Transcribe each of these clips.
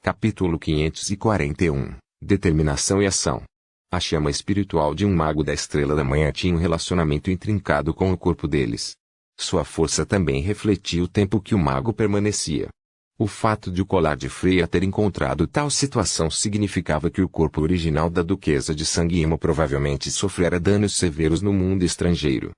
Capítulo 541. Determinação e ação. A chama espiritual de um mago da Estrela da Manhã tinha um relacionamento intrincado com o corpo deles. Sua força também refletia o tempo que o mago permanecia. O fato de o colar de Freya ter encontrado tal situação significava que o corpo original da duquesa de Sanguimo provavelmente sofrera danos severos no mundo estrangeiro.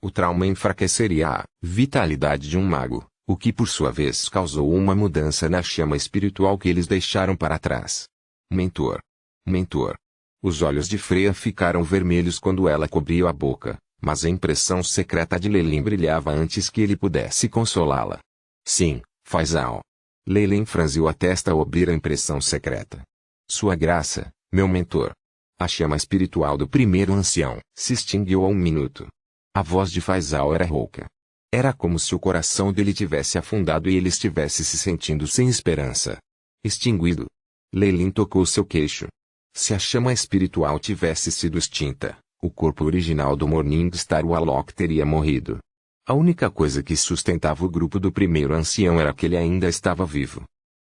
O trauma enfraqueceria a vitalidade de um mago, o que por sua vez causou uma mudança na chama espiritual que eles deixaram para trás. Mentor. Mentor. Os olhos de Freya ficaram vermelhos quando ela cobriu a boca, mas a impressão secreta de Lelin brilhava antes que ele pudesse consolá-la. Sim, Faisal. Lelin franziu a testa ao ouvir a impressão secreta. Sua graça, meu mentor. A chama espiritual do primeiro ancião se extinguiu há um minuto. A voz de Faisal era rouca. Era como se o coração dele tivesse afundado e ele estivesse se sentindo sem esperança. Extinguido. Lelin tocou seu queixo. Se a chama espiritual tivesse sido extinta, o corpo original do Morningstar Warlock teria morrido. A única coisa que sustentava o grupo do primeiro ancião era que ele ainda estava vivo.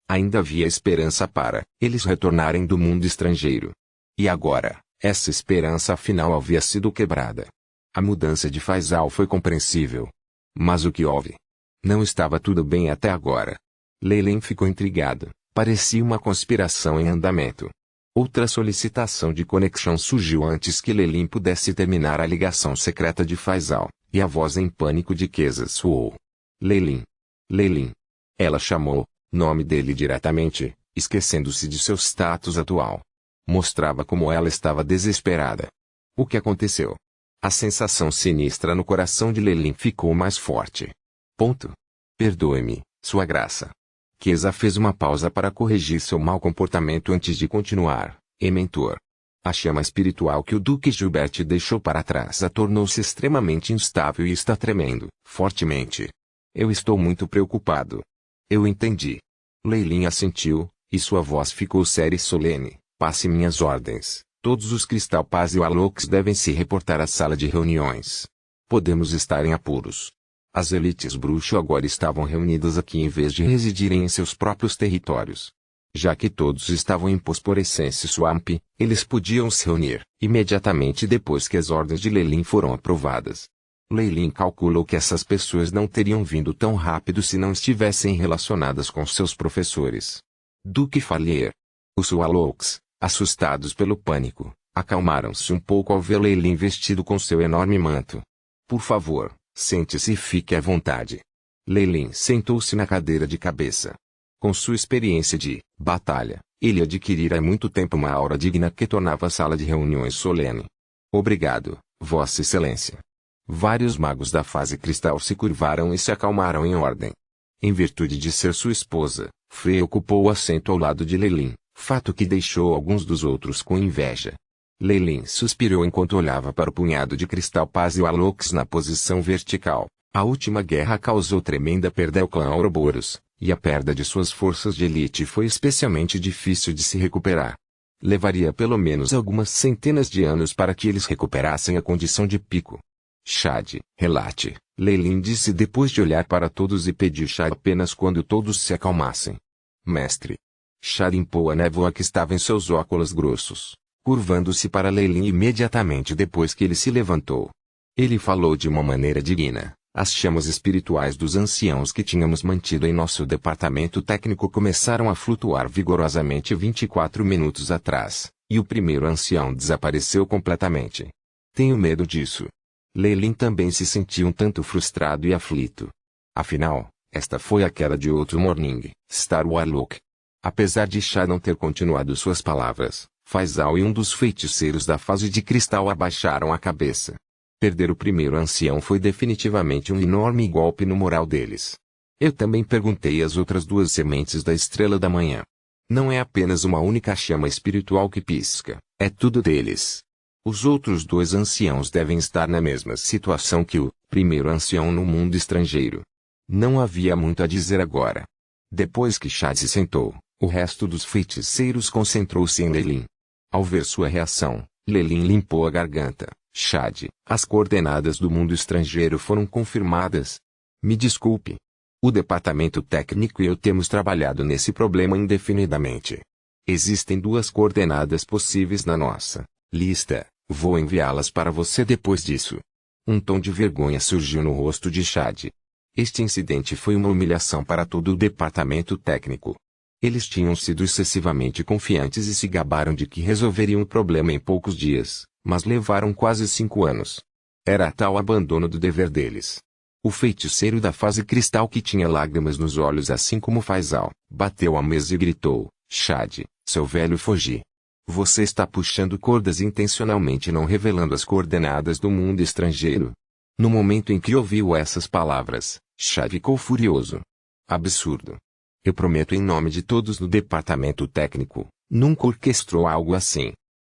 Ainda havia esperança para eles retornarem do mundo estrangeiro. E agora, essa esperança afinal havia sido quebrada. A mudança de Faisal foi compreensível. Mas o que houve? Não estava tudo bem até agora. Lelin ficou intrigado. Parecia uma conspiração em andamento. Outra solicitação de conexão surgiu antes que Lelin pudesse terminar a ligação secreta de Faisal, e a voz em pânico de Keza soou. Lelin. Lelin. Ela chamou nome dele diretamente, esquecendo-se de seu status atual. Mostrava como ela estava desesperada. O que aconteceu? A sensação sinistra no coração de Lelin ficou mais forte. Perdoe-me, sua graça. Keza fez uma pausa para corrigir seu mau comportamento antes de continuar. Mentor. A chama espiritual que o Duque Gilbert deixou para trás a tornou-se extremamente instável e está tremendo fortemente. Eu estou muito preocupado. Eu entendi. Lelin assentiu, e sua voz ficou séria e solene. Passe minhas ordens. Todos os Crystal Paz e Warlocks devem se reportar à sala de reuniões. Podemos estar em apuros. As elites bruxo agora estavam reunidas aqui em vez de residirem em seus próprios territórios. Já que todos estavam em Phosphorescence Swamp, eles podiam se reunir imediatamente depois que as ordens de Lelin foram aprovadas. Lelin calculou que essas pessoas não teriam vindo tão rápido se não estivessem relacionadas com seus professores. Duque Falier. Os Warlocks, assustados pelo pânico, acalmaram-se um pouco ao ver Lelin vestido com seu enorme manto. Por favor, sente-se e fique à vontade. Lelin sentou-se na cadeira de cabeça. Com sua experiência de batalha, ele adquirira há muito tempo uma aura digna que tornava a sala de reuniões solene. Obrigado, Vossa Excelência. Vários magos da fase cristal se curvaram e se acalmaram em ordem. Em virtude de ser sua esposa, Freya ocupou o assento ao lado de Lelin, fato que deixou alguns dos outros com inveja. Lelin suspirou enquanto olhava para o punhado de Crystal Paz e Warlocks na posição vertical. A última guerra causou tremenda perda ao clã Ouroboros, e a perda de suas forças de elite foi especialmente difícil de se recuperar. Levaria pelo menos algumas centenas de anos para que eles recuperassem a condição de pico. Chade, relate, Lelin disse depois de olhar para todos e pedir chá apenas quando todos se acalmassem. Mestre. Chá limpou a névoa que estava em seus óculos grossos, curvando-se para Lelin imediatamente depois que ele se levantou. Ele falou de uma maneira digna. As chamas espirituais dos anciãos que tínhamos mantido em nosso departamento técnico começaram a flutuar vigorosamente 24 minutos atrás, e o primeiro ancião desapareceu completamente. Tenho medo disso. Lelin também se sentiu um tanto frustrado e aflito. Afinal, esta foi a queda de outro Morning Star Warlock. Apesar de Shah não ter continuado suas palavras, Faisal e um dos feiticeiros da fase de cristal abaixaram a cabeça. Perder o primeiro ancião foi definitivamente um enorme golpe no moral deles. Eu também perguntei às outras duas sementes da Estrela da Manhã. Não é apenas uma única chama espiritual que pisca, é tudo deles. Os outros dois anciãos devem estar na mesma situação que o primeiro ancião no mundo estrangeiro. Não havia muito a dizer agora. Depois que Chad se sentou, o resto dos feiticeiros concentrou-se em Lelin. Ao ver sua reação, Lelin limpou a garganta. Chad, as coordenadas do mundo estrangeiro foram confirmadas. Me desculpe. O departamento técnico e eu temos trabalhado nesse problema indefinidamente. Existem duas coordenadas possíveis na nossa lista, vou enviá-las para você depois disso. Um tom de vergonha surgiu no rosto de Chad. Este incidente foi uma humilhação para todo o departamento técnico. Eles tinham sido excessivamente confiantes e se gabaram de que resolveriam o problema em poucos dias, mas levaram quase 5 anos. Era tal abandono do dever deles. O feiticeiro da fase cristal, que tinha lágrimas nos olhos assim como Faisal, bateu à mesa e gritou: Chad, seu velho fogi. Você está puxando cordas intencionalmente, não revelando as coordenadas do mundo estrangeiro. No momento em que ouviu essas palavras, Chad ficou furioso. Absurdo. Eu prometo em nome de todos no departamento técnico, nunca orquestrou algo assim.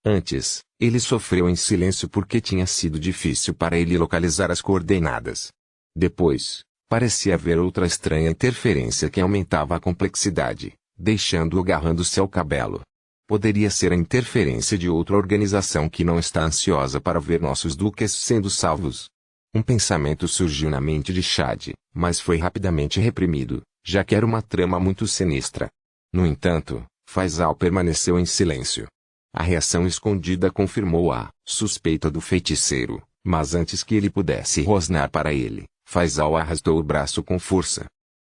Antes, ele sofreu em silêncio porque tinha sido difícil para ele localizar as coordenadas. Depois, parecia haver outra estranha interferência que aumentava a complexidade, deixando-o agarrando-se ao cabelo. Poderia ser a interferência de outra organização que não está ansiosa para ver nossos duques sendo salvos. Um pensamento surgiu na mente de Chad, mas foi rapidamente reprimido, já que era uma trama muito sinistra. No entanto, Faisal permaneceu em silêncio. A reação escondida confirmou a suspeita do feiticeiro, mas antes que ele pudesse rosnar para ele, Faisal arrastou o braço com força.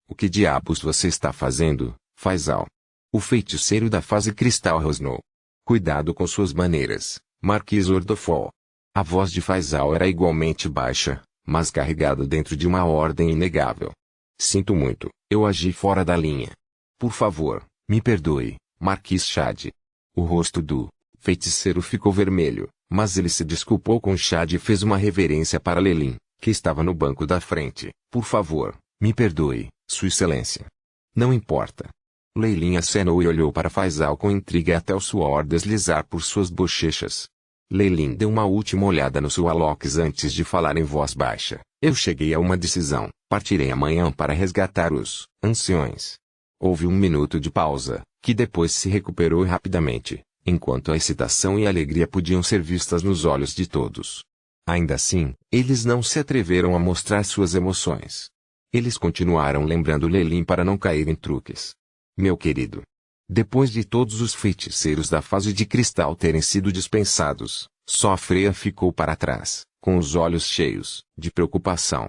O que diabos você está fazendo, Faisal? O feiticeiro da fase cristal rosnou. Cuidado com suas maneiras, Marquis Ordofol. A voz de Faisal era igualmente baixa, mas carregada dentro de uma ordem inegável. Sinto muito, eu agi fora da linha. Por favor, me perdoe, Marquis Chad. O rosto do feiticeiro ficou vermelho, mas ele se desculpou com Chad e fez uma reverência para Lelin, que estava no banco da frente. Por favor, me perdoe, Sua Excelência. Não importa. Lelin acenou e olhou para Faisal com intriga até o suor deslizar por suas bochechas. Lelin deu uma última olhada no Sualox antes de falar em voz baixa. Eu cheguei a uma decisão, partirei amanhã para resgatar os anciões. Houve um minuto de pausa, que depois se recuperou rapidamente, enquanto a excitação e a alegria podiam ser vistas nos olhos de todos. Ainda assim, eles não se atreveram a mostrar suas emoções. Eles continuaram lembrando Lelin para não cair em truques. Meu querido. Depois de todos os feiticeiros da fase de cristal terem sido dispensados, só Freya ficou para trás, com os olhos cheios de preocupação.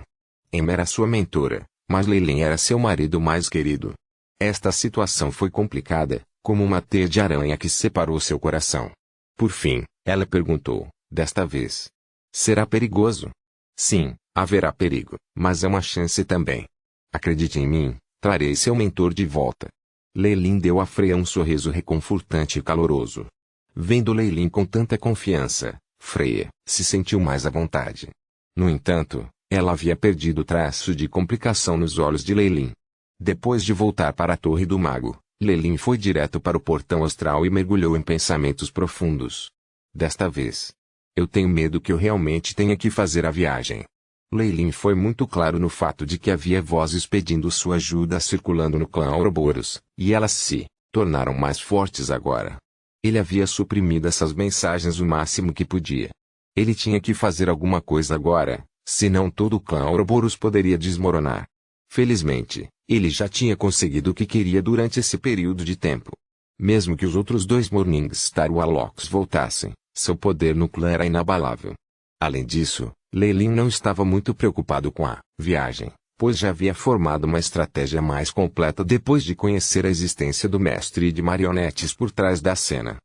Emma era sua mentora, mas Lelin era seu marido mais querido. Esta situação foi complicada, como uma teia de aranha que separou seu coração. Por fim, ela perguntou, desta vez: será perigoso? Sim, haverá perigo, mas é uma chance também. Acredite em mim, trarei seu mentor de volta. Lelin deu a Freya um sorriso reconfortante e caloroso. Vendo Lelin com tanta confiança, Freya se sentiu mais à vontade. No entanto, ela havia perdido o traço de complicação nos olhos de Lelin. Depois de voltar para a Torre do Mago, Lelin foi direto para o portão astral e mergulhou em pensamentos profundos. Desta vez, eu tenho medo que eu realmente tenha que fazer a viagem. Lelin foi muito claro no fato de que havia vozes pedindo sua ajuda circulando no clã Ouroboros, e elas se tornaram mais fortes agora. Ele havia suprimido essas mensagens o máximo que podia. Ele tinha que fazer alguma coisa agora, senão todo o clã Ouroboros poderia desmoronar. Felizmente, ele já tinha conseguido o que queria durante esse período de tempo. Mesmo que os outros dois Morningstar Warlocks voltassem, seu poder no clã era inabalável. Além disso, Lelin não estava muito preocupado com a viagem, pois já havia formado uma estratégia mais completa depois de conhecer a existência do mestre e de marionetes por trás da cena.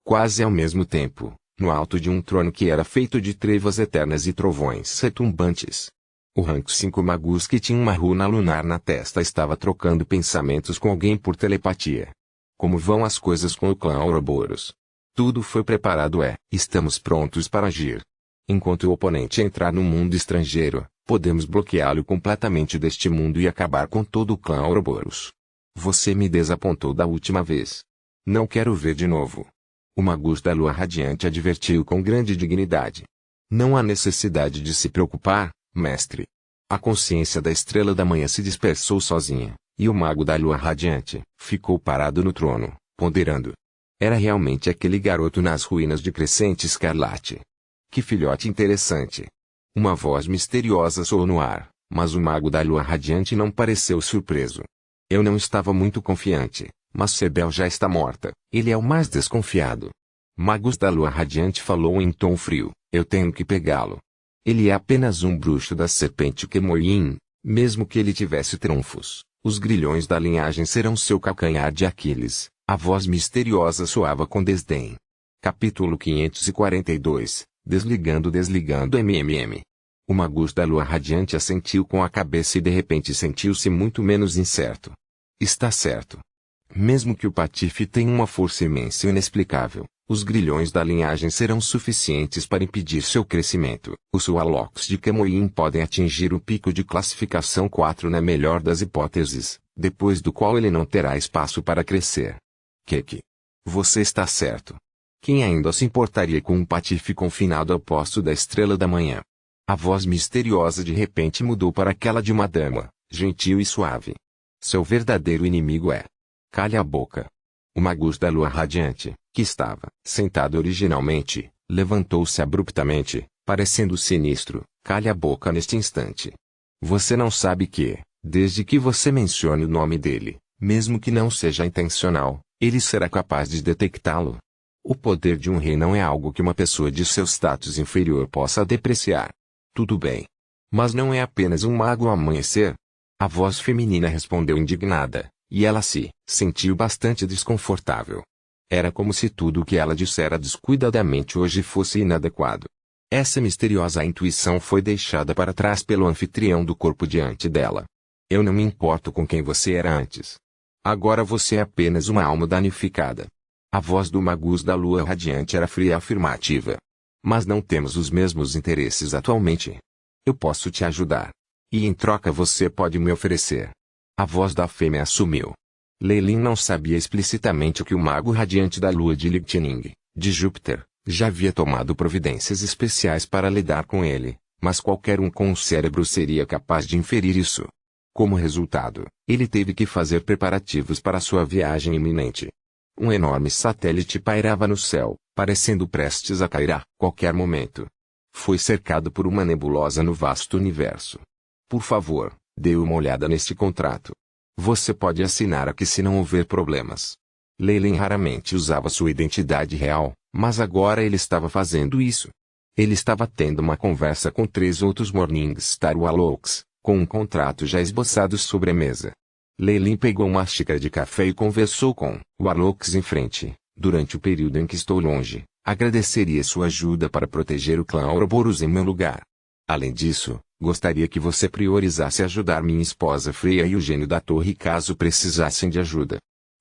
Quase ao mesmo tempo, no alto de um trono que era feito de trevas eternas e trovões retumbantes, o rank 5 Magus, que tinha uma runa lunar na testa, estava trocando pensamentos com alguém por telepatia. Como vão as coisas com o clã Ouroboros? Tudo foi preparado, estamos prontos para agir. Enquanto o oponente entrar no mundo estrangeiro, podemos bloqueá-lo completamente deste mundo e acabar com todo o clã Ouroboros. Você me desapontou da última vez. Não quero ver de novo. O Magus da Lua Radiante advertiu com grande dignidade. Não há necessidade de se preocupar, mestre. A consciência da Estrela da Manhã se dispersou sozinha, e o Mago da Lua Radiante ficou parado no trono, ponderando. Era realmente aquele garoto nas ruínas de Crescente Escarlate. Que filhote interessante. Uma voz misteriosa soou no ar, Mas o mago da lua radiante não pareceu surpreso. Eu não estava muito confiante, mas Sebel já está morta, ele é o mais desconfiado. Magus da lua radiante falou em tom frio, eu tenho que pegá-lo. Ele é apenas um bruxo da serpente Kemoyin, mesmo que ele tivesse trunfos, os grilhões da linhagem serão seu calcanhar de Aquiles. A voz misteriosa soava com desdém. Capítulo 542, desligando MMM. O Magus da lua radiante assentiu com a cabeça e de repente sentiu-se muito menos incerto. Está certo. Mesmo que o patife tenha uma força imensa e inexplicável, os grilhões da linhagem serão suficientes para impedir seu crescimento. Os Swallows de Kemoyin podem atingir o pico de classificação 4 na melhor das hipóteses, depois do qual ele não terá espaço para crescer. Keki. Você está certo. Quem ainda se importaria com um patife confinado ao posto da estrela da manhã? A voz misteriosa de repente mudou para aquela de uma dama, gentil e suave. Seu verdadeiro inimigo é... Calhe a boca. O Magus da lua radiante, que estava sentado originalmente, levantou-se abruptamente, parecendo sinistro. Calhe a boca neste instante. Você não sabe que, desde que você mencione o nome dele, mesmo que não seja intencional, ele será capaz de detectá-lo. O poder de um rei não é algo que uma pessoa de seu status inferior possa depreciar. Tudo bem. Mas não é apenas um mago ao amanhecer? A voz feminina respondeu indignada, e ela se sentiu bastante desconfortável. Era como se tudo o que ela dissera descuidadamente hoje fosse inadequado. Essa misteriosa intuição foi deixada para trás pelo anfitrião do corpo diante dela. Eu não me importo com quem você era antes. Agora você é apenas uma alma danificada. A voz do Magus da lua radiante era fria e afirmativa. Mas não temos os mesmos interesses atualmente. Eu posso te ajudar. E em troca você pode me oferecer. A voz da fêmea assumiu. Leilin não sabia explicitamente que o mago radiante da lua de Lightning, de Júpiter, já havia tomado providências especiais para lidar com ele, mas qualquer um com um cérebro seria capaz de inferir isso. Como resultado, ele teve que fazer preparativos para sua viagem iminente. Um enorme satélite pairava no céu, parecendo prestes a cair a qualquer momento. Foi cercado por uma nebulosa no vasto universo. Por favor, dê uma olhada neste contrato. Você pode assinar aqui se não houver problemas. Leilin raramente usava sua identidade real, mas agora ele estava fazendo isso. Ele estava tendo uma conversa com 3 outros Morningstar Wallows, com um contrato já esboçado sobre a mesa. Leilin pegou uma xícara de café e conversou com Wallows em frente. Durante o período em que estou longe, agradeceria sua ajuda para proteger o clã Ouroboros em meu lugar. Além disso, gostaria que você priorizasse ajudar minha esposa Freya e o gênio da torre caso precisassem de ajuda.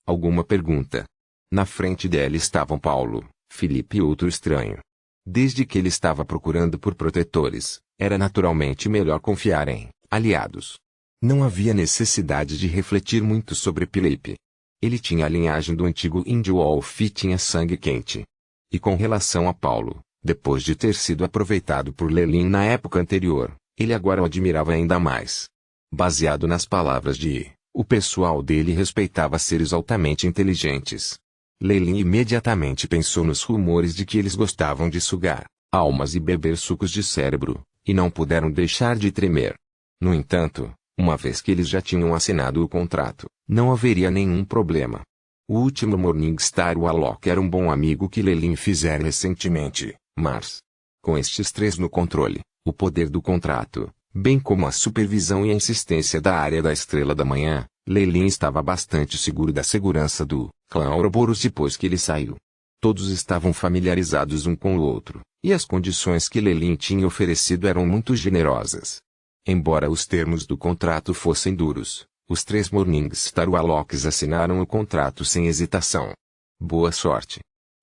Alguma pergunta? Na frente dela estavam Paulo, Felipe e outro estranho. Desde que ele estava procurando por protetores, era naturalmente melhor confiar em aliados. Não havia necessidade de refletir muito sobre Felipe. Ele tinha a linhagem do antigo índio Wolf e tinha sangue quente. E com relação a Paulo, depois de ter sido aproveitado por Leilin na época anterior, ele agora o admirava ainda mais. Baseado nas palavras de o pessoal dele respeitava seres altamente inteligentes. Leilin imediatamente pensou nos rumores de que eles gostavam de sugar almas e beber sucos de cérebro, e não puderam deixar de tremer. No entanto, uma vez que eles já tinham assinado o contrato, não haveria nenhum problema. O último Morningstar Wallock era um bom amigo que Leilin fizera recentemente, mas, com estes 3 no controle, o poder do contrato, bem como a supervisão e a insistência da área da Estrela da Manhã, Leilin estava bastante seguro da segurança do clã Ouroboros depois que ele saiu. Todos estavam familiarizados um com o outro, e as condições que Leilin tinha oferecido eram muito generosas. Embora os termos do contrato fossem duros, os 3 Morningstar Wallocks assinaram o contrato sem hesitação. Boa sorte.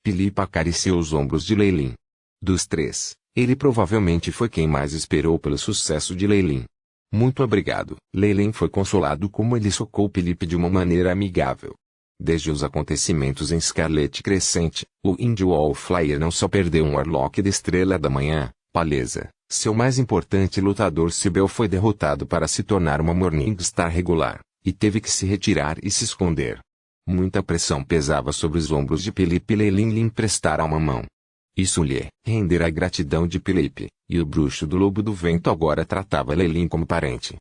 Felipe acariciou os ombros de Leilin. Dos 3, ele provavelmente foi quem mais esperou pelo sucesso de Leilin. Muito obrigado. Leilin foi consolado como ele socou Felipe de uma maneira amigável. Desde os acontecimentos em Scarlet Crescent, o índio Wallflyer não só perdeu um Warlock da Estrela da Manhã, Paleza, seu mais importante lutador Sebel foi derrotado para se tornar uma Morningstar regular, e teve que se retirar e se esconder. Muita pressão pesava sobre os ombros de Felipe e Leilin lhe emprestara uma mão. Isso lhe renderá a gratidão de Filipe, e o bruxo do Lobo do Vento agora tratava Lelin como parente.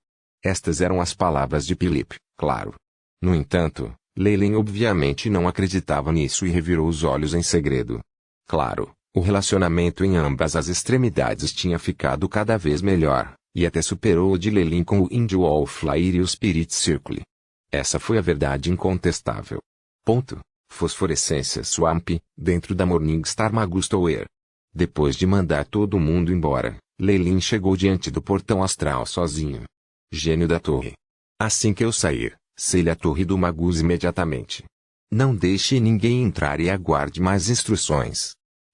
Estas eram as palavras de Filipe, claro. No entanto, Lelin obviamente não acreditava nisso e revirou os olhos em segredo. Claro, o relacionamento em ambas as extremidades tinha ficado cada vez melhor, e até superou o de Lelin com o Índio Wallflower e o Spirit Circle. Essa foi a verdade incontestável. Ponto. Fosforescência Swamp, dentro da Morningstar Magustower. Depois de mandar todo mundo embora, Lelin chegou diante do portão astral sozinho. Gênio da torre. Assim que eu sair, sele a torre do Magus imediatamente. Não deixe ninguém entrar e aguarde mais instruções.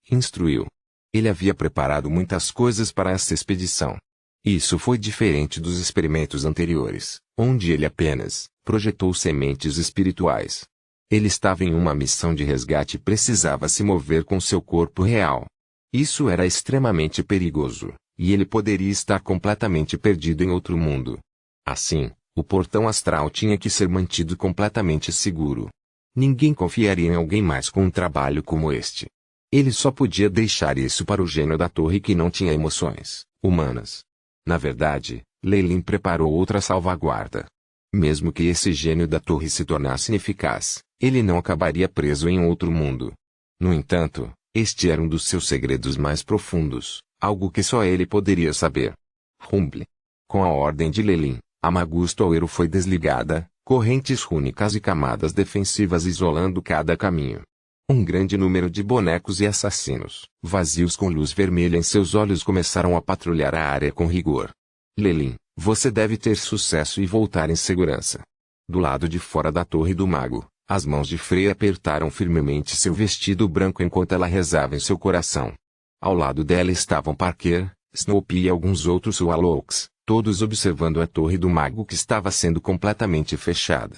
Instruiu. Ele havia preparado muitas coisas para essa expedição. Isso foi diferente dos experimentos anteriores, onde ele apenas projetou sementes espirituais. Ele estava em uma missão de resgate e precisava se mover com seu corpo real. Isso era extremamente perigoso, e ele poderia estar completamente perdido em outro mundo. Assim, o portão astral tinha que ser mantido completamente seguro. Ninguém confiaria em alguém mais com um trabalho como este. Ele só podia deixar isso para o gênio da torre que não tinha emoções humanas. Na verdade, Lelin preparou outra salvaguarda. Mesmo que esse gênio da torre se tornasse ineficaz, ele não acabaria preso em outro mundo. No entanto, este era um dos seus segredos mais profundos, algo que só ele poderia saber. Rumble. Com a ordem de Lelin, a Magustower foi desligada, correntes rúnicas e camadas defensivas isolando cada caminho. Um grande número de bonecos e assassinos, vazios com luz vermelha em seus olhos, começaram a patrulhar a área com rigor. Lelin, você deve ter sucesso e voltar em segurança. Do lado de fora da torre do mago, as mãos de Freya apertaram firmemente seu vestido branco enquanto ela rezava em seu coração. Ao lado dela estavam Parker, Snoopy e alguns outros Swallowks, todos observando a torre do mago que estava sendo completamente fechada.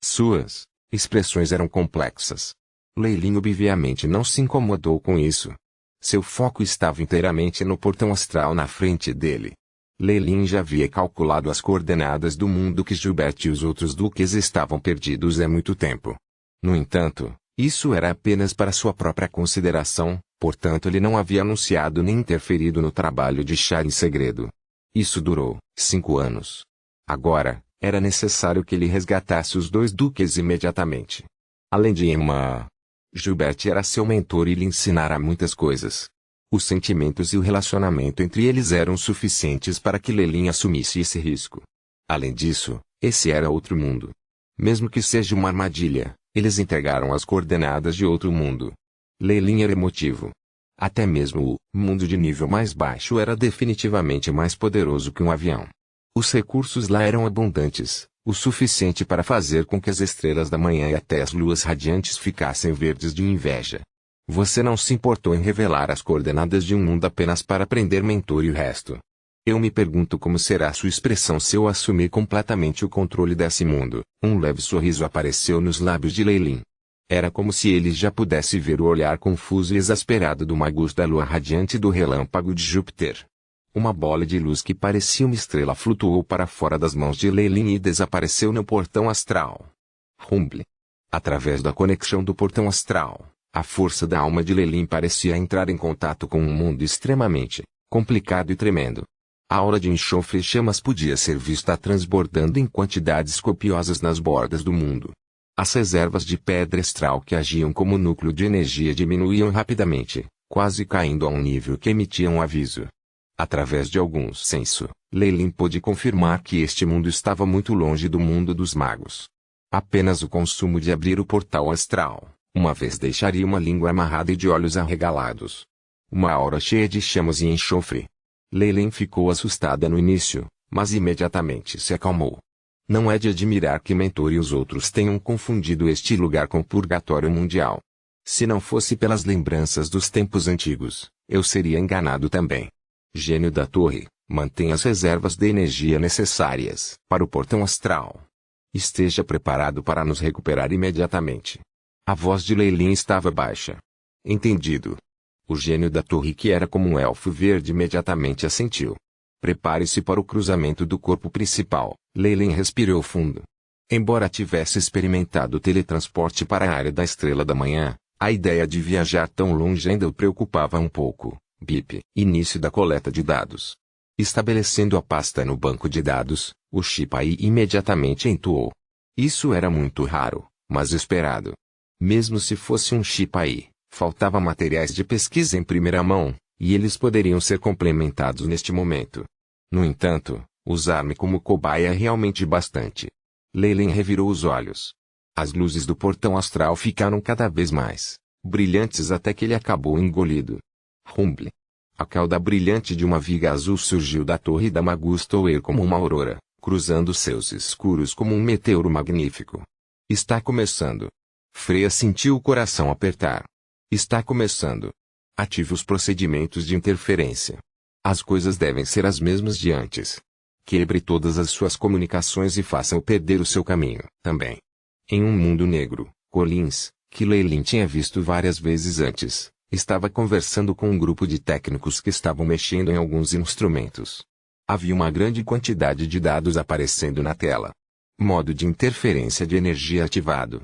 Suas expressões eram complexas. Lelin obviamente não se incomodou com isso. Seu foco estava inteiramente no portão astral na frente dele. Lelin já havia calculado as coordenadas do mundo que Gilbert e os outros duques estavam perdidos há muito tempo. No entanto, isso era apenas para sua própria consideração, portanto ele não havia anunciado nem interferido no trabalho de Char em segredo. Isso durou 5 anos. Agora, era necessário que ele resgatasse os 2 duques imediatamente. Além de Emma, Gilbert era seu mentor e lhe ensinara muitas coisas. Os sentimentos e o relacionamento entre eles eram suficientes para que Lelin assumisse esse risco. Além disso, esse era outro mundo. Mesmo que seja uma armadilha, eles entregaram as coordenadas de outro mundo. Lelin era emotivo. Até mesmo o mundo de nível mais baixo era definitivamente mais poderoso que um avião. Os recursos lá eram abundantes, o suficiente para fazer com que as estrelas da manhã e até as luas radiantes ficassem verdes de inveja. Você não se importou em revelar as coordenadas de um mundo apenas para prender mentor e o resto. Eu me pergunto como será sua expressão se eu assumir completamente o controle desse mundo. Um leve sorriso apareceu nos lábios de Lelin. Era como se ele já pudesse ver o olhar confuso e exasperado do Magus da lua radiante e do relâmpago de Júpiter. Uma bola de luz que parecia uma estrela flutuou para fora das mãos de Lelin e desapareceu no portão astral. Rumble. Através da conexão do portão astral, a força da alma de Lelin parecia entrar em contato com um mundo extremamente complicado e tremendo. A aura de enxofre e chamas podia ser vista transbordando em quantidades copiosas nas bordas do mundo. As reservas de pedra astral que agiam como núcleo de energia diminuíam rapidamente, quase caindo a um nível que emitia um aviso. Através de algum senso, Lelin pôde confirmar que este mundo estava muito longe do mundo dos magos. Apenas o consumo de abrir o portal astral, uma vez deixaria uma língua amarrada e de olhos arregalados. Uma aura cheia de chamas e enxofre. Lelin ficou assustada no início, mas imediatamente se acalmou. Não é de admirar que Mentor e os outros tenham confundido este lugar com o purgatório mundial. Se não fosse pelas lembranças dos tempos antigos, eu seria enganado também. Gênio da torre, mantenha as reservas de energia necessárias para o portão astral. Esteja preparado para nos recuperar imediatamente. A voz de Lelin estava baixa. Entendido. O gênio da torre, que era como um elfo verde, imediatamente assentiu. Prepare-se para o cruzamento do corpo principal. Lelin respirou fundo. Embora tivesse experimentado o teletransporte para a área da Estrela da Manhã, A ideia de viajar tão longe ainda o preocupava um pouco. Bip. Início da coleta de dados. Estabelecendo a pasta no banco de dados, o Shipai imediatamente entoou. Isso era muito raro, mas esperado. Mesmo se fosse um Shipai, faltava materiais de pesquisa em primeira mão, e eles poderiam ser complementados neste momento. No entanto, usar-me como cobaia é realmente bastante. Leyline revirou os olhos. As luzes do portão astral ficaram cada vez mais brilhantes até que ele acabou engolido. Rumble. A cauda brilhante de uma viga azul surgiu da torre da Magustower como uma aurora, cruzando seus escuros como um meteoro magnífico. Está começando. Freya sentiu o coração apertar. Está começando. Ative os procedimentos de interferência. As coisas devem ser as mesmas de antes. Quebre todas as suas comunicações e faça-o perder o seu caminho. Também. Em um mundo negro, Collins, que Leyline tinha visto várias vezes antes, estava conversando com um grupo de técnicos que estavam mexendo em alguns instrumentos. Havia uma grande quantidade de dados aparecendo na tela. Modo de interferência de energia ativado.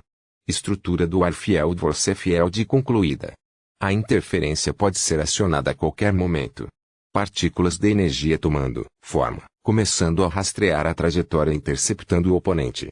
Estrutura do Warfield Forcefield concluída. A interferência pode ser acionada a qualquer momento. Partículas de energia tomando forma, começando a rastrear a trajetória interceptando o oponente.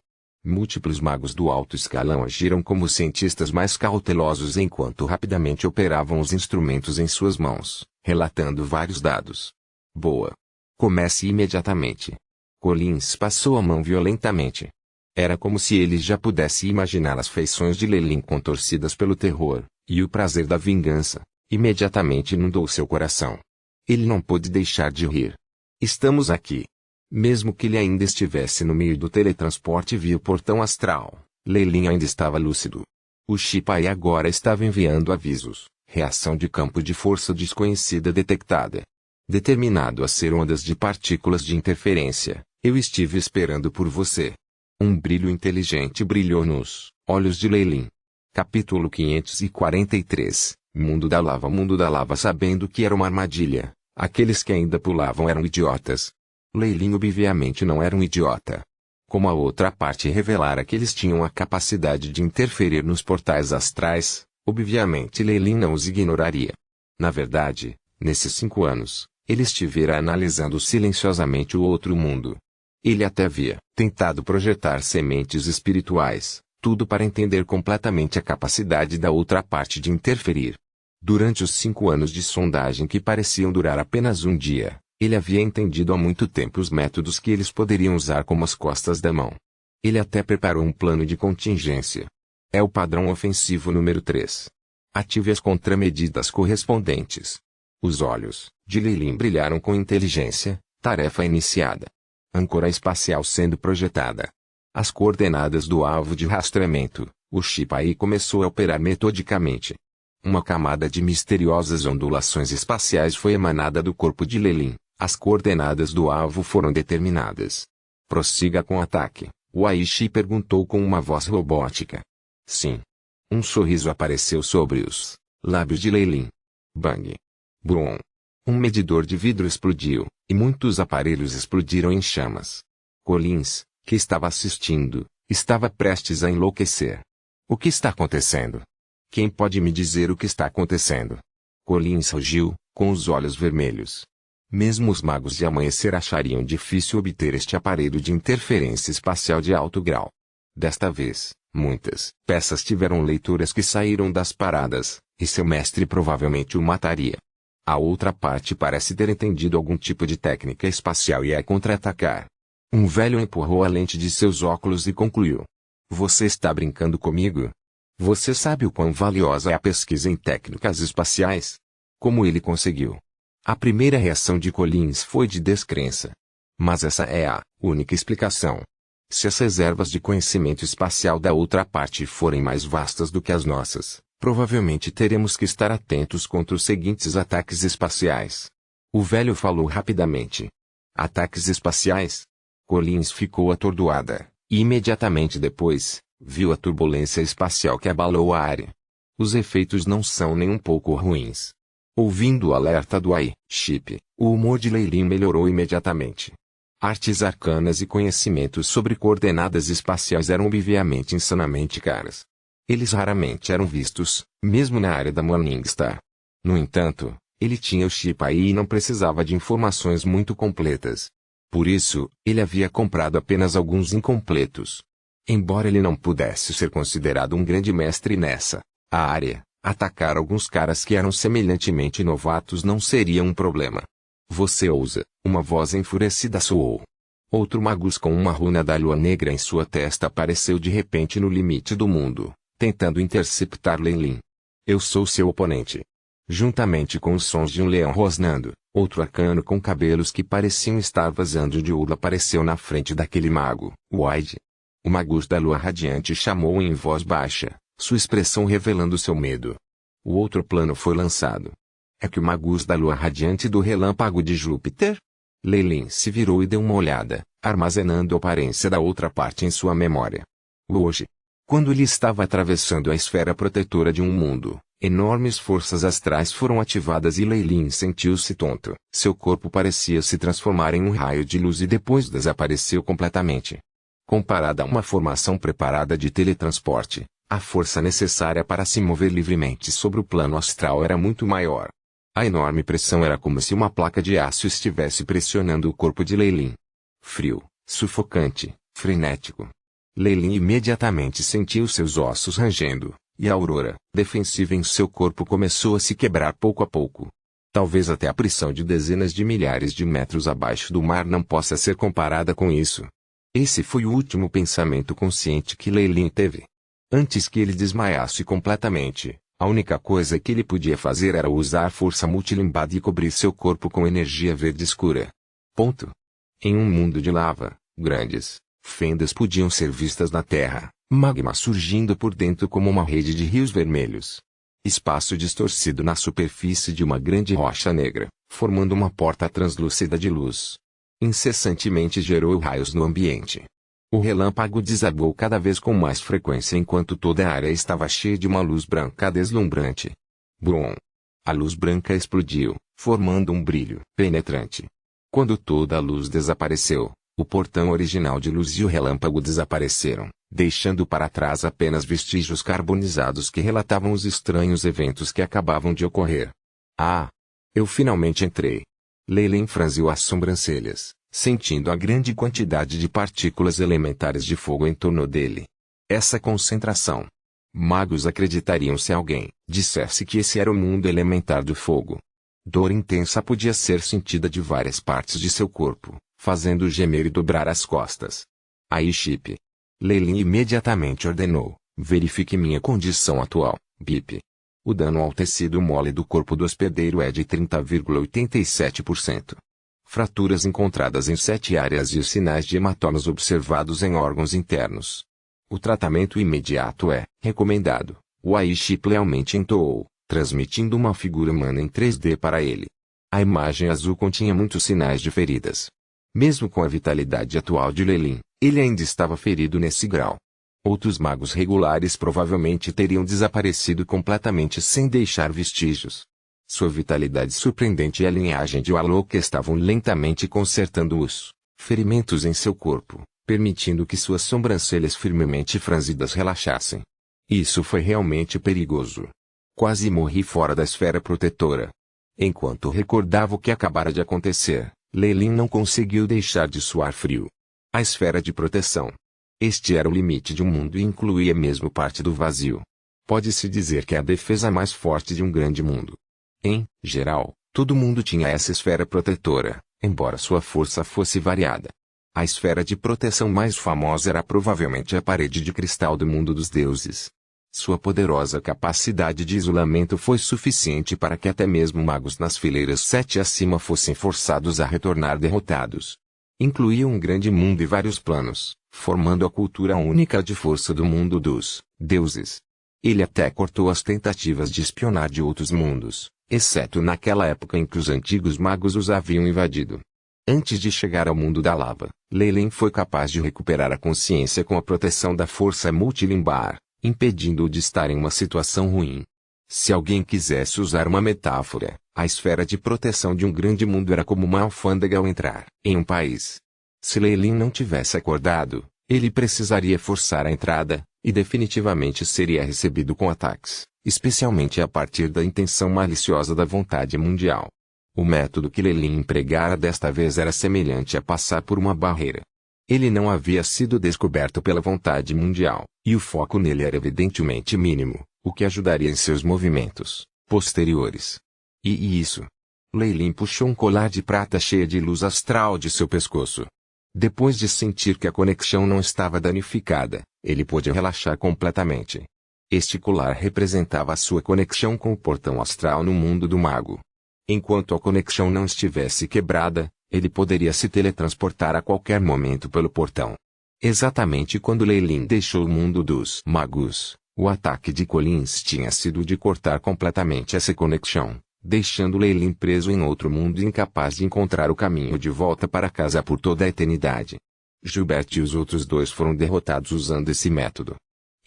Múltiplos magos do alto escalão agiram como cientistas mais cautelosos enquanto rapidamente operavam os instrumentos em suas mãos, relatando vários dados. Boa. Comece imediatamente. Collins passou a mão violentamente. Era como se ele já pudesse imaginar as feições de Leyline contorcidas pelo terror, e o prazer da vingança, imediatamente inundou seu coração. Ele não pôde deixar de rir. Estamos aqui. Mesmo que ele ainda estivesse no meio do teletransporte via o portão astral, Leyline ainda estava lúcido. O Shipai agora estava enviando avisos. Reação de campo de força desconhecida detectada. Determinado a ser ondas de partículas de interferência, eu estive esperando por você. Um brilho inteligente brilhou nos olhos de Leyline. Capítulo 543, Mundo da Lava sabendo que era uma armadilha. Aqueles que ainda pulavam eram idiotas. Leyline obviamente não era um idiota. Como a outra parte revelara que eles tinham a capacidade de interferir nos portais astrais, obviamente Leyline não os ignoraria. Na verdade, nesses 5 anos, ele estivera analisando silenciosamente o outro mundo. Ele até havia tentado projetar sementes espirituais, tudo para entender completamente a capacidade da outra parte de interferir. Durante os 5 anos de sondagem que pareciam durar apenas um dia, ele havia entendido há muito tempo os métodos que eles poderiam usar como as costas da mão. Ele até preparou um plano de contingência. É o padrão ofensivo número 3. Ative as contramedidas correspondentes. Os olhos de Leyline brilharam com inteligência. Tarefa iniciada. Âncora espacial sendo projetada. As coordenadas do alvo de rastreamento. O Shipai começou a operar metodicamente. Uma camada de misteriosas ondulações espaciais foi emanada do corpo de Leyline. As coordenadas do alvo foram determinadas. Prossiga com o ataque, o Aishi perguntou com uma voz robótica. Sim. Um sorriso apareceu sobre os lábios de Leyline. Bang. Brum. Um medidor de vidro explodiu, e muitos aparelhos explodiram em chamas. Collins, que estava assistindo, estava prestes a enlouquecer. O que está acontecendo? Quem pode me dizer o que está acontecendo? Collins rugiu, com os olhos vermelhos. Mesmo os magos de amanhecer achariam difícil obter este aparelho de interferência espacial de alto grau. Desta vez, muitas peças tiveram leituras que saíram das paradas, e seu mestre provavelmente o mataria. A outra parte parece ter entendido algum tipo de técnica espacial e é contra-atacar. Um velho empurrou a lente de seus óculos e concluiu. Você está brincando comigo? Você sabe o quão valiosa é a pesquisa em técnicas espaciais? Como ele conseguiu? A primeira reação de Collins foi de descrença. Mas essa é a única explicação. Se as reservas de conhecimento espacial da outra parte forem mais vastas do que as nossas, provavelmente teremos que estar atentos contra os seguintes ataques espaciais. O velho falou rapidamente. Ataques espaciais? Collins ficou atordoada, e imediatamente depois, viu a turbulência espacial que abalou a área. Os efeitos não são nem um pouco ruins. Ouvindo o alerta do AI-Chip, o humor de Leyline melhorou imediatamente. Artes arcanas e conhecimentos sobre coordenadas espaciais eram obviamente insanamente caras. Eles raramente eram vistos, mesmo na área da Morningstar. No entanto, ele tinha o chip aí e não precisava de informações muito completas. Por isso, ele havia comprado apenas alguns incompletos. Embora ele não pudesse ser considerado um grande mestre nessa área, atacar alguns caras que eram semelhantemente novatos não seria um problema. Você ousa, uma voz enfurecida soou. Outro magus com uma runa da lua negra em sua testa apareceu de repente no limite do mundo, tentando interceptar Lei Lin. Eu sou seu oponente. Juntamente com os sons de um leão rosnando, outro arcano com cabelos que pareciam estar vazando de ouro apareceu na frente daquele mago, Wide. O magus da lua radiante chamou em voz baixa, sua expressão revelando seu medo. O outro plano foi lançado. É que o magus da lua radiante do relâmpago de Júpiter? Lei Lin se virou e deu uma olhada, armazenando a aparência da outra parte em sua memória. Hoje, quando ele estava atravessando a esfera protetora de um mundo, enormes forças astrais foram ativadas e Lei Lin sentiu-se tonto. Seu corpo parecia se transformar em um raio de luz e depois desapareceu completamente. Comparada a uma formação preparada de teletransporte, a força necessária para se mover livremente sobre o plano astral era muito maior. A enorme pressão era como se uma placa de aço estivesse pressionando o corpo de Lei Lin. Frio, sufocante, frenético. Lei Lin imediatamente sentiu seus ossos rangendo, e a aurora, defensiva em seu corpo começou a se quebrar pouco a pouco. Talvez até a pressão de dezenas de milhares de metros abaixo do mar não possa ser comparada com isso. Esse foi o último pensamento consciente que Lei Lin teve. Antes que ele desmaiasse completamente, a única coisa que ele podia fazer era usar força multilimbada e cobrir seu corpo com energia verde escura. Ponto. Em um mundo de lava, grandes fendas podiam ser vistas na Terra, magma surgindo por dentro como uma rede de rios vermelhos. Espaço distorcido na superfície de uma grande rocha negra, formando uma porta translúcida de luz. Incessantemente gerou raios no ambiente. O relâmpago desabou cada vez com mais frequência enquanto toda a área estava cheia de uma luz branca deslumbrante. Brum! A luz branca explodiu, formando um brilho penetrante. Quando toda a luz desapareceu, o portão original de luz e o relâmpago desapareceram, deixando para trás apenas vestígios carbonizados que relatavam os estranhos eventos que acabavam de ocorrer. Ah! Eu finalmente entrei. Lei Lin franziu as sobrancelhas, sentindo a grande quantidade de partículas elementares de fogo em torno dele. Essa concentração. Magos acreditariam se alguém dissesse que esse era o mundo elementar do fogo. Dor intensa podia ser sentida de várias partes de seu corpo, fazendo gemer e dobrar as costas. Aí Chip. Lei Lin imediatamente ordenou, verifique minha condição atual, BIP. O dano ao tecido mole do corpo do hospedeiro é de 30,87%. Fraturas encontradas em 7 áreas e sinais de hematomas observados em órgãos internos. O tratamento imediato é recomendado. O Chip lealmente entoou, transmitindo uma figura humana em 3D para ele. A imagem azul continha muitos sinais de feridas. Mesmo com a vitalidade atual de Lei Lin, ele ainda estava ferido nesse grau. Outros magos regulares provavelmente teriam desaparecido completamente sem deixar vestígios. Sua vitalidade surpreendente e a linhagem de Walok estavam lentamente consertando os ferimentos em seu corpo, permitindo que suas sobrancelhas firmemente franzidas relaxassem. Isso foi realmente perigoso. Quase morri fora da esfera protetora. Enquanto recordava o que acabara de acontecer, Lei Lin não conseguiu deixar de suar frio. A esfera de proteção. Este era o limite de um mundo e incluía mesmo parte do vazio. Pode-se dizer que é a defesa mais forte de um grande mundo. Em geral, todo mundo tinha essa esfera protetora, embora sua força fosse variada. A esfera de proteção mais famosa era provavelmente a parede de cristal do mundo dos deuses. Sua poderosa capacidade de isolamento foi suficiente para que até mesmo magos nas fileiras 7 acima fossem forçados a retornar derrotados. Incluía um grande mundo e vários planos, formando a cultura única de força do mundo dos deuses. Ele até cortou as tentativas de espionar de outros mundos, exceto naquela época em que os antigos magos os haviam invadido. Antes de chegar ao mundo da lava, Lei Lin foi capaz de recuperar a consciência com a proteção da força multilimbar, impedindo-o de estar em uma situação ruim. Se alguém quisesse usar uma metáfora, a esfera de proteção de um grande mundo era como uma alfândega ao entrar em um país. Se Lei Lin não tivesse acordado, ele precisaria forçar a entrada, e definitivamente seria recebido com ataques, especialmente a partir da intenção maliciosa da vontade mundial. O método que Lei Lin empregara desta vez era semelhante a passar por uma barreira. Ele não havia sido descoberto pela vontade mundial, e o foco nele era evidentemente mínimo, o que ajudaria em seus movimentos posteriores. E isso. Lei Lin puxou um colar de prata cheia de luz astral de seu pescoço. Depois de sentir que a conexão não estava danificada, ele pôde relaxar completamente. Este colar representava a sua conexão com o portão astral no mundo do mago. Enquanto a conexão não estivesse quebrada, ele poderia se teletransportar a qualquer momento pelo portão. Exatamente quando Lei Lin deixou o mundo dos magos, o ataque de Collins tinha sido de cortar completamente essa conexão, deixando Lei Lin preso em outro mundo e incapaz de encontrar o caminho de volta para casa por toda a eternidade. Gilbert e os outros dois foram derrotados usando esse método.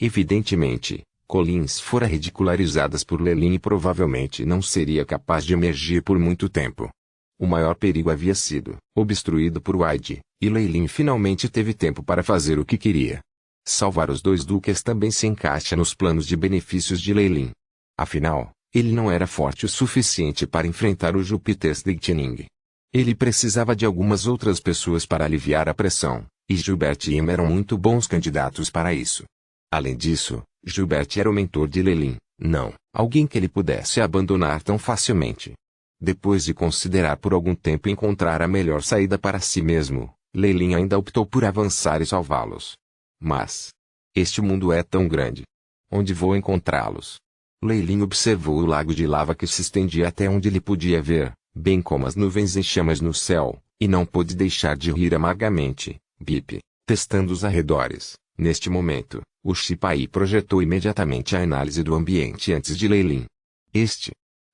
Evidentemente, Collins fora ridicularizada por Lei Lin e provavelmente não seria capaz de emergir por muito tempo. O maior perigo havia sido obstruído por Wide, e Lei Lin finalmente teve tempo para fazer o que queria. Salvar os dois duques também se encaixa nos planos de benefícios de Lei Lin. Afinal, ele não era forte o suficiente para enfrentar o Júpiter Lightning. Ele precisava de algumas outras pessoas para aliviar a pressão, e Gilbert e Emma eram muito bons candidatos para isso. Além disso, Gilbert era o mentor de Lei Lin, não alguém que ele pudesse abandonar tão facilmente. Depois de considerar por algum tempo encontrar a melhor saída para si mesmo, Lei Lin ainda optou por avançar e salvá-los. Mas este mundo é tão grande. Onde vou encontrá-los? Lei Lin observou o lago de lava que se estendia até onde ele podia ver, bem como as nuvens em chamas no céu, e não pôde deixar de rir amargamente. Bip, testando os arredores. Neste momento, o Shipai projetou imediatamente a análise do ambiente antes de Lei Lin.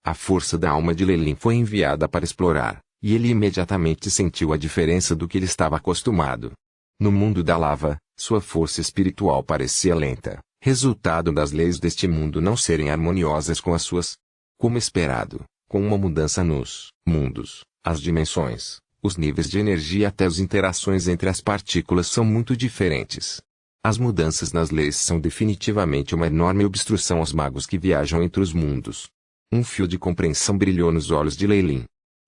A força da alma de Lei Lin foi enviada para explorar, e ele imediatamente sentiu a diferença do que ele estava acostumado. No mundo da lava, sua força espiritual parecia lenta, resultado das leis deste mundo não serem harmoniosas com as suas. Como esperado, com uma mudança nos mundos, as dimensões, os níveis de energia e até as interações entre as partículas são muito diferentes. As mudanças nas leis são definitivamente uma enorme obstrução aos magos que viajam entre os mundos. Um fio de compreensão brilhou nos olhos de Lei Lin.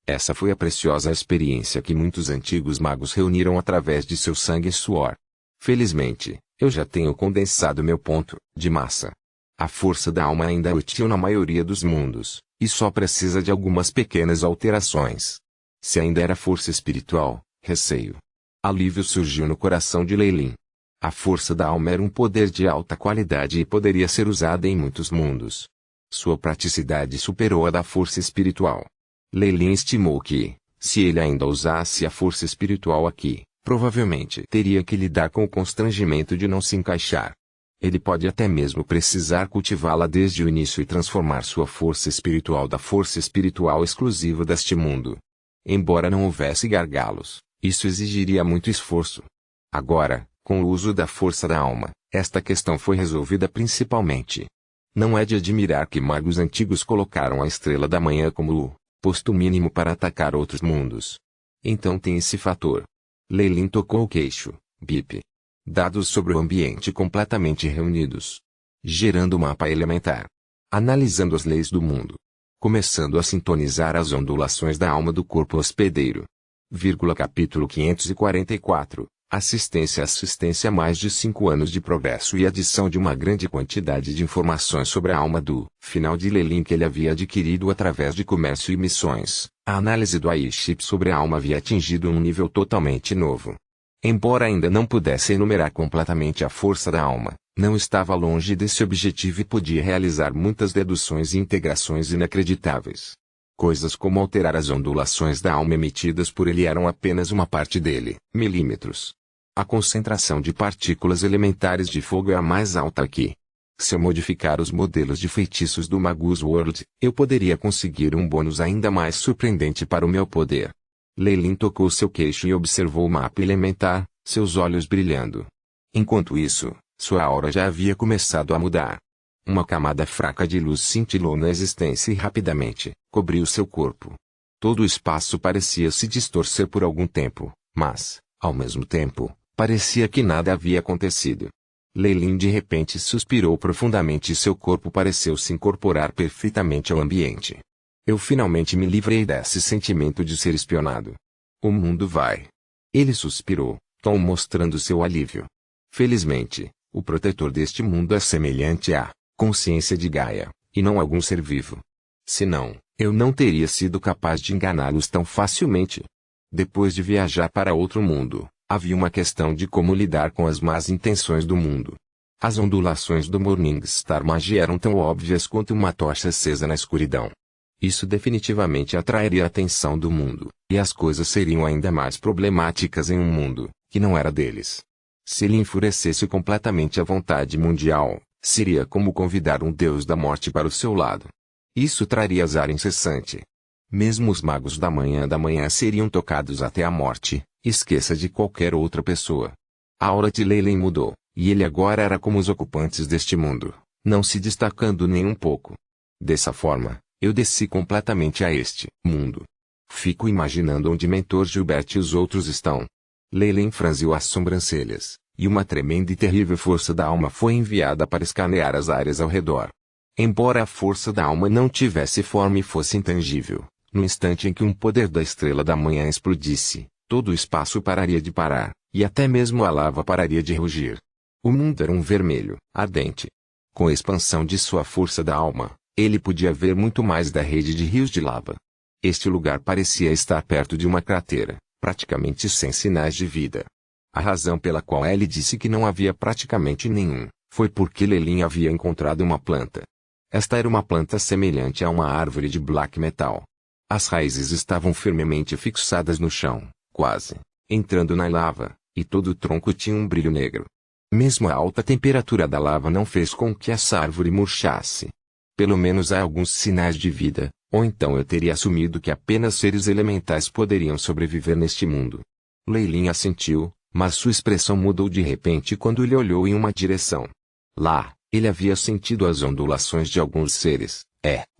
Essa foi a preciosa experiência que muitos antigos magos reuniram através de seu sangue e suor. Felizmente, eu já tenho condensado meu ponto de massa. A força da alma ainda é útil na maioria dos mundos, e só precisa de algumas pequenas alterações. Se ainda era força espiritual, receio. Alívio surgiu no coração de Lei Lin. A força da alma era um poder de alta qualidade e poderia ser usada em muitos mundos. Sua praticidade superou a da força espiritual. Lei Lin estimou que, se ele ainda usasse a força espiritual aqui, provavelmente teria que lidar com o constrangimento de não se encaixar. Ele pode até mesmo precisar cultivá-la desde o início e transformar sua força espiritual da força espiritual exclusiva deste mundo. Embora não houvesse gargalos, isso exigiria muito esforço. Agora, com o uso da força da alma, esta questão foi resolvida principalmente. Não é de admirar que magos antigos colocaram a estrela da manhã como o posto mínimo para atacar outros mundos. Então tem esse fator. Lei Lin tocou o queixo. Bip. Dados sobre o ambiente completamente reunidos. Gerando o mapa elementar. Analisando as leis do mundo. Começando a sintonizar as ondulações da alma do corpo hospedeiro. Capítulo 544. Assistência mais de 5 anos de progresso e adição de uma grande quantidade de informações sobre a alma do final de Lei Lin que ele havia adquirido através de comércio e missões. A análise do AI-chip sobre a alma havia atingido um nível totalmente novo. Embora ainda não pudesse enumerar completamente a força da alma, não estava longe desse objetivo e podia realizar muitas deduções e integrações inacreditáveis. Coisas como alterar as ondulações da alma emitidas por ele eram apenas uma parte dele, milímetros. A concentração de partículas elementares de fogo é a mais alta aqui. Se eu modificar os modelos de feitiços do Magus World, eu poderia conseguir um bônus ainda mais surpreendente para o meu poder. Lei Lin tocou seu queixo e observou o mapa elementar, seus olhos brilhando. Enquanto isso, sua aura já havia começado a mudar. Uma camada fraca de luz cintilou na existência e rapidamente cobriu seu corpo. Todo o espaço parecia se distorcer por algum tempo, mas, ao mesmo tempo, parecia que nada havia acontecido. Leilin de repente suspirou profundamente e seu corpo pareceu se incorporar perfeitamente ao ambiente. Eu finalmente me livrei desse sentimento de ser espionado. O mundo vai. Ele suspirou, tom mostrando seu alívio. Felizmente, o protetor deste mundo é semelhante à consciência de Gaia, e não algum ser vivo. Senão, eu não teria sido capaz de enganá-los tão facilmente. Depois de viajar para outro mundo, havia uma questão de como lidar com as más intenções do mundo. As ondulações do Morningstar Magi eram tão óbvias quanto uma tocha acesa na escuridão. Isso definitivamente atrairia a atenção do mundo, e as coisas seriam ainda mais problemáticas em um mundo que não era deles. Se ele enfurecesse completamente a vontade mundial, seria como convidar um deus da morte para o seu lado. Isso traria azar incessante. Mesmo os magos da manhã seriam tocados até a morte, esqueça de qualquer outra pessoa. A aura de Leilin mudou, e ele agora era como os ocupantes deste mundo, não se destacando nem um pouco. Dessa forma, eu desci completamente a este mundo. Fico imaginando onde Mentor Gilbert e os outros estão. Leilin franziu as sobrancelhas, e uma tremenda e terrível força da alma foi enviada para escanear as áreas ao redor. Embora a força da alma não tivesse forma e fosse intangível, no instante em que um poder da estrela da manhã explodisse, todo o espaço pararia de parar, e até mesmo a lava pararia de rugir. O mundo era um vermelho, ardente. Com a expansão de sua força da alma, ele podia ver muito mais da rede de rios de lava. Este lugar parecia estar perto de uma cratera, praticamente sem sinais de vida. A razão pela qual ele disse que não havia praticamente nenhum, foi porque Leilin havia encontrado uma planta. Esta era uma planta semelhante a uma árvore de black metal. As raízes estavam firmemente fixadas no chão, quase entrando na lava, e todo o tronco tinha um brilho negro. Mesmo a alta temperatura da lava não fez com que essa árvore murchasse. Pelo menos há alguns sinais de vida, ou então eu teria assumido que apenas seres elementais poderiam sobreviver neste mundo. Leilin assentiu, mas sua expressão mudou de repente quando ele olhou em uma direção. Lá, ele havia sentido as ondulações de alguns seres.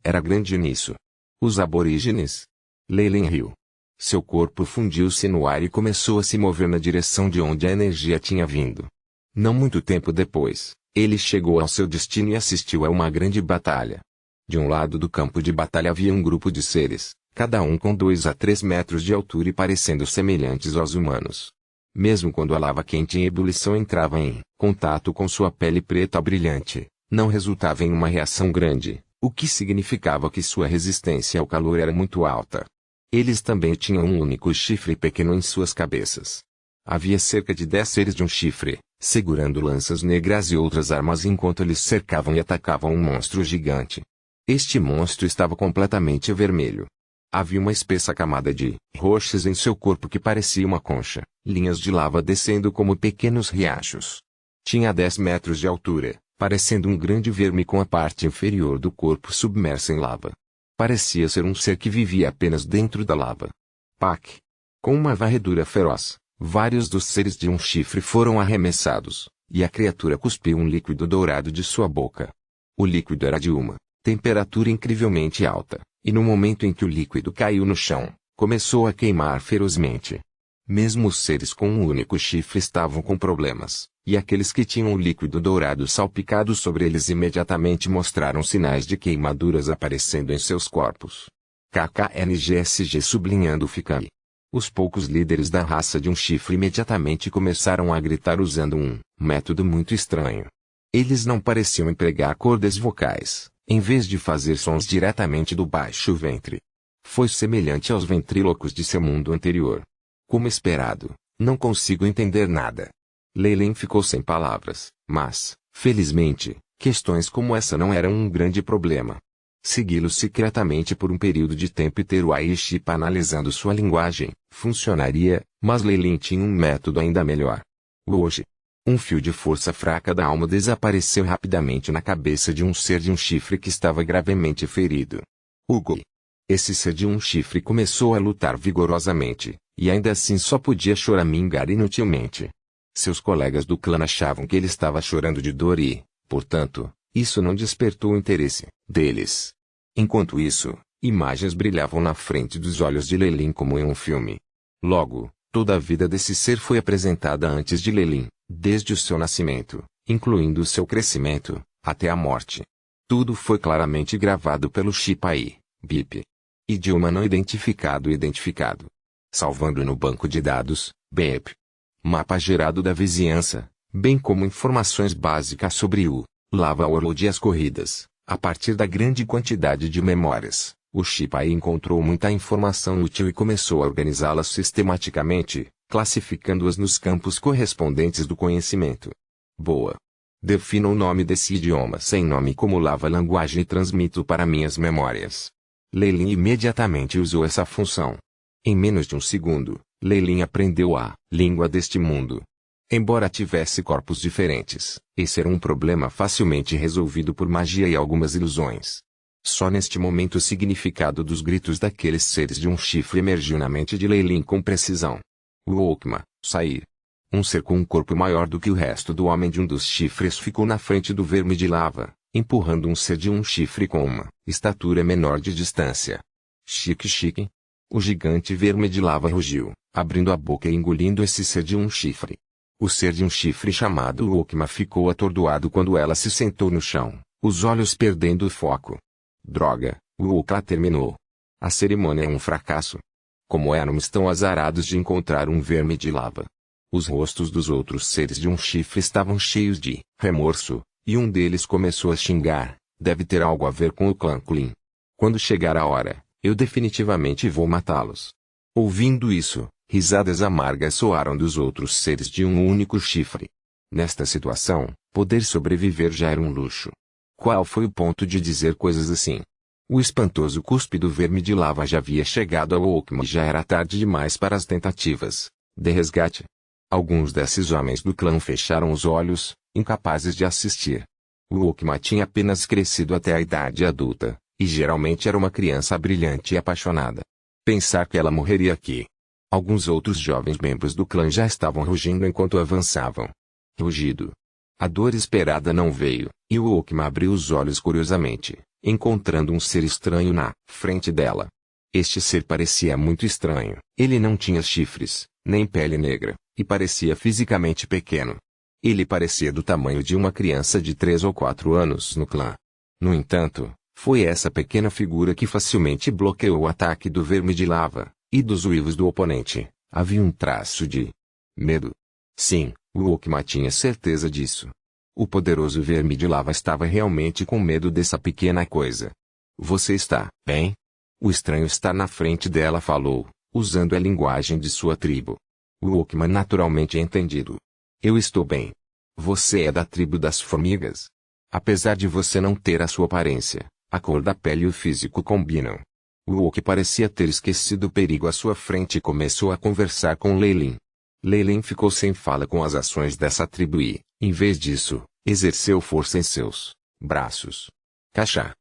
Era grande nisso. Os aborígenes? Leilin riu. Seu corpo fundiu-se no ar e começou a se mover na direção de onde a energia tinha vindo. Não muito tempo depois, ele chegou ao seu destino e assistiu a uma grande batalha. De um lado do campo de batalha havia um grupo de seres, cada um com 2 a 3 metros de altura e parecendo semelhantes aos humanos. Mesmo quando a lava quente em ebulição entrava em contato com sua pele preta brilhante, não resultava em uma reação grande, o que significava que sua resistência ao calor era muito alta. Eles também tinham um único chifre pequeno em suas cabeças. Havia cerca de 10 seres de um chifre, segurando lanças negras e outras armas enquanto eles cercavam e atacavam um monstro gigante. Este monstro estava completamente vermelho. Havia uma espessa camada de rochas em seu corpo que parecia uma concha, linhas de lava descendo como pequenos riachos. Tinha 10 metros de altura, parecendo um grande verme com a parte inferior do corpo submersa em lava. Parecia ser um ser que vivia apenas dentro da lava. Pac! Com uma varredura feroz, vários dos seres de um chifre foram arremessados, e a criatura cuspiu um líquido dourado de sua boca. O líquido era de uma temperatura incrivelmente alta, e no momento em que o líquido caiu no chão, começou a queimar ferozmente. Mesmo os seres com um único chifre estavam com problemas, e aqueles que tinham o líquido dourado salpicado sobre eles imediatamente mostraram sinais de queimaduras aparecendo em seus corpos. KKNGSG sublinhando Ficame. Os poucos líderes da raça de um chifre imediatamente começaram a gritar usando um método muito estranho. Eles não pareciam empregar cordas vocais, em vez de fazer sons diretamente do baixo ventre. Foi semelhante aos ventrílocos de seu mundo anterior. Como esperado, não consigo entender nada. Leilin ficou sem palavras, mas, felizmente, questões como essa não eram um grande problema. Segui-lo secretamente por um período de tempo e ter o Aiship analisando sua linguagem, funcionaria, mas Leilin tinha um método ainda melhor. Hoje, um fio de força fraca da alma desapareceu rapidamente na cabeça de um ser de um chifre que estava gravemente ferido. Hugo. Esse ser de um chifre começou a lutar vigorosamente, e ainda assim só podia choramingar inutilmente. Seus colegas do clã achavam que ele estava chorando de dor e, portanto, isso não despertou o interesse deles. Enquanto isso, imagens brilhavam na frente dos olhos de Leilin como em um filme. Logo, toda a vida desse ser foi apresentada antes de Leilin, desde o seu nascimento, incluindo seu crescimento, até a morte. Tudo foi claramente gravado pelo chip AI, BIP. Idioma não identificado. Salvando no banco de dados, BIP. Mapa gerado da vizinhança, bem como informações básicas sobre o Lava World e as corridas. A partir da grande quantidade de memórias, o chip AI encontrou muita informação útil e começou a organizá-las sistematicamente, classificando-as nos campos correspondentes do conhecimento. Boa. Defina o nome desse idioma sem nome como Lava Language e transmito para minhas memórias. Leilin imediatamente usou essa função. Em menos de um segundo, Leilin aprendeu a língua deste mundo. Embora tivesse corpos diferentes, esse era um problema facilmente resolvido por magia e algumas ilusões. Só neste momento o significado dos gritos daqueles seres de um chifre emergiu na mente de Leilin com precisão. O Okma, sair. Um ser com um corpo maior do que o resto do homem de um dos chifres ficou na frente do verme de lava, empurrando um ser de um chifre com uma estatura menor de distância. Chique. O gigante verme de lava rugiu, abrindo a boca e engolindo esse ser de um chifre. O ser de um chifre chamado Okma ficou atordoado quando ela se sentou no chão, os olhos perdendo o foco. Droga, o Okma terminou. A cerimônia é um fracasso. Como éramos tão azarados de encontrar um verme de lava. Os rostos dos outros seres de um chifre estavam cheios de remorso, e um deles começou a xingar, deve ter algo a ver com o clã Kulin. Quando chegar a hora, eu definitivamente vou matá-los. Ouvindo isso, risadas amargas soaram dos outros seres de um único chifre. Nesta situação, poder sobreviver já era um luxo. Qual foi o ponto de dizer coisas assim? O espantoso cuspe do verme de lava já havia chegado ao Okma e já era tarde demais para as tentativas de resgate. Alguns desses homens do clã fecharam os olhos, incapazes de assistir. O Okma tinha apenas crescido até a idade adulta, e geralmente era uma criança brilhante e apaixonada. Pensar que ela morreria aqui. Alguns outros jovens membros do clã já estavam rugindo enquanto avançavam. Rugido. A dor esperada não veio, e o Okma abriu os olhos curiosamente, encontrando um ser estranho na frente dela. Este ser parecia muito estranho. Ele não tinha chifres, nem pele negra, e parecia fisicamente pequeno. Ele parecia do tamanho de uma criança de 3 ou 4 anos no clã. No entanto, foi essa pequena figura que facilmente bloqueou o ataque do verme de lava, e dos uivos do oponente. Havia um traço de medo. Sim, o Okma tinha certeza disso. O poderoso verme de lava estava realmente com medo dessa pequena coisa. Você está bem? O estranho está na frente dela falou, usando a linguagem de sua tribo. O Okma naturalmente entendido. Eu estou bem. Você é da tribo das formigas? Apesar de você não ter a sua aparência, a cor da pele e o físico combinam. O Okma parecia ter esquecido o perigo à sua frente e começou a conversar com Leilin. Leilin ficou sem fala com as ações dessa tribo e, em vez disso, exerceu força em seus braços. Cachá.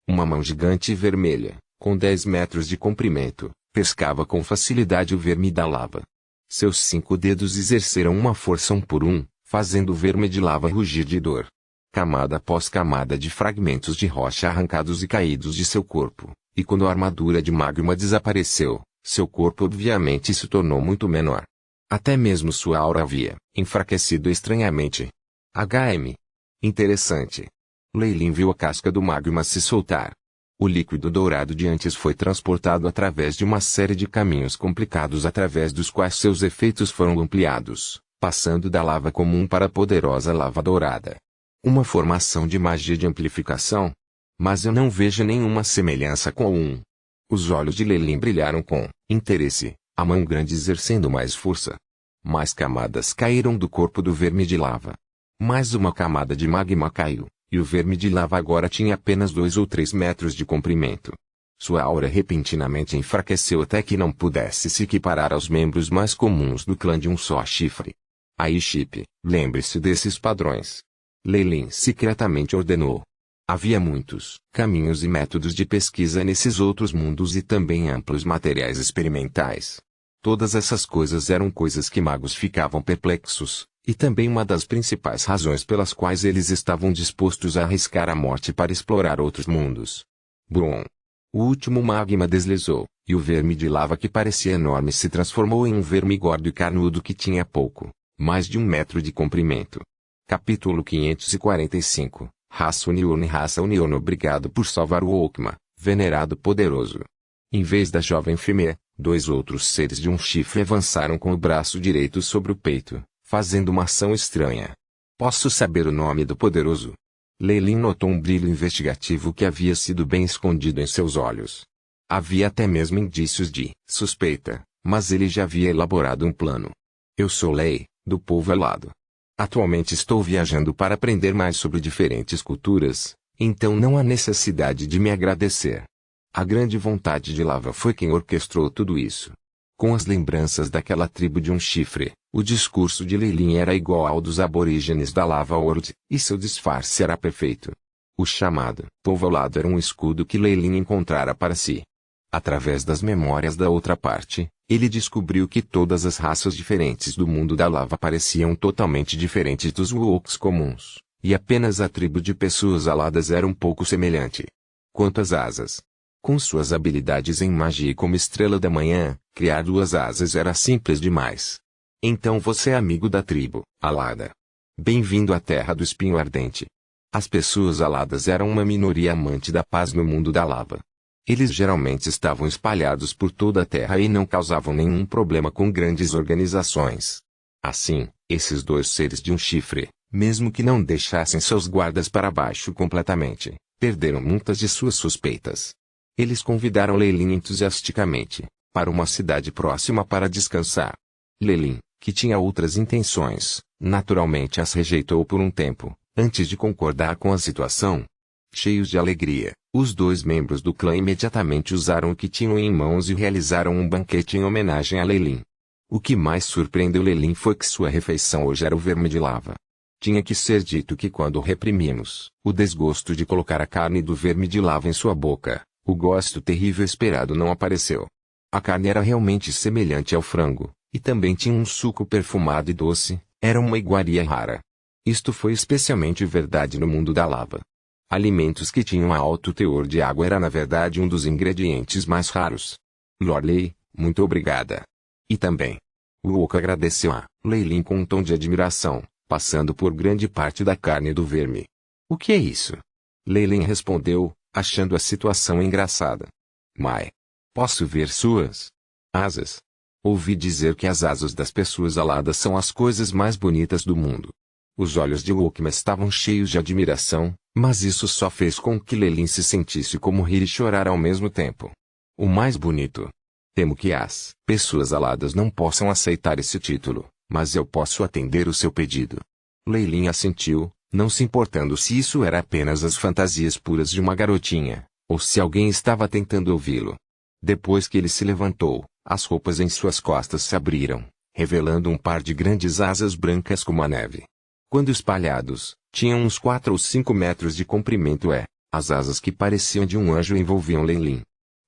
Uma mão gigante e vermelha, com 10 metros de comprimento, pescava com facilidade o verme da lava. Seus 5 dedos exerceram uma força um por um, fazendo o verme de lava rugir de dor. Camada após camada de fragmentos de rocha arrancados e caídos de seu corpo, e quando a armadura de magma desapareceu, seu corpo obviamente se tornou muito menor. Até mesmo sua aura havia enfraquecido estranhamente. Interessante. Leilin viu a casca do magma se soltar. O líquido dourado de antes foi transportado através de uma série de caminhos complicados através dos quais seus efeitos foram ampliados, passando da lava comum para a poderosa lava dourada. Uma formação de magia de amplificação? Mas eu não vejo nenhuma semelhança com um. Os olhos de Leilin brilharam com interesse, a mão grande exercendo mais força. Mais camadas caíram do corpo do verme de lava. Mais uma camada de magma caiu, e o verme de lava agora tinha apenas 2 ou 3 metros de comprimento. Sua aura repentinamente enfraqueceu até que não pudesse se equiparar aos membros mais comuns do clã de um só chifre. Aí Chip, lembre-se desses padrões. Leilin secretamente ordenou. Havia muitos caminhos e métodos de pesquisa nesses outros mundos e também amplos materiais experimentais. Todas essas coisas eram coisas que magos ficavam perplexos, e também uma das principais razões pelas quais eles estavam dispostos a arriscar a morte para explorar outros mundos. Brum! O último magma deslizou, e o verme de lava que parecia enorme se transformou em um verme gordo e carnudo que tinha pouco mais de 1 metro de comprimento. Capítulo 545. Raça Union. Obrigado por salvar o Okma, venerado poderoso. Em vez da jovem Fimé, dois outros seres de um chifre avançaram com o braço direito sobre o peito, fazendo uma ação estranha. Posso saber o nome do poderoso? Leilin notou um brilho investigativo que havia sido bem escondido em seus olhos. Havia até mesmo indícios de suspeita, mas ele já havia elaborado um plano. Eu sou Lei, do povo alado. Atualmente estou viajando para aprender mais sobre diferentes culturas, então não há necessidade de me agradecer. A grande vontade de Lava foi quem orquestrou tudo isso. Com as lembranças daquela tribo de um chifre, o discurso de Leilin era igual ao dos aborígenes da Lava World, e seu disfarce era perfeito. O chamado povo alado era um escudo que Leilin encontrara para si. Através das memórias da outra parte, ele descobriu que todas as raças diferentes do mundo da lava pareciam totalmente diferentes dos Wooks comuns, e apenas a tribo de pessoas aladas era um pouco semelhante. Quanto às asas, com suas habilidades em magia e como estrela da manhã, criar duas asas era simples demais. Então você é amigo da tribo alada. Bem-vindo à terra do espinho ardente. As pessoas aladas eram uma minoria amante da paz no mundo da lava. Eles geralmente estavam espalhados por toda a terra e não causavam nenhum problema com grandes organizações. Assim, esses dois seres de um chifre, mesmo que não deixassem seus guardas para baixo completamente, perderam muitas de suas suspeitas. Eles convidaram Leilin entusiasticamente para uma cidade próxima para descansar. Leilin, que tinha outras intenções, naturalmente as rejeitou por um tempo, antes de concordar com a situação. Cheios de alegria, os dois membros do clã imediatamente usaram o que tinham em mãos e realizaram um banquete em homenagem a Leilin. O que mais surpreendeu Leilin foi que sua refeição hoje era o verme de lava. Tinha que ser dito que quando reprimimos o desgosto de colocar a carne do verme de lava em sua boca, o gosto terrível esperado não apareceu. A carne era realmente semelhante ao frango, e também tinha um suco perfumado e doce, era uma iguaria rara. Isto foi especialmente verdade no mundo da lava. Alimentos que tinham alto teor de água era na verdade um dos ingredientes mais raros. Lorelei, muito obrigada. E também. Wook agradeceu a Leilin com um tom de admiração, passando por grande parte da carne do verme. O que é isso? Leilin respondeu, achando a situação engraçada. Mai. Posso ver suas asas? Ouvi dizer que as asas das pessoas aladas são as coisas mais bonitas do mundo. Os olhos de Wookma estavam cheios de admiração, mas isso só fez com que Leilin se sentisse como rir e chorar ao mesmo tempo. O mais bonito. Temo que as pessoas aladas não possam aceitar esse título, mas eu posso atender o seu pedido. Leilin assentiu, não se importando se isso era apenas as fantasias puras de uma garotinha, ou se alguém estava tentando ouvi-lo. Depois que ele se levantou, as roupas em suas costas se abriram, revelando um par de grandes asas brancas como a neve. Quando espalhados, tinham uns 4 ou 5 metros de comprimento as asas que pareciam de um anjo envolviam Leilin.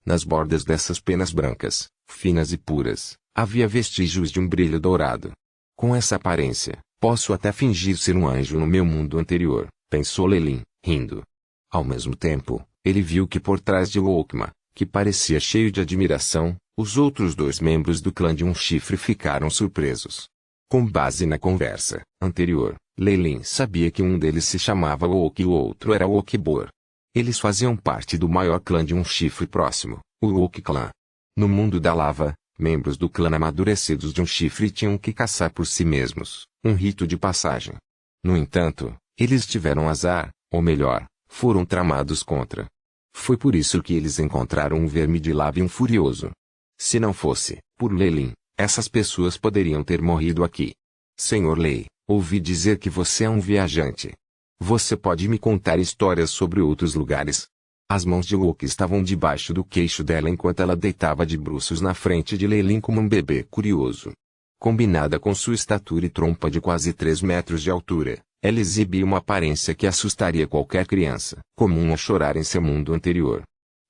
Nas bordas dessas penas brancas, finas e puras, havia vestígios de um brilho dourado. Com essa aparência, posso até fingir ser um anjo no meu mundo anterior, pensou Leilin, rindo. Ao mesmo tempo, ele viu que por trás de Wookma, que parecia cheio de admiração, os outros dois membros do clã de um chifre ficaram surpresos. Com base na conversa anterior, Leilin sabia que um deles se chamava Wook e o outro era Wookbor. Eles faziam parte do maior clã de um chifre próximo, o Wook Clã. No mundo da lava, membros do clã amadurecidos de um chifre tinham que caçar por si mesmos, um rito de passagem. No entanto, eles tiveram azar, ou melhor, foram tramados contra. Foi por isso que eles encontraram um verme de lava e um furioso. Se não fosse por Leilin, essas pessoas poderiam ter morrido aqui. Senhor Lei, ouvi dizer que você é um viajante. Você pode me contar histórias sobre outros lugares? As mãos de Wook estavam debaixo do queixo dela enquanto ela deitava de bruços na frente de Leilin como um bebê curioso. Combinada com sua estatura e trompa de quase 3 metros de altura, ela exibia uma aparência que assustaria qualquer criança, comum a chorar em seu mundo anterior.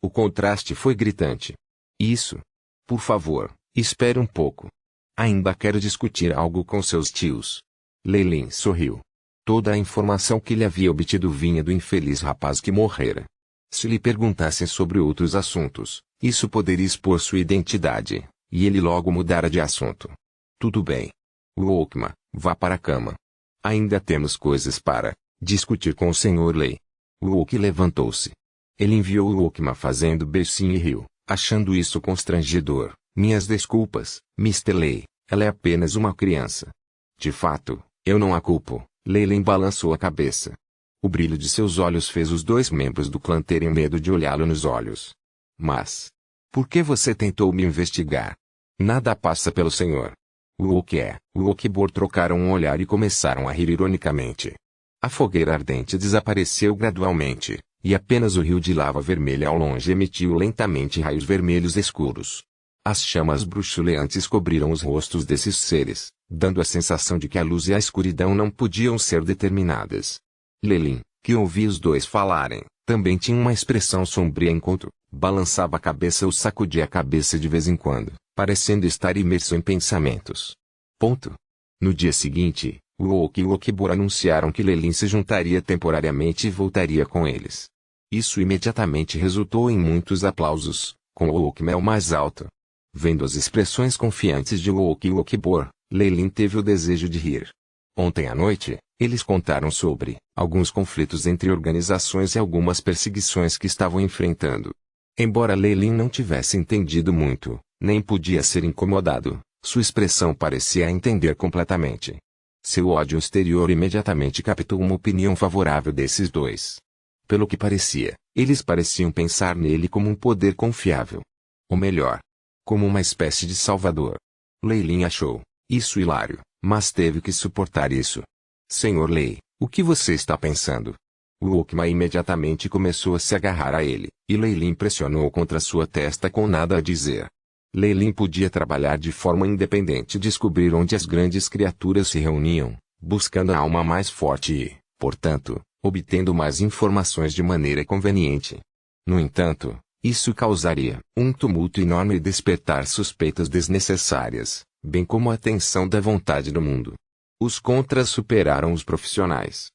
O contraste foi gritante. Isso. Por favor, espere um pouco. Ainda quero discutir algo com seus tios. Leilin sorriu. Toda a informação que ele havia obtido vinha do infeliz rapaz que morrera. Se lhe perguntassem sobre outros assuntos, isso poderia expor sua identidade, e ele logo mudara de assunto. Tudo bem. Wookma, vá para a cama. Ainda temos coisas para discutir com o Sr. Lei. Wook levantou-se. Ele enviou o Wookma fazendo beicinho e riu, achando isso constrangedor. Minhas desculpas, Mr. Lei, ela é apenas uma criança. De fato, eu não a culpo. Lei balançou a cabeça. O brilho de seus olhos fez os dois membros do clã terem medo de olhá-lo nos olhos. Mas, por que você tentou me investigar? Nada passa pelo senhor. Wook e Wookbor trocaram um olhar e começaram a rir ironicamente. A fogueira ardente desapareceu gradualmente, e apenas o rio de lava vermelha ao longe emitiu lentamente raios vermelhos escuros. As chamas bruxuleantes cobriram os rostos desses seres, dando a sensação de que a luz e a escuridão não podiam ser determinadas. Lelin, que ouvia os dois falarem, também tinha uma expressão sombria enquanto balançava a cabeça ou sacudia a cabeça de vez em quando, parecendo estar imerso em pensamentos. No dia seguinte, Wook e Wookbor anunciaram que Lelin se juntaria temporariamente e voltaria com eles. Isso imediatamente resultou em muitos aplausos, com o Wookma o mais alto. Vendo as expressões confiantes de Wook e Wookbor, Lelin teve o desejo de rir. Ontem à noite, eles contaram sobre alguns conflitos entre organizações e algumas perseguições que estavam enfrentando. Embora Lelin não tivesse entendido muito, nem podia ser incomodado, sua expressão parecia entender completamente. Seu ódio exterior imediatamente captou uma opinião favorável desses dois. Pelo que parecia, eles pareciam pensar nele como um poder confiável. Ou melhor, como uma espécie de salvador. Lelin achou isso hilário, mas teve que suportar isso. Senhor Lei, o que você está pensando? O Wookma imediatamente começou a se agarrar a ele, e Lelin pressionou contra sua testa com nada a dizer. Lelin podia trabalhar de forma independente e descobrir onde as grandes criaturas se reuniam, buscando a alma mais forte e, portanto, obtendo mais informações de maneira conveniente. No entanto, isso causaria um tumulto enorme e despertar suspeitas desnecessárias, bem como a tensão da vontade do mundo. Os contras superaram os profissionais.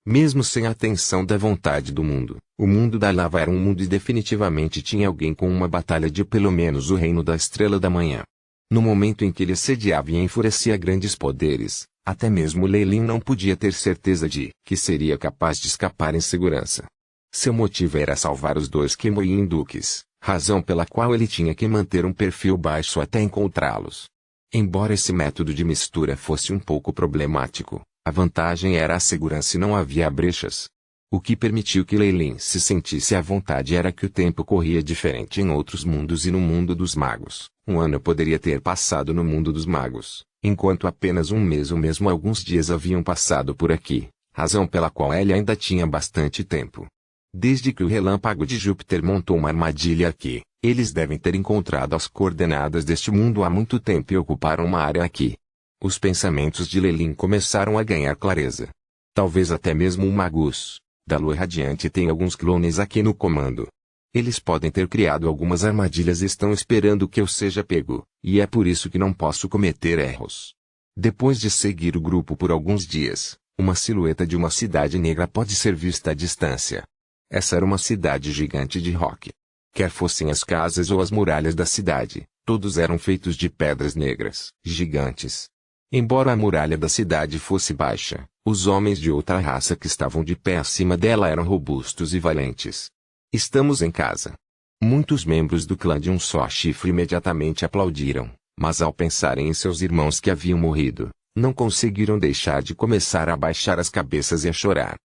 Mesmo sem a tensão da vontade do mundo, o mundo da lava era um mundo e definitivamente tinha alguém com uma batalha de pelo menos o reino da Estrela da Manhã. No momento em que ele assediava e enfurecia grandes poderes, até mesmo Lelin não podia ter certeza de que seria capaz de escapar em segurança. Seu motivo era salvar os dois Kemoyin duques, razão pela qual ele tinha que manter um perfil baixo até encontrá-los. Embora esse método de mistura fosse um pouco problemático, a vantagem era a segurança e não havia brechas. O que permitiu que Lelin se sentisse à vontade era que o tempo corria diferente em outros mundos e no mundo dos magos. Um ano poderia ter passado no mundo dos magos, enquanto apenas um mês ou mesmo alguns dias haviam passado por aqui, razão pela qual ele ainda tinha bastante tempo. Desde que o relâmpago de Júpiter montou uma armadilha aqui, eles devem ter encontrado as coordenadas deste mundo há muito tempo e ocuparam uma área aqui. Os pensamentos de Lelin começaram a ganhar clareza. Talvez até mesmo o Magus, da Lua Radiante, tenha alguns clones aqui no comando. Eles podem ter criado algumas armadilhas e estão esperando que eu seja pego, e é por isso que não posso cometer erros. Depois de seguir o grupo por alguns dias, uma silhueta de uma cidade negra pode ser vista à distância. Essa era uma cidade gigante de rock. Quer fossem as casas ou as muralhas da cidade, todos eram feitos de pedras negras, gigantes. Embora a muralha da cidade fosse baixa, os homens de outra raça que estavam de pé acima dela eram robustos e valentes. Estamos em casa. Muitos membros do clã de um só chifre imediatamente aplaudiram, mas ao pensarem em seus irmãos que haviam morrido, não conseguiram deixar de começar a baixar as cabeças e a chorar.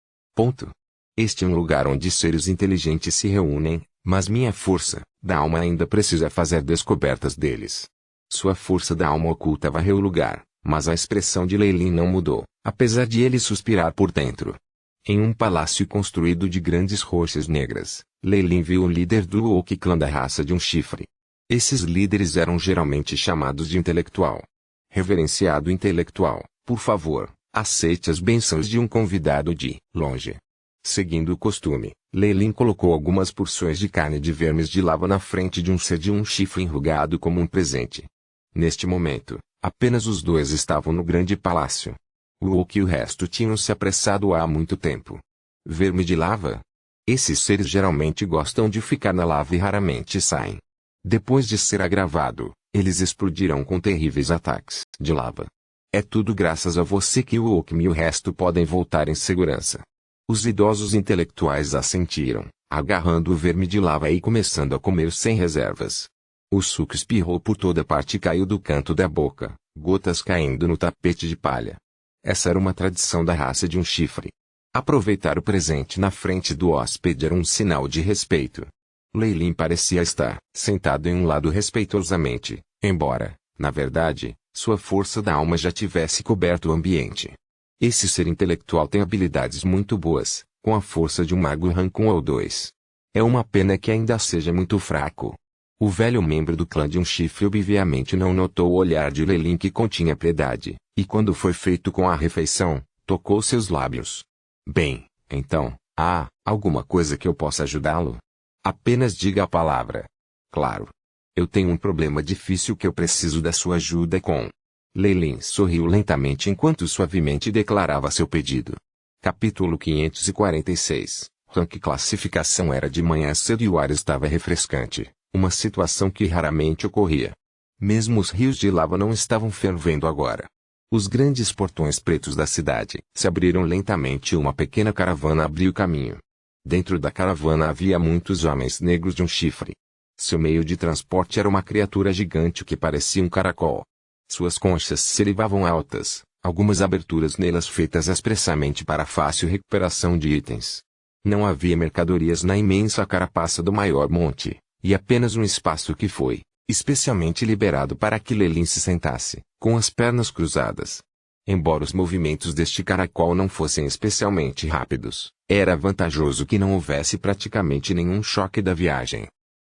Este é um lugar onde seres inteligentes se reúnem, mas minha força da alma ainda precisa fazer descobertas deles. Sua força da alma oculta varreu o lugar, mas a expressão de Lelin não mudou, apesar de ele suspirar por dentro. Em um palácio construído de grandes rochas negras, Lelin viu o líder do Wook clã da raça de um chifre. Esses líderes eram geralmente chamados de intelectual. Reverenciado intelectual, por favor, aceite as bênçãos de um convidado de longe. Seguindo o costume, Lelin colocou algumas porções de carne de vermes de lava na frente de um ser de um chifre enrugado como um presente. Neste momento, apenas os dois estavam no grande palácio. O Wook e o resto tinham se apressado há muito tempo. Verme de lava? Esses seres geralmente gostam de ficar na lava e raramente saem. Depois de ser agravado, eles explodiram com terríveis ataques de lava. É tudo graças a você que o Okimi e o resto podem voltar em segurança. Os idosos intelectuais assentiram, agarrando o verme de lava e começando a comer sem reservas. O suco espirrou por toda parte e caiu do canto da boca, gotas caindo no tapete de palha. Essa era uma tradição da raça de um chifre. Aproveitar o presente na frente do hóspede era um sinal de respeito. Lei Lin parecia estar sentado em um lado respeitosamente, embora, na verdade, sua força da alma já tivesse coberto o ambiente. Esse ser intelectual tem habilidades muito boas, com a força de um mago rank 1 ou 2. É uma pena que ainda seja muito fraco. O velho membro do clã de um chifre obviamente não notou o olhar de Lei Lin que continha piedade, e quando foi feito com a refeição, tocou seus lábios. Bem, então, há alguma coisa que eu possa ajudá-lo? Apenas diga a palavra. Claro. Eu tenho um problema difícil que eu preciso da sua ajuda com. Lei Lin sorriu lentamente enquanto suavemente declarava seu pedido. Capítulo 546. Rank classificação. Era de manhã cedo e o ar estava refrescante, uma situação que raramente ocorria. Mesmo os rios de lava não estavam fervendo agora. Os grandes portões pretos da cidade se abriram lentamente e uma pequena caravana abriu caminho. Dentro da caravana havia muitos homens negros de um chifre. Seu meio de transporte era uma criatura gigante que parecia um caracol. Suas conchas se elevavam altas, algumas aberturas nelas feitas expressamente para fácil recuperação de itens. Não havia mercadorias na imensa carapaça do maior monte, e apenas um espaço que foi especialmente liberado para que Lei Lin se sentasse, com as pernas cruzadas. Embora os movimentos deste caracol não fossem especialmente rápidos, era vantajoso que não houvesse praticamente nenhum choque da viagem.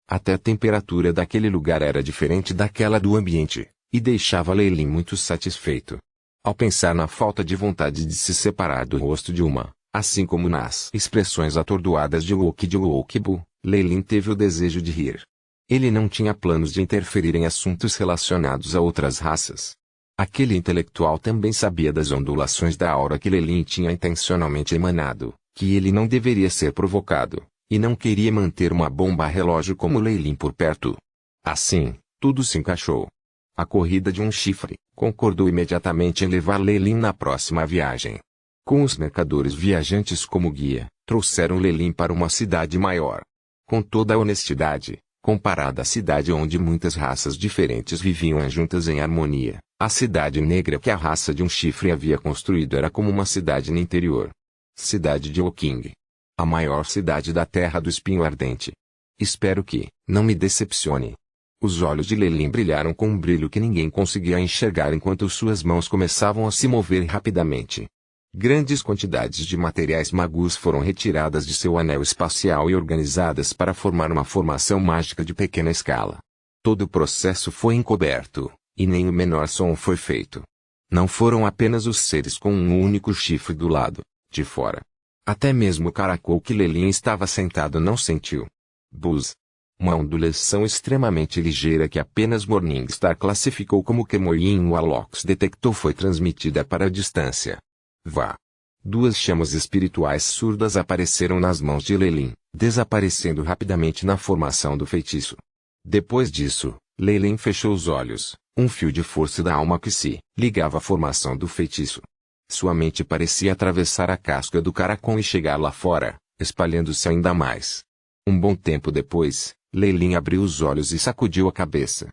Até a temperatura daquele lugar era diferente daquela do ambiente, e deixava Lei Lin muito satisfeito. Ao pensar na falta de vontade de se separar do rosto de uma, assim como nas expressões atordoadas de Woki de Wokibu, Lei Lin teve o desejo de rir. Ele não tinha planos de interferir em assuntos relacionados a outras raças. Aquele intelectual também sabia das ondulações da aura que Lei Lin tinha intencionalmente emanado, que ele não deveria ser provocado, e não queria manter uma bomba relógio como Lei Lin por perto. Assim, tudo se encaixou. A corrida de um chifre concordou imediatamente em levar Lei Lin na próxima viagem. Com os mercadores viajantes como guia, trouxeram Lei Lin para uma cidade maior. Com toda a honestidade, comparada à cidade onde muitas raças diferentes viviam juntas em harmonia, a cidade negra que a raça de um chifre havia construído era como uma cidade no interior. Cidade de Woking. A maior cidade da Terra do Espinho Ardente. Espero que não me decepcione. Os olhos de Lei Lin brilharam com um brilho que ninguém conseguia enxergar enquanto suas mãos começavam a se mover rapidamente. Grandes quantidades de materiais magus foram retiradas de seu anel espacial e organizadas para formar uma formação mágica de pequena escala. Todo o processo foi encoberto, e nem o menor som foi feito. Não foram apenas os seres com um único chifre do lado de fora. Até mesmo o caracol que Lei Lin estava sentado não sentiu. Buzz. Uma ondulação extremamente ligeira que apenas Morningstar classificou como Kemoyin Walox detectou foi transmitida para a distância. Vá. Duas chamas espirituais surdas apareceram nas mãos de Lei Lin, desaparecendo rapidamente na formação do feitiço. Depois disso, Lei Lin fechou os olhos, um fio de força da alma que se ligava à formação do feitiço. Sua mente parecia atravessar a casca do caracol e chegar lá fora, espalhando-se ainda mais. Um bom tempo depois, Lei Lin abriu os olhos e sacudiu a cabeça.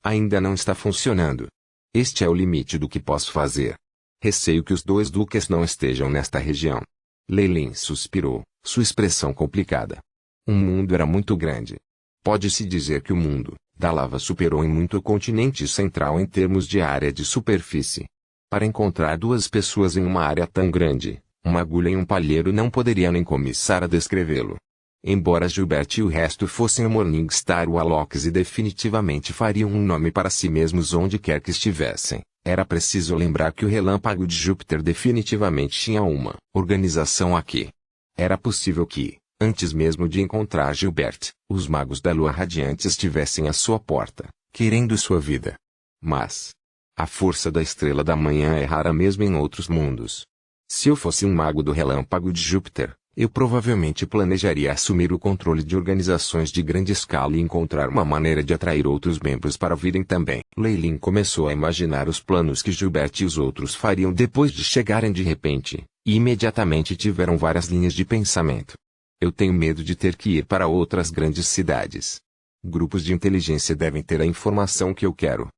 Ainda não está funcionando. Este é o limite do que posso fazer. Receio que os dois duques não estejam nesta região. Lei Lin suspirou, sua expressão complicada. O mundo era muito grande. Pode-se dizer que o mundo da lava superou em muito o continente central em termos de área de superfície. Para encontrar duas pessoas em uma área tão grande, uma agulha em um palheiro não poderia nem começar a descrevê-lo. Embora Gilbert e o resto fossem o Morningstar Walox e definitivamente fariam um nome para si mesmos onde quer que estivessem, era preciso lembrar que o Relâmpago de Júpiter definitivamente tinha uma organização aqui. Era possível que, antes mesmo de encontrar Gilbert, os magos da Lua Radiante estivessem à sua porta, querendo sua vida. Mas a força da Estrela da Manhã é rara mesmo em outros mundos. Se eu fosse um mago do Relâmpago de Júpiter, Eu provavelmente planejaria assumir o controle de organizações de grande escala e encontrar uma maneira de atrair outros membros para virem também. Lei Lin começou a imaginar os planos que Gilbert e os outros fariam depois de chegarem de repente, e imediatamente tiveram várias linhas de pensamento. Eu tenho medo de ter que ir para outras grandes cidades. Grupos de inteligência devem ter a informação que eu quero.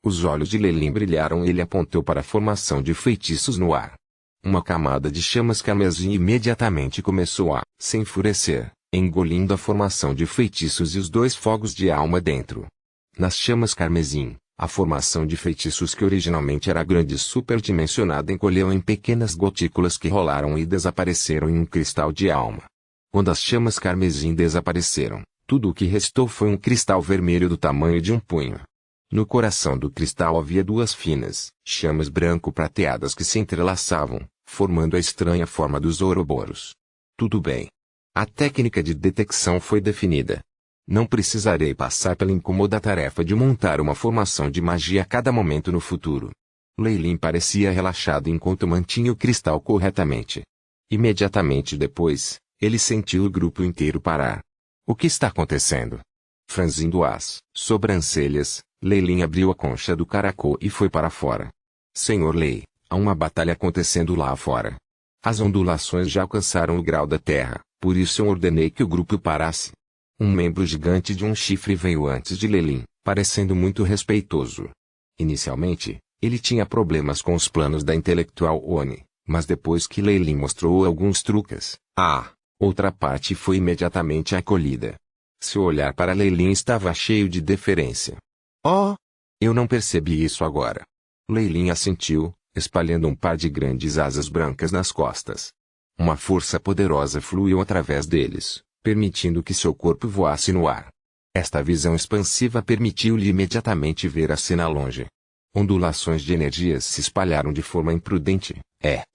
Os olhos de Lei Lin brilharam e ele apontou para a formação de feitiços no ar. Uma camada de chamas carmesim imediatamente começou a se enfurecer, engolindo a formação de feitiços e os dois fogos de alma dentro. Nas chamas carmesim, a formação de feitiços que originalmente era grande e superdimensionada encolheu em pequenas gotículas que rolaram e desapareceram em um cristal de alma. Quando as chamas carmesim desapareceram, tudo o que restou foi um cristal vermelho do tamanho de um punho. No coração do cristal havia duas finas chamas branco-prateadas que se entrelaçavam, formando a estranha forma dos ouroboros. Tudo bem. A técnica de detecção foi definida. Não precisarei passar pela incômoda tarefa de montar uma formação de magia a cada momento no futuro. Lei Lin parecia relaxado enquanto mantinha o cristal corretamente. Imediatamente depois, ele sentiu o grupo inteiro parar. O que está acontecendo? Franzindo as sobrancelhas, Lei Lin abriu a concha do caracol e foi para fora. Senhor Lei, há uma batalha acontecendo lá fora. As ondulações já alcançaram o grau da terra, por isso eu ordenei que o grupo parasse. Um membro gigante de um chifre veio antes de Lei Lin, parecendo muito respeitoso. Inicialmente, ele tinha problemas com os planos da intelectual Oni, mas depois que Lei Lin mostrou alguns truques, outra parte foi imediatamente acolhida. Seu olhar para Lei Lin estava cheio de deferência. Oh! Eu não percebi isso agora. Lei Lin assentiu, espalhando um par de grandes asas brancas nas costas. Uma força poderosa fluiu através deles, permitindo que seu corpo voasse no ar. Esta visão expansiva permitiu-lhe imediatamente ver a cena longe. Ondulações de energias se espalharam de forma imprudente.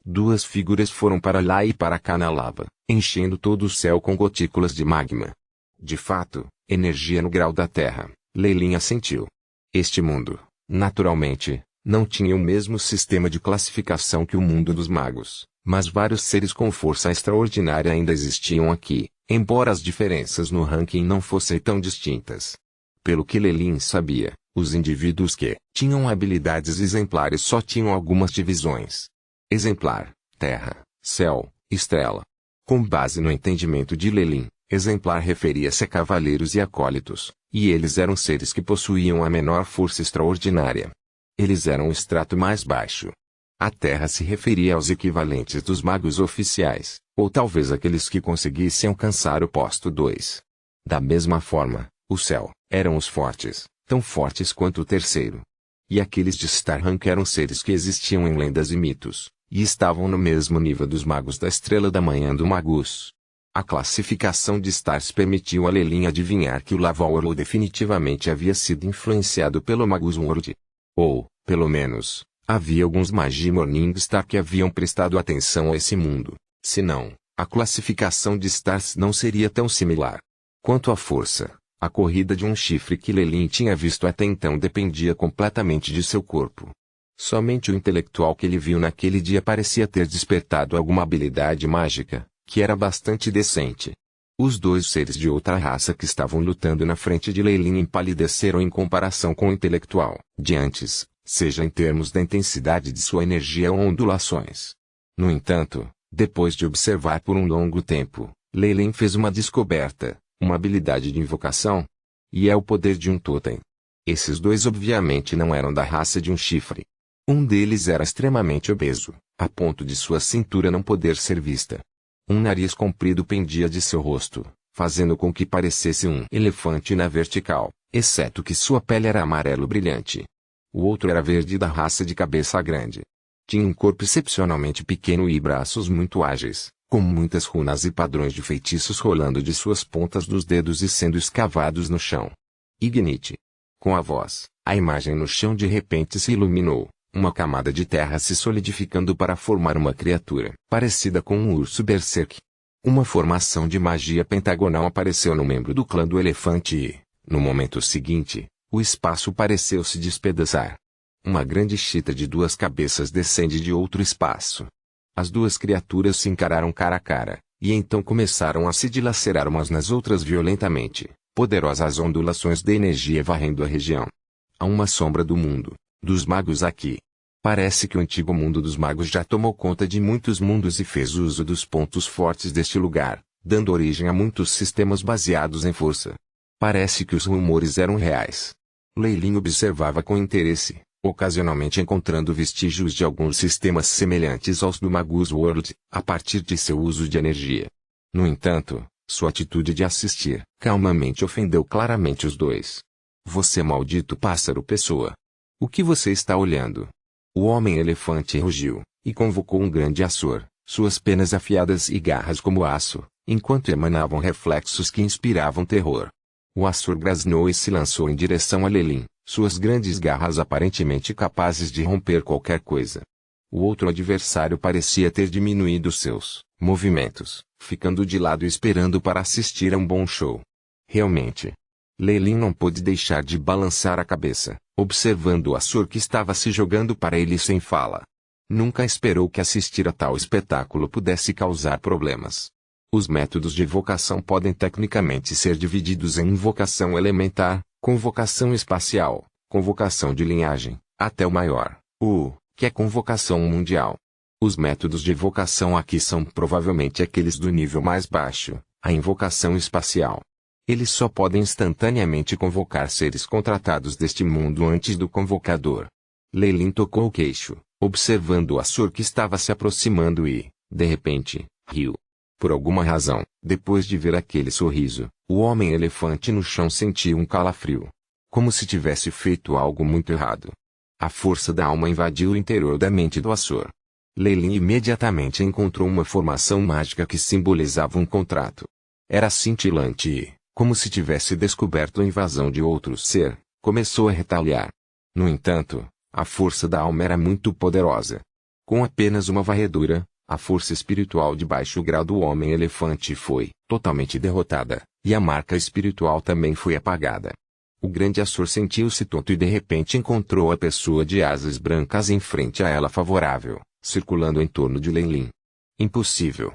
Duas figuras foram para lá e para cá na lava, enchendo todo o céu com gotículas de magma. De fato, energia no grau da Terra, Lei Lin assentiu. Este mundo, naturalmente, não tinha o mesmo sistema de classificação que o mundo dos magos, mas vários seres com força extraordinária ainda existiam aqui, embora as diferenças no ranking não fossem tão distintas. Pelo que Lei Lin sabia, os indivíduos que tinham habilidades exemplares só tinham algumas divisões. Exemplar, terra, céu, estrela. Com base no entendimento de Lei Lin, exemplar referia-se a cavaleiros e acólitos, e eles eram seres que possuíam a menor força extraordinária. Eles eram o extrato mais baixo. A terra se referia aos equivalentes dos magos oficiais, ou talvez aqueles que conseguissem alcançar o posto 2. Da mesma forma, o céu, eram os fortes, tão fortes quanto o terceiro. E aqueles de Star Rank eram seres que existiam em lendas e mitos, e estavam no mesmo nível dos magos da Estrela da Manhã do Magus. A classificação de Stars permitiu a Lei Lin adivinhar que o Lavalor definitivamente havia sido influenciado pelo Magus World. Ou, pelo menos, havia alguns Magi Morningstar que haviam prestado atenção a esse mundo. Senão, a classificação de Stars não seria tão similar. Quanto à força, a corrida de um chifre que Lei Lin tinha visto até então dependia completamente de seu corpo. Somente o intelectual que ele viu naquele dia parecia ter despertado alguma habilidade mágica, que era bastante decente. Os dois seres de outra raça que estavam lutando na frente de Lei Lin empalideceram em comparação com o intelectual de antes, seja em termos da intensidade de sua energia ou ondulações. No entanto, depois de observar por um longo tempo, Lei Lin fez uma descoberta, uma habilidade de invocação. E é o poder de um totem. Esses dois obviamente não eram da raça de um chifre. Um deles era extremamente obeso, a ponto de sua cintura não poder ser vista. Um nariz comprido pendia de seu rosto, fazendo com que parecesse um elefante na vertical, exceto que sua pele era amarelo brilhante. O outro era verde da raça de cabeça grande. Tinha um corpo excepcionalmente pequeno e braços muito ágeis, com muitas runas e padrões de feitiços rolando de suas pontas dos dedos e sendo escavados no chão. Ignite. Com a voz, a imagem no chão de repente se iluminou. Uma camada de terra se solidificando para formar uma criatura parecida com um urso berserk. Uma formação de magia pentagonal apareceu no membro do clã do elefante e, no momento seguinte, o espaço pareceu se despedaçar. Uma grande chita de duas cabeças descende de outro espaço. As duas criaturas se encararam cara a cara, E então começaram a se dilacerar umas nas outras violentamente, poderosas ondulações de energia varrendo a região. Há uma sombra do mundo, dos magos aqui. Parece que o antigo mundo dos magos já tomou conta de muitos mundos e fez uso dos pontos fortes deste lugar, dando origem a muitos sistemas baseados em força. Parece que os rumores eram reais. Lei Lin observava com interesse, ocasionalmente encontrando vestígios de alguns sistemas semelhantes aos do Magus World, a partir de seu uso de energia. No entanto, sua atitude de assistir calmamente ofendeu claramente os dois. Você maldito pássaro pessoa! O que você está olhando? O homem-elefante rugiu, e convocou um grande Açor, suas penas afiadas e garras como aço, enquanto emanavam reflexos que inspiravam terror. O Açor grasnou e se lançou em direção a Lei Lin, suas grandes garras aparentemente capazes de romper qualquer coisa. O outro adversário parecia ter diminuído seus movimentos, ficando de lado e esperando para assistir a um bom show. Realmente, Lei Lin não pôde deixar de balançar a cabeça, observando o Açor que estava se jogando para ele sem fala. Nunca esperou que assistir a tal espetáculo pudesse causar problemas. Os métodos de evocação podem tecnicamente ser divididos em invocação elementar, convocação espacial, convocação de linhagem, até o maior, que é convocação mundial. Os métodos de evocação aqui são provavelmente aqueles do nível mais baixo, a invocação espacial. Eles só podem instantaneamente convocar seres contratados deste mundo antes do convocador. Lei Lin tocou o queixo, observando o Açor que estava se aproximando e, de repente, riu. Por alguma razão, depois de ver aquele sorriso, o homem-elefante no chão sentiu um calafrio. Como se tivesse feito algo muito errado. A força da alma invadiu o interior da mente do Açor. Lei Lin imediatamente encontrou uma formação mágica que simbolizava um contrato. Era cintilante e, como se tivesse descoberto a invasão de outro ser, começou a retalhar. No entanto, a força da alma era muito poderosa. Com apenas uma varredura, a força espiritual de baixo grau do homem-elefante foi totalmente derrotada, e a marca espiritual também foi apagada. O grande Açor sentiu-se tonto e de repente encontrou a pessoa de asas brancas em frente a ela favorável, circulando em torno de Lei Lin. Impossível.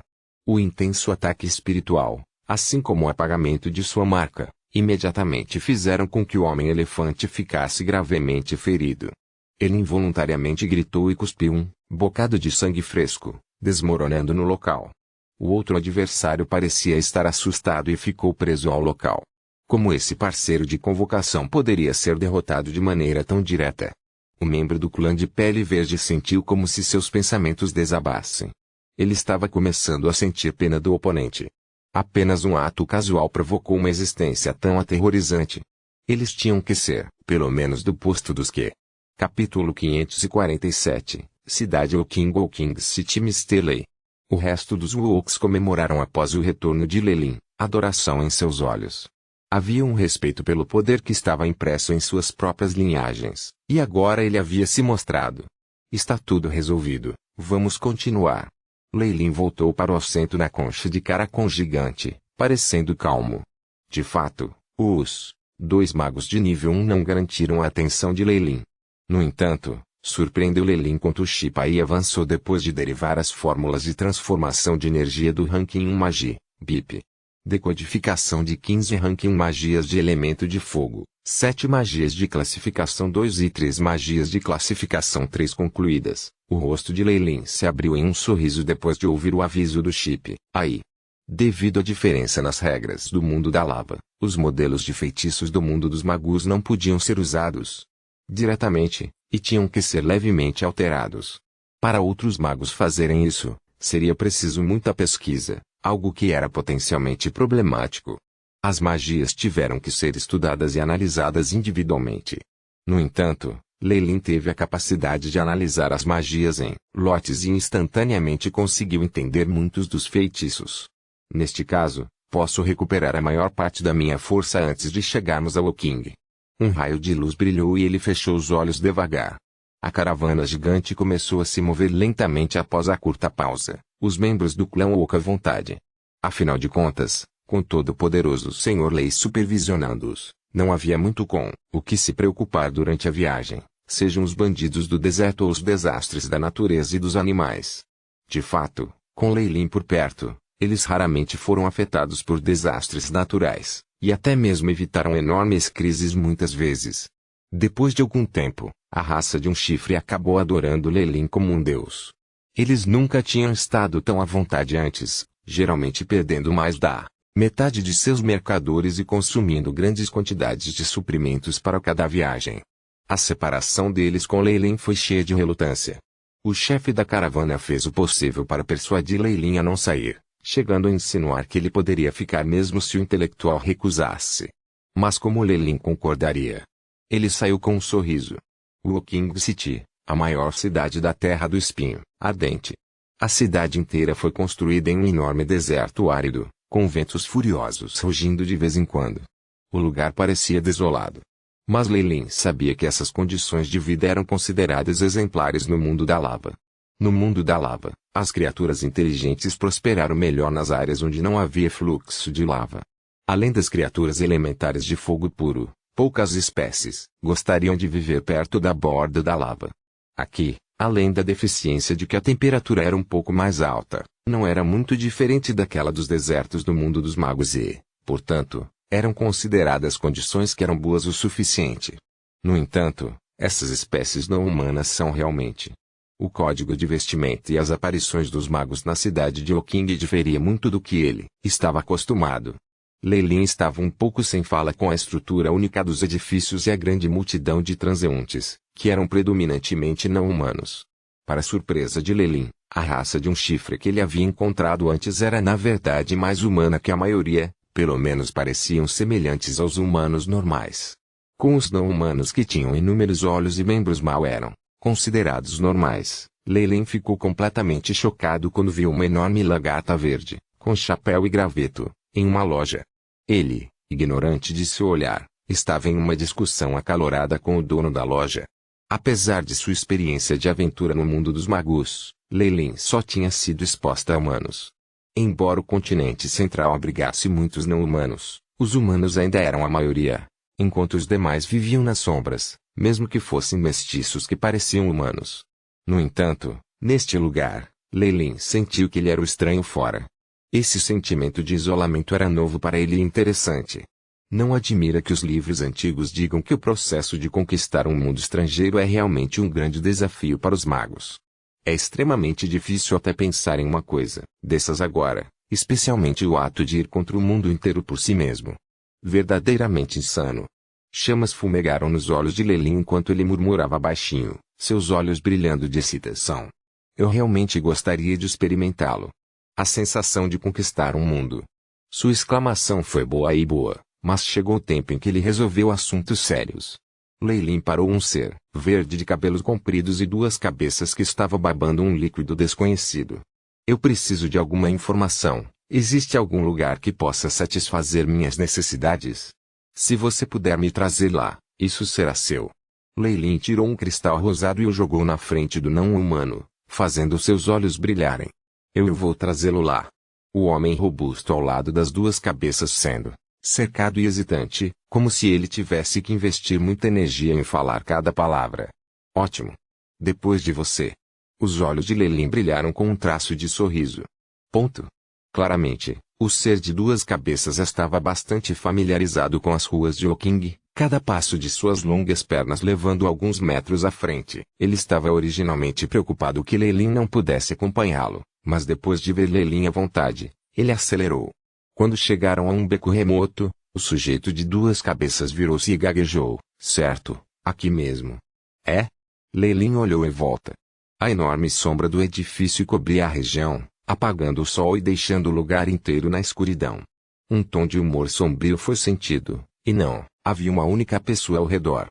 O intenso ataque espiritual, assim como o apagamento de sua marca, imediatamente fizeram com que o homem-elefante ficasse gravemente ferido. Ele involuntariamente gritou e cuspiu um bocado de sangue fresco, desmoronando no local. O outro adversário parecia estar assustado e ficou preso ao local. Como esse parceiro de convocação poderia ser derrotado de maneira tão direta? O membro do clã de pele verde sentiu como se seus pensamentos desabassem. Ele estava começando a sentir pena do oponente. Apenas um ato casual provocou uma existência tão aterrorizante. Eles tinham que ser, pelo menos do posto dos que. Capítulo 547, Cidade Woking City Misteley. O resto dos Wooks comemoraram após o retorno de Lei Lin, adoração em seus olhos. Havia um respeito pelo poder que estava impresso em suas próprias linhagens, e agora ele havia se mostrado. Está tudo resolvido, vamos continuar. Lei Lin voltou para o assento na concha de caracol gigante, parecendo calmo. De fato, os dois magos de nível 1 não garantiram a atenção de Lei Lin. No entanto, surpreendeu Lei Lin enquanto Shipai avançou depois de derivar as fórmulas de transformação de energia do Ranking 1 Magia, BIP. Decodificação de 15 Ranking 1 Magias de elemento de fogo, 7 magias de classificação 2 e 3 magias de classificação 3 concluídas. O rosto de Lei Lin se abriu em um sorriso depois de ouvir o aviso do chip. Aí. Devido à diferença nas regras do mundo da lava, os modelos de feitiços do mundo dos magos não podiam ser usados diretamente, e tinham que ser levemente alterados. Para outros magos fazerem isso, seria preciso muita pesquisa, algo que era potencialmente problemático. As magias tiveram que ser estudadas e analisadas individualmente. No entanto, Lei Lin teve a capacidade de analisar as magias em lotes e instantaneamente conseguiu entender muitos dos feitiços. Neste caso, posso recuperar a maior parte da minha força antes de chegarmos ao Woking. Um raio de luz brilhou e ele fechou os olhos devagar. A caravana gigante começou a se mover lentamente após a curta pausa, os membros do clã Wook à vontade. Afinal de contas, com todo o poderoso Senhor Lei supervisionando-os, não havia muito com o que se preocupar durante a viagem, sejam os bandidos do deserto ou os desastres da natureza e dos animais. De fato, com Lei Lin por perto, Eles raramente foram afetados por desastres naturais, e até mesmo evitaram enormes crises muitas vezes. Depois de algum tempo, a raça de um chifre acabou adorando Lelin como um deus. Eles nunca tinham estado tão à vontade antes, geralmente perdendo mais da metade de seus mercadores e consumindo grandes quantidades de suprimentos para cada viagem. A separação deles com Lelin foi cheia de relutância. O chefe da caravana fez o possível para persuadir Lelin a não sair, chegando a insinuar que ele poderia ficar mesmo se o intelectual recusasse. Mas como Lelin concordaria? Ele saiu com um sorriso. Woking City, a maior cidade da Terra do Espinho Ardente. A cidade inteira foi construída em um enorme deserto árido, com ventos furiosos rugindo de vez em quando. O lugar parecia desolado. Mas Lelin sabia que essas condições de vida eram consideradas exemplares no mundo da lava. No mundo da lava, as criaturas inteligentes prosperaram melhor nas áreas onde não havia fluxo de lava. Além das criaturas elementares de fogo puro, poucas espécies gostariam de viver perto da borda da lava. Aqui, além da deficiência de que a temperatura era um pouco mais alta, não era muito diferente daquela dos desertos do mundo dos magos e, portanto, eram consideradas condições que eram boas o suficiente. No entanto, essas espécies não humanas são realmente. O código de vestimenta e as aparições dos magos na cidade de Woking diferia muito do que ele estava acostumado. Lelin estava um pouco sem fala com a estrutura única dos edifícios e a grande multidão de transeuntes, que eram predominantemente não humanos. Para surpresa de Lelin, a raça de um chifre que ele havia encontrado antes era na verdade mais humana que a maioria, pelo menos pareciam semelhantes aos humanos normais. Com os não-humanos que tinham inúmeros olhos e membros mal eram considerados normais, Lelin ficou completamente chocado quando viu uma enorme lagarta verde, com chapéu e graveto, em uma loja. Ele, ignorante de seu olhar, estava em uma discussão acalorada com o dono da loja. Apesar de sua experiência de aventura no mundo dos magos, Lelin só tinha sido exposta a humanos. Embora o continente central abrigasse muitos não-humanos, os humanos ainda eram a maioria, enquanto os demais viviam nas sombras, mesmo que fossem mestiços que pareciam humanos. No entanto, neste lugar, Lelin sentiu que ele era o estranho fora. Esse sentimento de isolamento era novo para ele e interessante. Não admira que os livros antigos digam que o processo de conquistar um mundo estrangeiro é realmente um grande desafio para os magos. É extremamente difícil até pensar em uma coisa dessas agora, especialmente o ato de ir contra o mundo inteiro por si mesmo. Verdadeiramente insano. Chamas fumegaram nos olhos de Lelin enquanto ele murmurava baixinho, seus olhos brilhando de excitação. Eu realmente gostaria de experimentá-lo. A sensação de conquistar um mundo. Sua exclamação foi boa e boa, mas chegou o tempo em que ele resolveu assuntos sérios. Lelin parou um ser, verde de cabelos compridos e duas cabeças que estava babando um líquido desconhecido. Eu preciso de alguma informação. Existe algum lugar que possa satisfazer minhas necessidades? Se você puder me trazer lá, isso será seu. Lelin tirou um cristal rosado e o jogou na frente do não-humano, fazendo seus olhos brilharem. Eu vou trazê-lo lá. O homem robusto ao lado das duas cabeças sendo cercado e hesitante, como se ele tivesse que investir muita energia em falar cada palavra. Ótimo. Depois de você. Os olhos de Lelin brilharam com um traço de sorriso. Ponto. Claramente, o ser de duas cabeças estava bastante familiarizado com as ruas de Woking, cada passo de suas longas pernas levando alguns metros à frente. Ele estava originalmente preocupado que Lelin não pudesse acompanhá-lo, mas depois de ver Lelin à vontade, ele acelerou. Quando chegaram a um beco remoto, o sujeito de duas cabeças virou-se e gaguejou. Certo, aqui mesmo. É? Lelin olhou em volta. A enorme sombra do edifício cobria a região, apagando o sol e deixando o lugar inteiro na escuridão. Um tom de humor sombrio foi sentido, e não, havia uma única pessoa ao redor.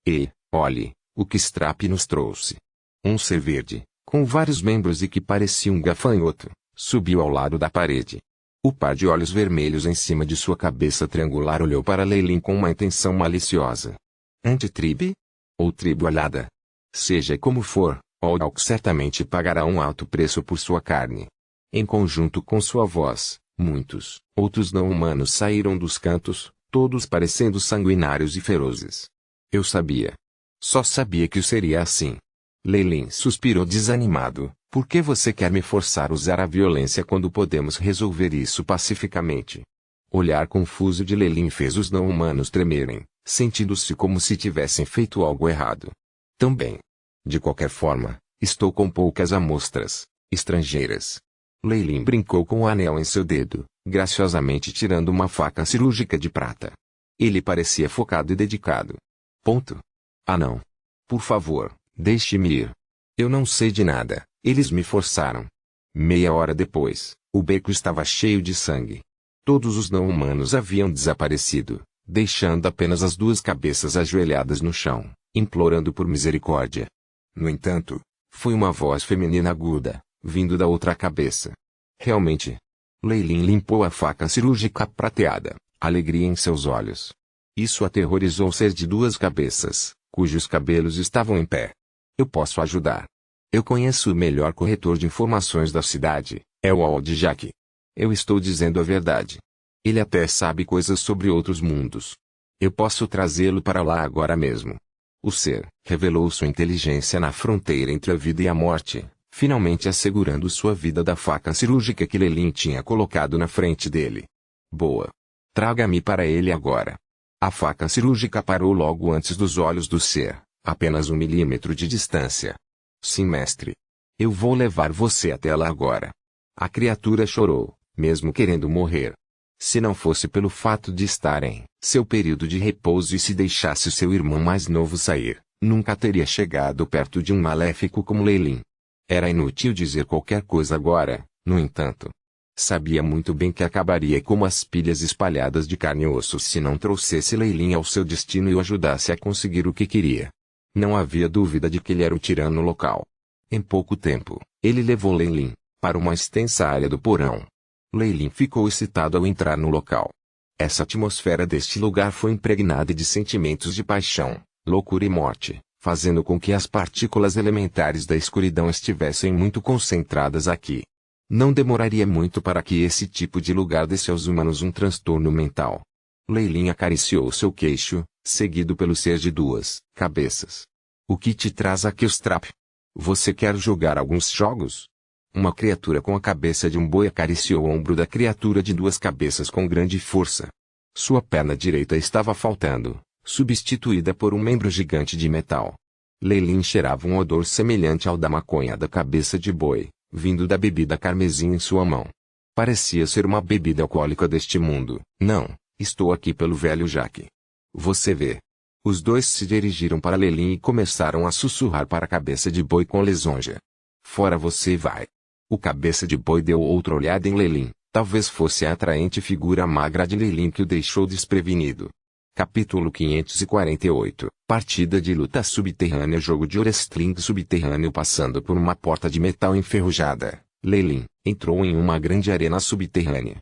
E, olhe, o que Strap nos trouxe. Um ser verde, com vários membros e que parecia um gafanhoto, subiu ao lado da parede. O par de olhos vermelhos em cima de sua cabeça triangular olhou para Lelin com uma intenção maliciosa. Antitribe? Ou tribo alhada? Seja como for, Oldak certamente pagará um alto preço por sua carne. Em conjunto com sua voz, muitos outros não-humanos saíram dos cantos, todos parecendo sanguinários e ferozes. Eu sabia. Só sabia que seria assim. Leilin suspirou desanimado. Por que você quer me forçar a usar a violência quando podemos resolver isso pacificamente? O olhar confuso de Leilin fez os não-humanos tremerem, sentindo-se como se tivessem feito algo errado. Também. De qualquer forma, estou com poucas amostras estrangeiras. Leilin brincou com o anel em seu dedo, graciosamente tirando uma faca cirúrgica de prata. Ele parecia focado e dedicado. Ponto. Ah não. Por favor, deixe-me ir. Eu não sei de nada, eles me forçaram. Meia hora depois, o beco estava cheio de sangue. Todos os não-humanos haviam desaparecido, deixando apenas as duas cabeças ajoelhadas no chão, implorando por misericórdia. No entanto, foi uma voz feminina aguda, vindo da outra cabeça. Realmente. Leilin limpou a faca cirúrgica prateada, alegria em seus olhos. Isso aterrorizou o ser de duas cabeças, cujos cabelos estavam em pé. Eu posso ajudar. Eu conheço o melhor corretor de informações da cidade, é o Old Jack. Eu estou dizendo a verdade. Ele até sabe coisas sobre outros mundos. Eu posso trazê-lo para lá agora mesmo. O ser revelou sua inteligência na fronteira entre a vida e a morte, finalmente assegurando sua vida da faca cirúrgica que Leilin tinha colocado na frente dele. Boa. Traga-me para ele agora. A faca cirúrgica parou logo antes dos olhos do ser, apenas 1 milímetro de distância. Sim, mestre. Eu vou levar você até lá agora. A criatura chorou, mesmo querendo morrer. Se não fosse pelo fato de estar em seu período de repouso e se deixasse seu irmão mais novo sair, nunca teria chegado perto de um maléfico como Leilin. Era inútil dizer qualquer coisa agora, no entanto. Sabia muito bem que acabaria como as pilhas espalhadas de carne e osso se não trouxesse Leilin ao seu destino e o ajudasse a conseguir o que queria. Não havia dúvida de que ele era o tirano local. Em pouco tempo, ele levou Leilin para uma extensa área do porão. Leilin ficou excitado ao entrar no local. Essa atmosfera deste lugar foi impregnada de sentimentos de paixão, loucura e morte, fazendo com que as partículas elementares da escuridão estivessem muito concentradas aqui. Não demoraria muito para que esse tipo de lugar desse aos humanos um transtorno mental. Leilin acariciou seu queixo, seguido pelo ser de duas cabeças. O que te traz aqui, Strap? Você quer jogar alguns jogos? Uma criatura com a cabeça de um boi acariciou o ombro da criatura de duas cabeças com grande força. Sua perna direita estava faltando, substituída por um membro gigante de metal. Leilin cheirava um odor semelhante ao da maconha da cabeça de boi, vindo da bebida carmesim em sua mão. Parecia ser uma bebida alcoólica deste mundo. Não, estou aqui pelo velho Jack. Você vê. Os dois se dirigiram para Leilin e começaram a sussurrar para a cabeça de boi com lisonja. Fora você vai. O cabeça de boi deu outra olhada em Leilin. Talvez fosse a atraente figura magra de Leilin que o deixou desprevenido. Capítulo 548. Partida de luta subterrânea. Jogo de wrestling subterrâneo. Passando por uma porta de metal enferrujada, Leilin entrou em uma grande arena subterrânea.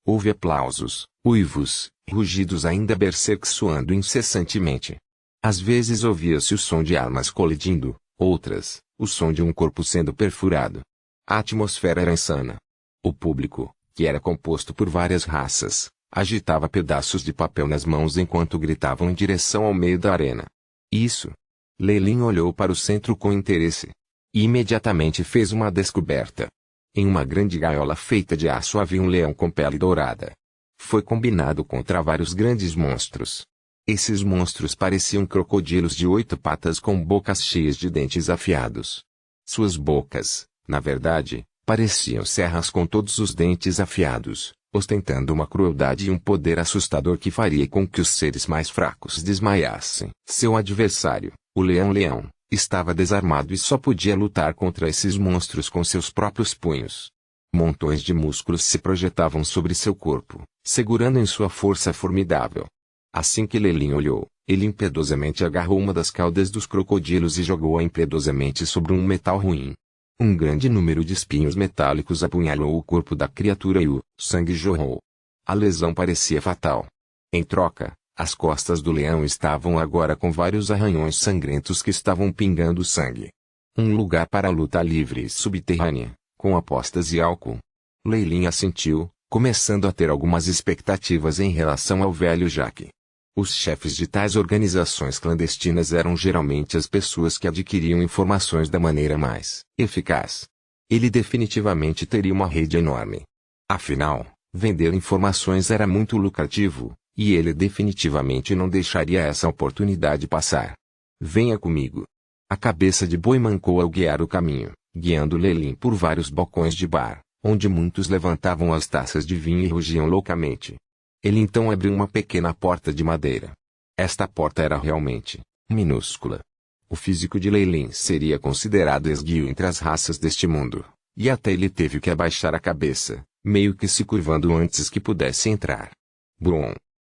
Houve aplausos, uivos, rugidos ainda berserk soando incessantemente. Às vezes ouvia-se o som de armas colidindo, outras, o som de um corpo sendo perfurado. A atmosfera era insana. O público, que era composto por várias raças, agitava pedaços de papel nas mãos enquanto gritavam em direção ao meio da arena. Isso. Leilin olhou para o centro com interesse. E imediatamente fez uma descoberta. Em uma grande gaiola feita de aço havia um leão com pele dourada. Foi combinado contra vários grandes monstros. Esses monstros pareciam crocodilos de 8 patas com bocas cheias de dentes afiados. Suas bocas, na verdade, pareciam serras com todos os dentes afiados, ostentando uma crueldade e um poder assustador que faria com que os seres mais fracos desmaiassem. Seu adversário, o leão-leão, estava desarmado e só podia lutar contra esses monstros com seus próprios punhos. Montões de músculos se projetavam sobre seu corpo, segurando em sua força formidável. Assim que Leilin olhou, ele impiedosamente agarrou uma das caudas dos crocodilos e jogou-a impiedosamente sobre um metal ruim. Um grande número de espinhos metálicos apunhalou o corpo da criatura e o sangue jorrou. A lesão parecia fatal. Em troca, as costas do leão estavam agora com vários arranhões sangrentos que estavam pingando sangue. Um lugar para a luta livre e subterrânea, com apostas e álcool. Leilin assentiu, começando a ter algumas expectativas em relação ao velho Jack. Os chefes de tais organizações clandestinas eram geralmente as pessoas que adquiriam informações da maneira mais eficaz. Ele definitivamente teria uma rede enorme. Afinal, vender informações era muito lucrativo, e ele definitivamente não deixaria essa oportunidade passar. Venha comigo. A cabeça de boi mancou ao guiar o caminho, guiando Lelin por vários balcões de bar, onde muitos levantavam as taças de vinho e rugiam loucamente. Ele então abriu uma pequena porta de madeira. Esta porta era realmente minúscula. O físico de Lelin seria considerado esguio entre as raças deste mundo, e até ele teve que abaixar a cabeça, meio que se curvando antes que pudesse entrar. Brum!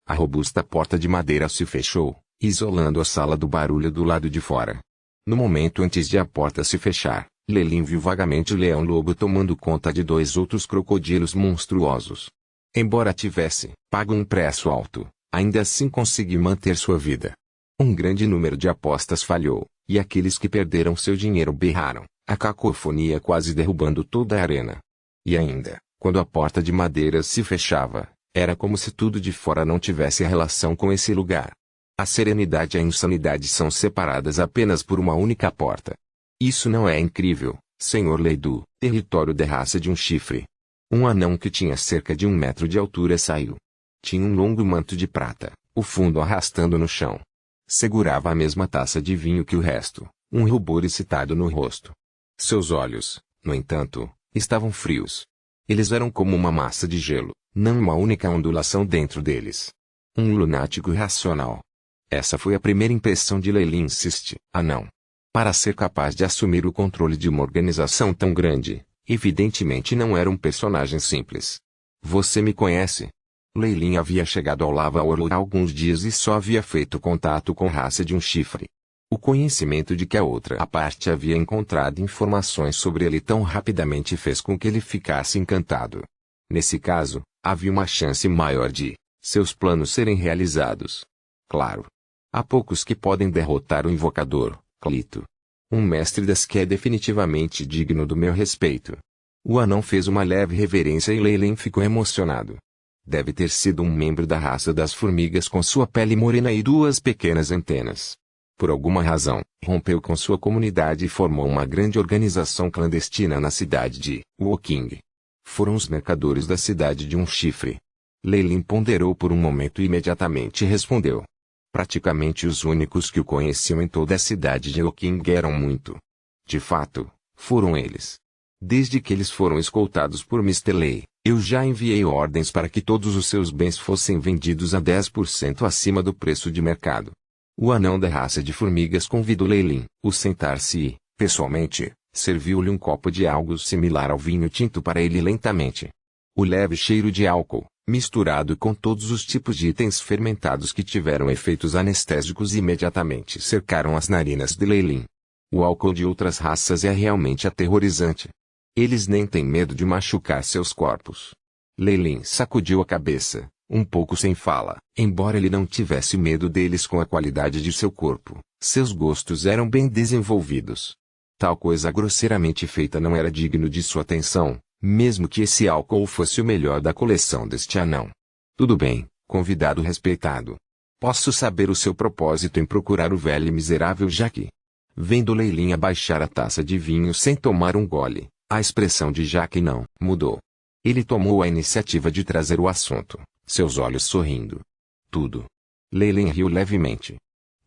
A robusta porta de madeira se fechou, isolando a sala do barulho do lado de fora. No momento antes de a porta se fechar, Lelin viu vagamente o leão-lobo tomando conta de dois outros crocodilos monstruosos. Embora tivesse pago um preço alto, ainda assim conseguiu manter sua vida. Um grande número de apostas falhou, e aqueles que perderam seu dinheiro berraram, a cacofonia quase derrubando toda a arena. E ainda, quando a porta de madeira se fechava, era como se tudo de fora não tivesse relação com esse lugar. A serenidade e a insanidade são separadas apenas por uma única porta. Isso não é incrível, Sr. Leidu, território da raça de um chifre. Um anão que tinha cerca de 1 metro de altura saiu. Tinha um longo manto de prata, o fundo arrastando no chão. Segurava a mesma taça de vinho que o resto, um rubor excitado no rosto. Seus olhos, no entanto, estavam frios. Eles eram como uma massa de gelo, não uma única ondulação dentro deles. Um lunático irracional. Essa foi a primeira impressão de Lelin insiste, anão. Para ser capaz de assumir o controle de uma organização tão grande, evidentemente não era um personagem simples. Você me conhece? Lelin havia chegado ao Lava Orlo há alguns dias e só havia feito contato com a raça de um chifre. O conhecimento de que a outra parte havia encontrado informações sobre ele tão rapidamente fez com que ele ficasse encantado. Nesse caso, havia uma chance maior de seus planos serem realizados. Claro. Há poucos que podem derrotar o invocador, Clito. Um mestre das que é definitivamente digno do meu respeito. O anão fez uma leve reverência e Lelin ficou emocionado. Deve ter sido um membro da raça das formigas com sua pele morena e duas pequenas antenas. Por alguma razão, rompeu com sua comunidade e formou uma grande organização clandestina na cidade de Woking. Foram os mercadores da cidade de um chifre. Lelin ponderou por um momento e imediatamente respondeu. Praticamente os únicos que o conheciam em toda a cidade de Woking eram muito. De fato, foram eles. Desde que eles foram escoltados por Mr. Lei, eu já enviei ordens para que todos os seus bens fossem vendidos a 10% acima do preço de mercado. O anão da raça de formigas convidou Lelin a sentar-se e, pessoalmente, serviu-lhe um copo de algo similar ao vinho tinto para ele lentamente. O leve cheiro de álcool, misturado com todos os tipos de itens fermentados que tiveram efeitos anestésicos imediatamente cercaram as narinas de Lelin. O álcool de outras raças é realmente aterrorizante. Eles nem têm medo de machucar seus corpos. Lelin sacudiu a cabeça, um pouco sem fala. Embora ele não tivesse medo deles com a qualidade de seu corpo, seus gostos eram bem desenvolvidos. Tal coisa grosseiramente feita não era digno de sua atenção, mesmo que esse álcool fosse o melhor da coleção deste anão. Tudo bem, convidado respeitado. Posso saber o seu propósito em procurar o velho e miserável Jaque? Vendo Lelin abaixar a taça de vinho sem tomar um gole, a expressão de Jaque não mudou. Ele tomou a iniciativa de trazer o assunto, seus olhos sorrindo. Tudo. Lelin riu levemente.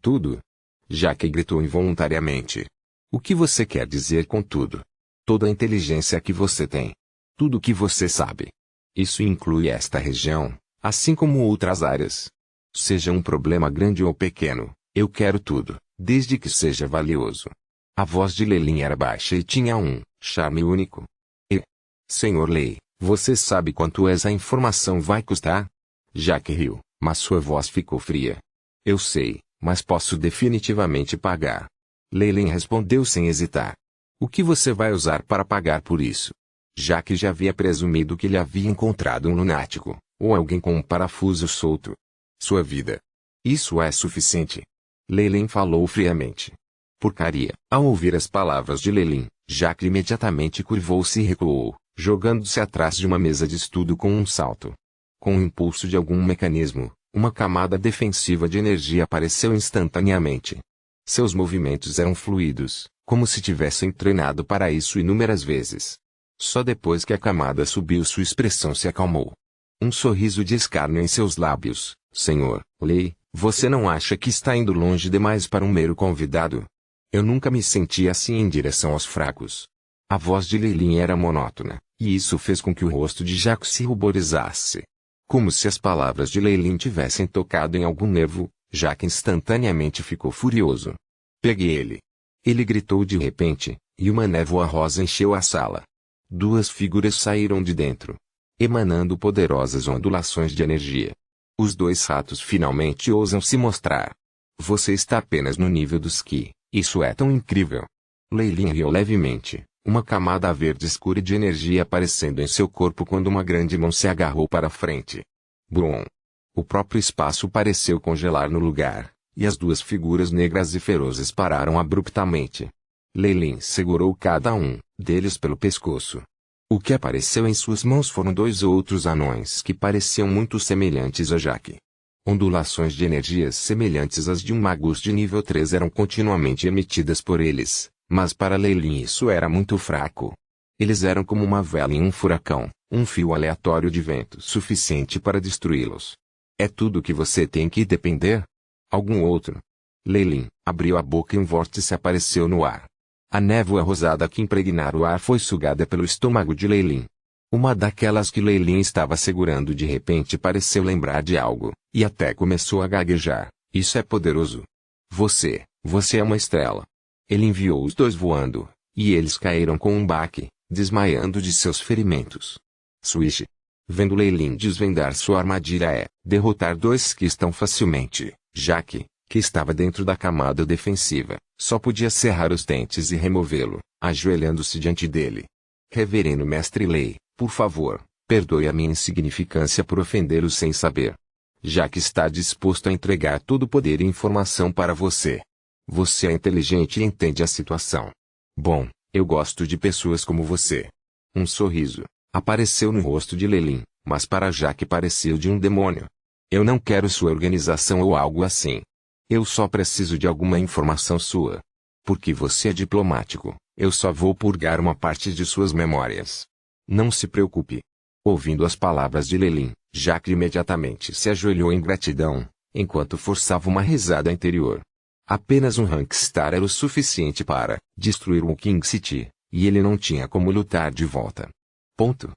Tudo? Jaque gritou involuntariamente. O que você quer dizer com tudo? Toda a inteligência que você tem. Tudo o que você sabe. Isso inclui esta região, assim como outras áreas. Seja um problema grande ou pequeno, eu quero tudo, desde que seja valioso. A voz de Lelin era baixa e tinha um charme único. E, Sr. Lei, você sabe quanto essa informação vai custar? Jaque riu, mas sua voz ficou fria. Eu sei, mas posso definitivamente pagar. Lelin respondeu sem hesitar. O que você vai usar para pagar por isso? Jaque já havia presumido que ele havia encontrado um lunático, ou alguém com um parafuso solto. Sua vida. Isso é suficiente. Lelin falou friamente. Porcaria. Ao ouvir as palavras de Lelin, Jaque imediatamente curvou-se e recuou, jogando-se atrás de uma mesa de estudo com um salto. Com o impulso de algum mecanismo, Uma camada defensiva de energia apareceu instantaneamente. Seus movimentos eram fluidos, como se tivessem treinado para isso inúmeras vezes. Só depois que a camada subiu sua expressão se acalmou. Um sorriso de escárnio em seus lábios. Senhor Lei, você não acha que está indo longe demais para um mero convidado? Eu nunca me senti assim em direção aos fracos. A voz de Leilin era monótona, e isso fez com que o rosto de Jacques se ruborizasse. Como se as palavras de Leilin tivessem tocado em algum nervo, Jacques instantaneamente ficou furioso. Pegue ele! Ele gritou de repente, e uma névoa rosa encheu a sala. Duas figuras saíram de dentro, emanando poderosas ondulações de energia. Os dois ratos finalmente ousam se mostrar. Você está apenas no nível dos que, isso é tão incrível. Leilin riu levemente, uma camada verde escura de energia aparecendo em seu corpo quando uma grande mão se agarrou para a frente. Brum! O próprio espaço pareceu congelar no lugar, e as duas figuras negras e ferozes pararam abruptamente. Leilin segurou cada um deles pelo pescoço. O que apareceu em suas mãos foram dois outros anões que pareciam muito semelhantes a Jacques. Ondulações de energias semelhantes às de um magus de nível 3 eram continuamente emitidas por eles, mas para Leilin isso era muito fraco. Eles eram como uma vela em um furacão, um fio aleatório de vento suficiente para destruí-los. É tudo que você tem que depender? Algum outro? Leilin abriu a boca e um vórtice apareceu no ar. A névoa rosada que impregnara o ar foi sugada pelo estômago de Leilin. Uma daquelas que Leilin estava segurando de repente pareceu lembrar de algo, e até começou a gaguejar. Isso é poderoso. Você é uma estrela. Ele enviou os dois voando, e eles caíram com um baque, desmaiando de seus ferimentos. Swish. Vendo Leilin desvendar sua armadilha derrotar dois que estão facilmente, Jacques, que estava dentro da camada defensiva, só podia cerrar os dentes e removê-lo, ajoelhando-se diante dele. Reverendo Mestre Lei, por favor, perdoe a minha insignificância por ofendê-lo sem saber. Jacques está disposto a entregar todo o poder e informação para você. Você é inteligente e entende a situação. Bom, eu gosto de pessoas como você. Um sorriso apareceu no rosto de Leilin, mas para Jacques pareceu de um demônio. Eu não quero sua organização ou algo assim. Eu só preciso de alguma informação sua. Porque você é diplomático, eu só vou purgar uma parte de suas memórias. Não se preocupe. Ouvindo as palavras de Leilin, Jacques imediatamente se ajoelhou em gratidão, enquanto forçava uma risada interior. Apenas um Rankstar era o suficiente para destruir o King City, e ele não tinha como lutar de volta. Ponto.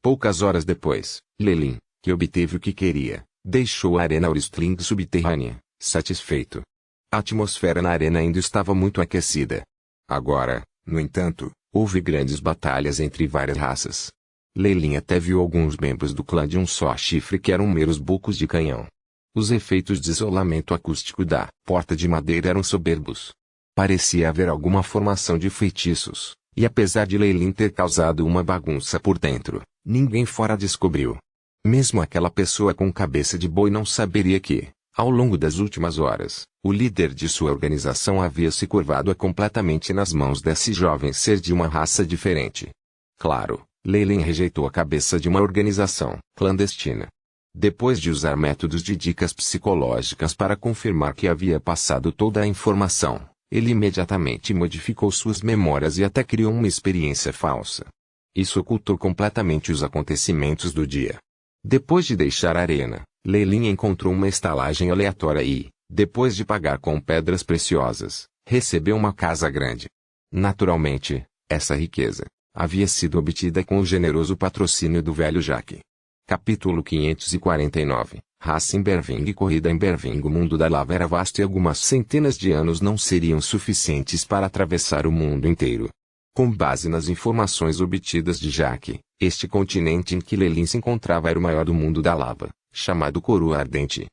Poucas horas depois, Leilin, que obteve o que queria, deixou a Arena Auristling subterrânea, satisfeito. A atmosfera na arena ainda estava muito aquecida. Agora, no entanto, houve grandes batalhas entre várias raças. Leilin até viu alguns membros do clã de um só chifre que eram meros bocos de canhão. Os efeitos de isolamento acústico da porta de madeira eram soberbos. Parecia haver alguma formação de feitiços, e apesar de Leilin ter causado uma bagunça por dentro, ninguém fora descobriu. Mesmo aquela pessoa com cabeça de boi não saberia que, ao longo das últimas horas, o líder de sua organização havia se curvado completamente nas mãos desse jovem ser de uma raça diferente. Claro, Leilin rejeitou a cabeça de uma organização clandestina. Depois de usar métodos de dicas psicológicas para confirmar que havia passado toda a informação, ele imediatamente modificou suas memórias e até criou uma experiência falsa. Isso ocultou completamente os acontecimentos do dia. Depois de deixar a arena, Leilin encontrou uma estalagem aleatória e, depois de pagar com pedras preciosas, recebeu uma casa grande. Naturalmente, essa riqueza havia sido obtida com o generoso patrocínio do velho Jacques. Capítulo 549. Raça em Berving e corrida em Berving. O mundo da lava era vasto e algumas centenas de anos não seriam suficientes para atravessar o mundo inteiro. Com base nas informações obtidas de Jacques, este continente em que Leilin se encontrava era o maior do mundo da lava, chamado Coroa Ardente.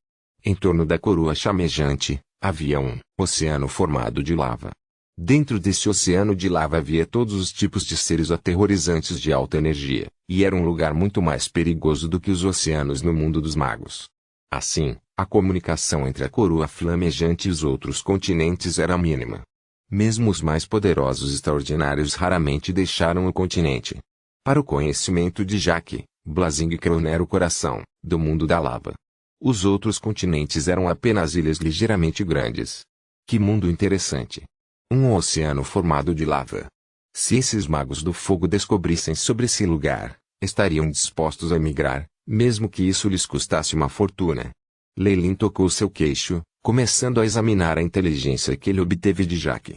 Em torno da coroa chamejante, havia um oceano formado de lava. Dentro desse oceano de lava havia todos os tipos de seres aterrorizantes de alta energia, e era um lugar muito mais perigoso do que os oceanos no mundo dos magos. Assim, a comunicação entre a coroa flamejante e os outros continentes era mínima. Mesmo os mais poderosos extraordinários raramente deixaram o continente. Para o conhecimento de Jacques, Blazing Cron era o coração do mundo da lava. Os outros continentes eram apenas ilhas ligeiramente grandes. Que mundo interessante! Um oceano formado de lava. Se esses magos do fogo descobrissem sobre esse lugar, estariam dispostos a emigrar, mesmo que isso lhes custasse uma fortuna. Lei tocou seu queixo, começando a examinar a inteligência que ele obteve de Jaque.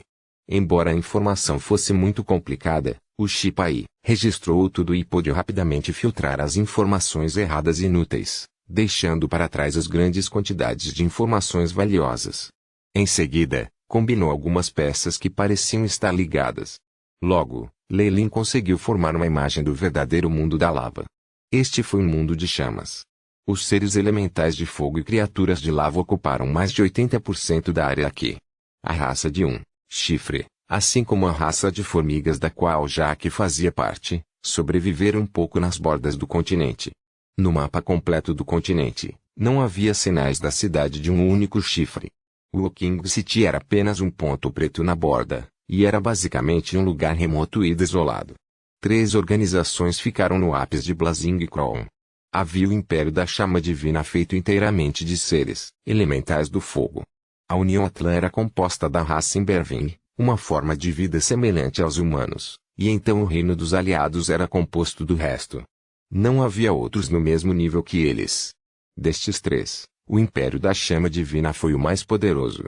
Embora a informação fosse muito complicada, o Shipai registrou tudo e pôde rapidamente filtrar as informações erradas e inúteis, deixando para trás as grandes quantidades de informações valiosas. Em seguida, combinou algumas peças que pareciam estar ligadas. Logo, Lei conseguiu formar uma imagem do verdadeiro mundo da lava. Este foi um mundo de chamas. Os seres elementais de fogo e criaturas de lava ocuparam mais de 80% da área aqui. A raça de chifre, assim como a raça de formigas da qual Jaque fazia parte, sobreviveram um pouco nas bordas do continente. No mapa completo do continente, não havia sinais da cidade de um único chifre. Woking City era apenas um ponto preto na borda, e era basicamente um lugar remoto e desolado. 3 organizações ficaram no ápice de Blazing Crown. Havia o Império da Chama Divina feito inteiramente de seres elementais do fogo. A União Atlã era composta da raça Imberving, uma forma de vida semelhante aos humanos, e então o Reino dos Aliados era composto do resto. Não havia outros no mesmo nível que eles. Destes 3, o Império da Chama Divina foi o mais poderoso.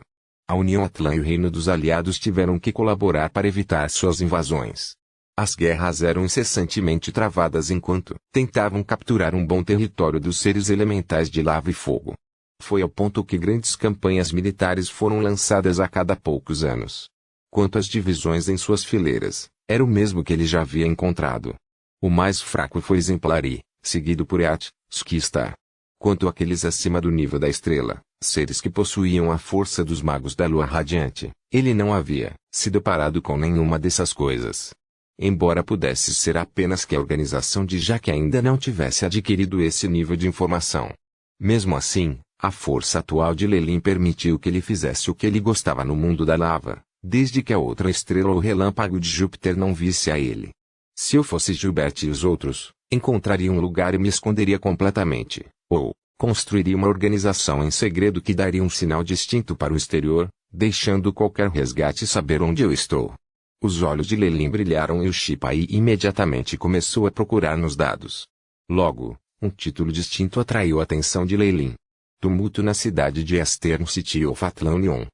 A União Atlã e o Reino dos Aliados tiveram que colaborar para evitar suas invasões. As guerras eram incessantemente travadas enquanto tentavam capturar um bom território dos seres elementais de lava e fogo. Foi ao ponto que grandes campanhas militares foram lançadas a cada poucos anos. Quanto às divisões em suas fileiras, era o mesmo que ele já havia encontrado. O mais fraco foi Exemplari, seguido por Eat, Skistar. Quanto àqueles acima do nível da estrela, seres que possuíam a força dos magos da lua radiante, ele não havia se deparado com nenhuma dessas coisas. Embora pudesse ser apenas que a organização de Jaque ainda não tivesse adquirido esse nível de informação. Mesmo assim, a força atual de Lelin permitiu que ele fizesse o que ele gostava no mundo da lava, desde que a outra estrela ou relâmpago de Júpiter não visse a ele. Se eu fosse Gilbert e os outros, encontraria um lugar e me esconderia completamente, ou construiria uma organização em segredo que daria um sinal distinto para o exterior, deixando qualquer resgate saber onde eu estou. Os olhos de Lelin brilharam e o Shipai imediatamente começou a procurar nos dados. Logo, um título distinto atraiu a atenção de Lelin. Tumulto na cidade de Eastern City of Atlanteon.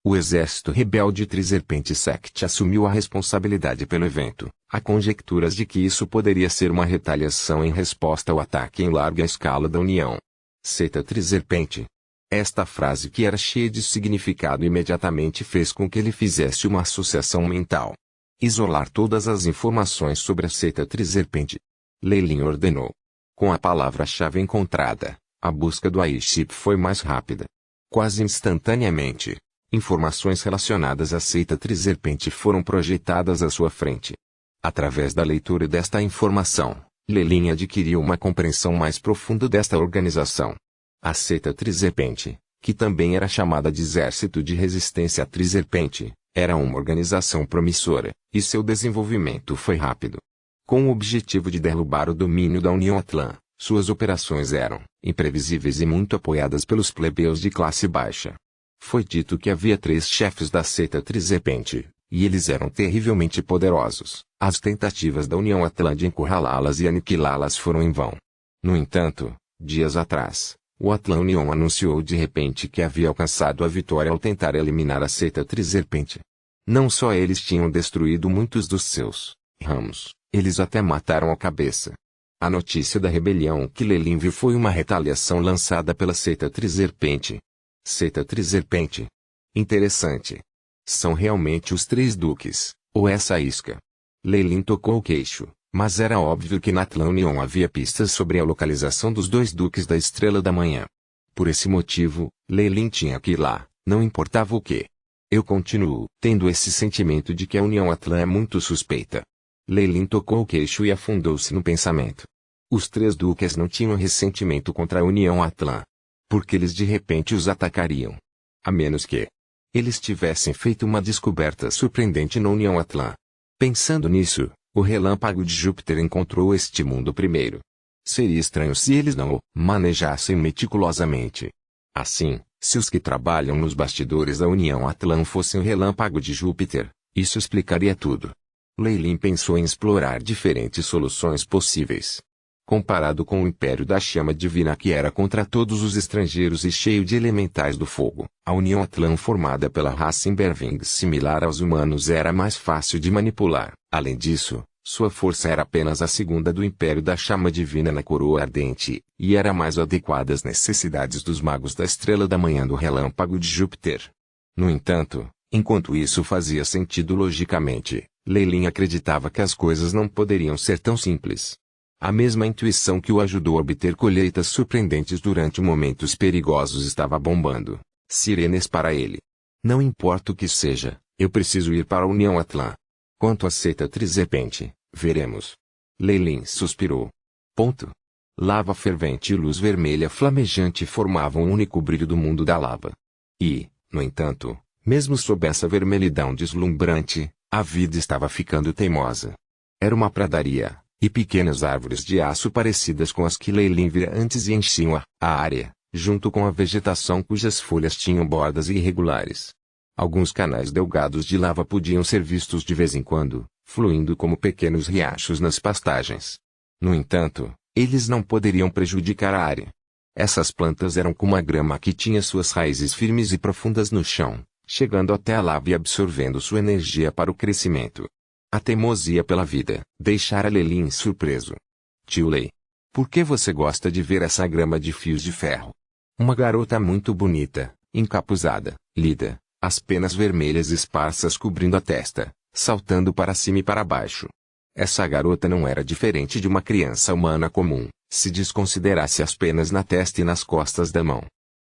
O exército rebelde Trizerpente Sect assumiu a responsabilidade pelo evento. Há conjecturas de que isso poderia ser uma retaliação em resposta ao ataque em larga escala da União. Seta Trizerpente. Esta frase, que era cheia de significado, imediatamente fez com que ele fizesse uma associação mental. Isolar todas as informações sobre a Seta Trizerpente. Lelin ordenou. Com a palavra-chave encontrada, a busca do Airship foi mais rápida. Quase instantaneamente, informações relacionadas à Seta Trizerpente foram projetadas à sua frente. Através da leitura desta informação, Lelin adquiriu uma compreensão mais profunda desta organização. A Seta Trizerpente, que também era chamada de Exército de Resistência Trizerpente, era uma organização promissora, e seu desenvolvimento foi rápido. Com o objetivo de derrubar o domínio da União Atlã, suas operações eram imprevisíveis e muito apoiadas pelos plebeus de classe baixa. Foi dito que havia 3 chefes da Seta Trizerpente, e eles eram terrivelmente poderosos. As tentativas da União Atlã de encurralá-las e aniquilá-las foram em vão. No entanto, dias atrás, o Atlã Union anunciou de repente que havia alcançado a vitória ao tentar eliminar a Seta Trizerpente. Não só eles tinham destruído muitos dos seus ramos, eles até mataram a cabeça. A notícia da rebelião que Lelin viu foi uma retaliação lançada pela Seta Trizerpente. Seta Trizerpente. Interessante. São realmente os 3 duques, ou essa isca? Lelin tocou o queixo, mas era óbvio que na Atlã Union havia pistas sobre a localização dos 2 duques da Estrela da Manhã. Por esse motivo, Lelin tinha que ir lá, não importava o que. Eu continuo tendo esse sentimento de que a União Atlã é muito suspeita. Lelin tocou o queixo e afundou-se no pensamento. Os 3 duques não tinham ressentimento contra a União Atlã. Porque eles de repente os atacariam. A menos que eles tivessem feito uma descoberta surpreendente na União Atlã. Pensando nisso, o relâmpago de Júpiter encontrou este mundo primeiro. Seria estranho se eles não o manejassem meticulosamente. Assim, se os que trabalham nos bastidores da União Atlan fossem o relâmpago de Júpiter, isso explicaria tudo. Lei Lin pensou em explorar diferentes soluções possíveis. Comparado com o Império da Chama Divina que era contra todos os estrangeiros e cheio de elementais do fogo, a União Atlan formada pela raça Imberving similar aos humanos era mais fácil de manipular. Além disso, sua força era apenas a segunda do Império da Chama Divina na Coroa Ardente, e era mais adequada às necessidades dos magos da Estrela da Manhã do Relâmpago de Júpiter. No entanto, enquanto isso fazia sentido logicamente, Lei Lin acreditava que as coisas não poderiam ser tão simples. A mesma intuição que o ajudou a obter colheitas surpreendentes durante momentos perigosos estava bombando sirenes para ele. Não importa o que seja, eu preciso ir para a União Atlan. Quanto à seita Trizepente, veremos. Lei Lin suspirou. Lava fervente e luz vermelha flamejante formavam o único brilho do mundo da lava. E, no entanto, mesmo sob essa vermelhidão deslumbrante, a vida estava ficando teimosa. Era uma pradaria, e pequenas árvores de aço parecidas com as que Lei Lin vira antes enchiam a área, junto com a vegetação cujas folhas tinham bordas irregulares. Alguns canais delgados de lava podiam ser vistos de vez em quando, fluindo como pequenos riachos nas pastagens. No entanto, eles não poderiam prejudicar a área. Essas plantas eram como a grama que tinha suas raízes firmes e profundas no chão, chegando até a lava e absorvendo sua energia para o crescimento. A teimosia pela vida deixara Lei Lin surpreso. Tio Lei, por que você gosta de ver essa grama de fios de ferro? Uma garota muito bonita, encapuzada, lida, as penas vermelhas esparsas cobrindo a testa, saltando para cima e para baixo. Essa garota não era diferente de uma criança humana comum, se desconsiderasse as penas na testa e nas costas da mão.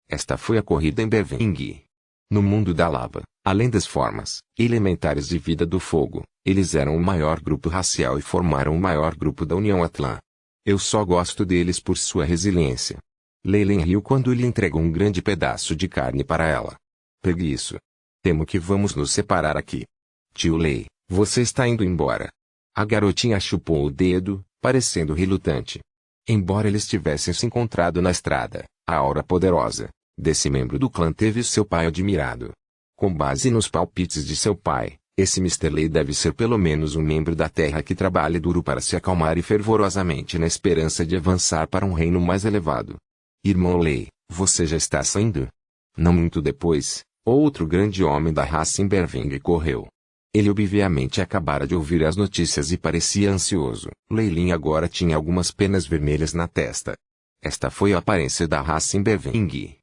Esta foi a corrida em Berving. No mundo da lava, além das formas elementares de vida do fogo, eles eram o maior grupo racial e formaram o maior grupo da União Atlan. Eu só gosto deles por sua resiliência. Lei Lin riu quando lhe entregou um grande pedaço de carne para ela. Pegue isso. Temo que vamos nos separar aqui. Tio Lei, você está indo embora. A garotinha chupou o dedo, parecendo relutante. Embora eles tivessem se encontrado na estrada, a aura poderosa desse membro do clã teve seu pai admirado. Com base nos palpites de seu pai, esse Mr. Lei deve ser pelo menos um membro da Terra que trabalhe duro para se acalmar e fervorosamente na esperança de avançar para um reino mais elevado. Irmão Lei, você já está saindo? Não muito depois, outro grande homem da raça Imberving correu. Ele obviamente acabara de ouvir as notícias e parecia ansioso. Lei Lin agora tinha algumas penas vermelhas na testa. Esta foi a aparência da raça Imberving.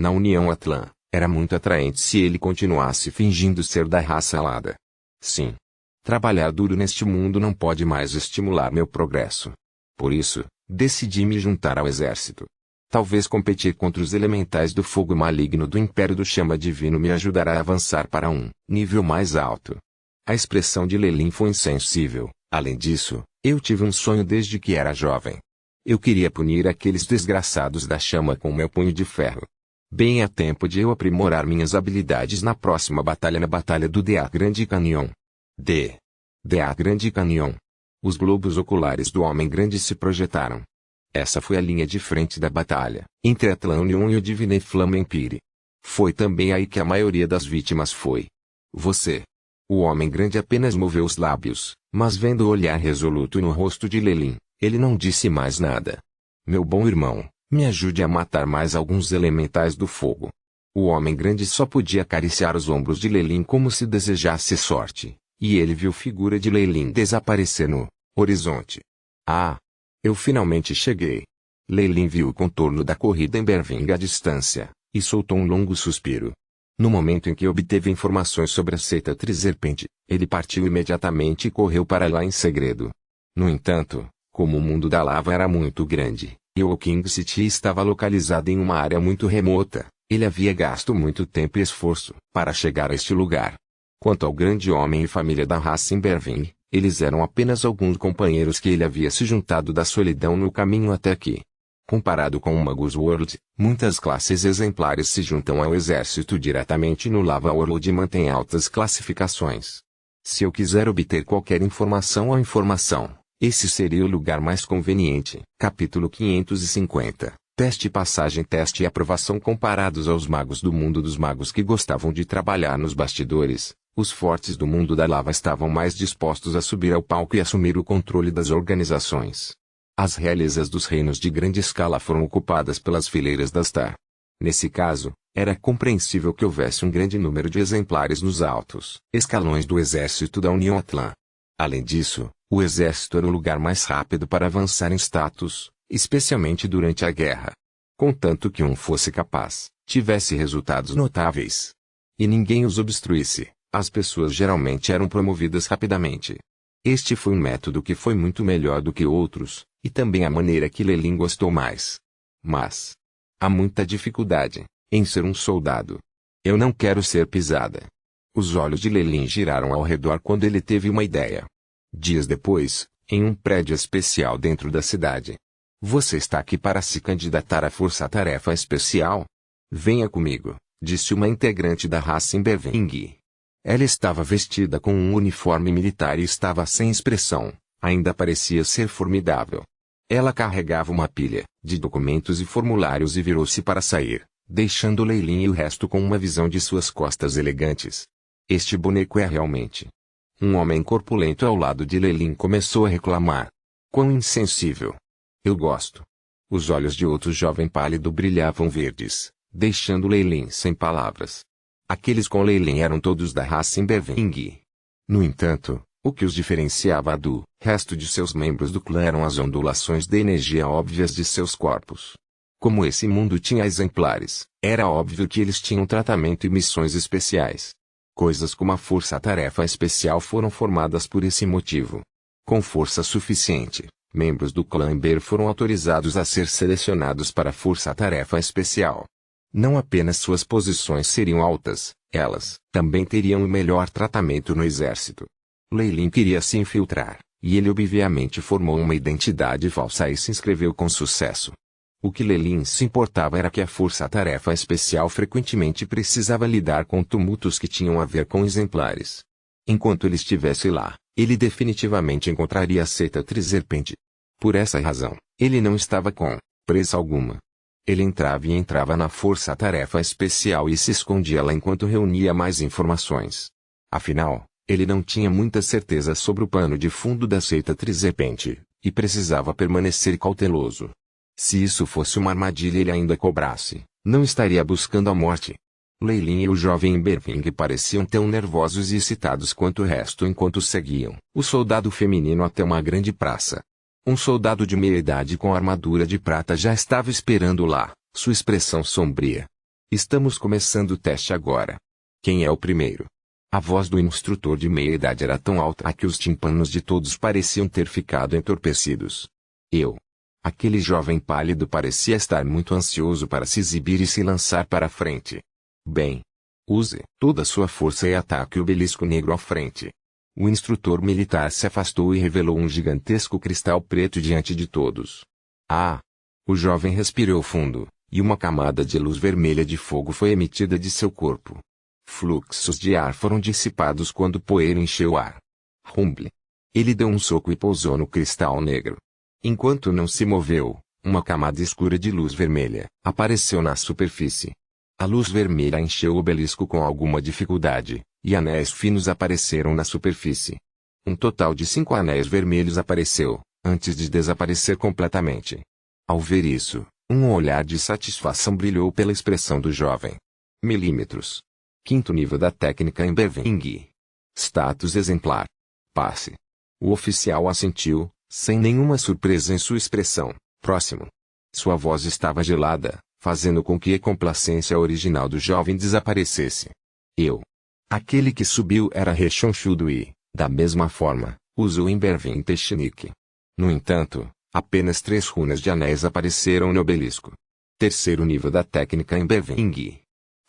Na União Atlan, era muito atraente se ele continuasse fingindo ser da raça alada. Sim. Trabalhar duro neste mundo não pode mais estimular meu progresso. Por isso, decidi me juntar ao exército. Talvez competir contra os elementais do fogo maligno do Império do Chama Divino me ajudará a avançar para um nível mais alto. A expressão de Lei Lin foi insensível. Além disso, eu tive um sonho desde que era jovem. Eu queria punir aqueles desgraçados da chama com meu punho de ferro. Bem a tempo de eu aprimorar minhas habilidades na próxima batalha, na Batalha do Dea Grande Canyon. Dea Grande Canyon. Os globos oculares do Homem Grande se projetaram. Essa foi a linha de frente da batalha, entre Atlan Union e o Divine Flame Empire. Foi também aí que a maioria das vítimas foi. Você. O Homem Grande apenas moveu os lábios, mas vendo o olhar resoluto no rosto de Lei Lin, ele não disse mais nada. Meu bom irmão, me ajude a matar mais alguns elementais do fogo. O Homem Grande só podia acariciar os ombros de Lei Lin como se desejasse sorte, e ele viu a figura de Lei Lin desaparecer no horizonte. Ah! Eu finalmente cheguei. Lei Lin viu o contorno da corrida em Berving à distância, e soltou um longo suspiro. No momento em que obteve informações sobre a seita Trizerpente, ele partiu imediatamente e correu para lá em segredo. No entanto, como o mundo da lava era muito grande, e o King City estava localizado em uma área muito remota, ele havia gasto muito tempo e esforço para chegar a este lugar. Quanto ao grande homem e família da raça Imberving, eles eram apenas alguns companheiros que ele havia se juntado da solidão no caminho até aqui. Comparado com o Magus World, muitas classes exemplares se juntam ao exército diretamente no Lava World e mantêm altas classificações. Se eu quiser obter qualquer informação ou informação, Esse seria o lugar mais conveniente. Capítulo 550. Teste e passagem. Teste e aprovação comparados aos magos do mundo dos magos que gostavam de trabalhar nos bastidores. Os fortes do mundo da lava estavam mais dispostos a subir ao palco e assumir o controle das organizações. As realezas dos reinos de grande escala foram ocupadas pelas fileiras das Tar. Nesse caso, era compreensível que houvesse um grande número de exemplares nos altos escalões do exército da União Atlã. Além disso, o exército era o lugar mais rápido para avançar em status, especialmente durante a guerra. Contanto que um fosse capaz, tivesse resultados notáveis, e ninguém os obstruísse, as pessoas geralmente eram promovidas rapidamente. Este foi um método que foi muito melhor do que outros, e também a maneira que Lelin gostou mais. Mas há muita dificuldade em ser um soldado. Eu não quero ser pisada. Os olhos de Lelin giraram ao redor quando ele teve uma ideia. Dias depois, em um prédio especial dentro da cidade. Você está aqui para se candidatar à força-tarefa especial? Venha comigo, disse uma integrante da raça Emberving. Ela estava vestida com um uniforme militar e estava sem expressão, ainda parecia ser formidável. Ela carregava uma pilha de documentos e formulários e virou-se para sair, deixando Lelin e o resto com uma visão de suas costas elegantes. Este boneco é realmente... Um homem corpulento ao lado de Lelin começou a reclamar. Quão insensível! Eu gosto. Os olhos de outro jovem pálido brilhavam verdes, deixando Lelin sem palavras. Aqueles com Lelin eram todos da raça Emberving. No entanto, o que os diferenciava do resto de seus membros do clã eram as ondulações de energia óbvias de seus corpos. Como esse mundo tinha exemplares, era óbvio que eles tinham tratamento e missões especiais. Coisas como a força-tarefa especial foram formadas por esse motivo. Com força suficiente, membros do clã Ember foram autorizados a ser selecionados para a força-tarefa especial. Não apenas suas posições seriam altas, elas também teriam o melhor tratamento no exército. Lelin queria se infiltrar, e ele obviamente formou uma identidade falsa e se inscreveu com sucesso. O que Lelin se importava era que a força-tarefa especial frequentemente precisava lidar com tumultos que tinham a ver com exemplares. Enquanto ele estivesse lá, ele definitivamente encontraria a seita Trizerpente. Por essa razão, ele não estava com pressa alguma. Ele entrava na força-tarefa especial e se escondia lá enquanto reunia mais informações. Afinal, ele não tinha muita certeza sobre o pano de fundo da seita Trizerpente, e precisava permanecer cauteloso. Se isso fosse uma armadilha e ele ainda cobrasse, não estaria buscando a morte. Lelin e o jovem Emberving pareciam tão nervosos e excitados quanto o resto enquanto seguiam o soldado feminino até uma grande praça. Um soldado de meia-idade com armadura de prata já estava esperando lá, sua expressão sombria. Estamos começando o teste agora. Quem é o primeiro? A voz do instrutor de meia-idade era tão alta que os tímpanos de todos pareciam ter ficado entorpecidos. Eu. Aquele jovem pálido parecia estar muito ansioso para se exibir e se lançar para a frente. Bem. Use toda a sua força e ataque o obelisco negro à frente. O instrutor militar se afastou e revelou um gigantesco cristal preto diante de todos. Ah! O jovem respirou fundo, e uma camada de luz vermelha de fogo foi emitida de seu corpo. Fluxos de ar foram dissipados quando poeira encheu o ar. Rumble. Ele deu um soco e pousou no cristal negro. Enquanto não se moveu, uma camada escura de luz vermelha apareceu na superfície. A luz vermelha encheu o obelisco com alguma dificuldade, e anéis finos apareceram na superfície. Um total de 5 anéis vermelhos apareceu, antes de desaparecer completamente. Ao ver isso, um olhar de satisfação brilhou pela expressão do jovem. Milímetros. 5º nível da técnica Emberving. Status exemplar. Passe. O oficial assentiu, sem nenhuma surpresa em sua expressão. Próximo. Sua voz estava gelada, fazendo com que a complacência original do jovem desaparecesse. Eu. Aquele que subiu era rechonchudo e, da mesma forma, usou Emberving Technique. No entanto, apenas 3 runas de anéis apareceram no obelisco. 3º nível da técnica Emberving.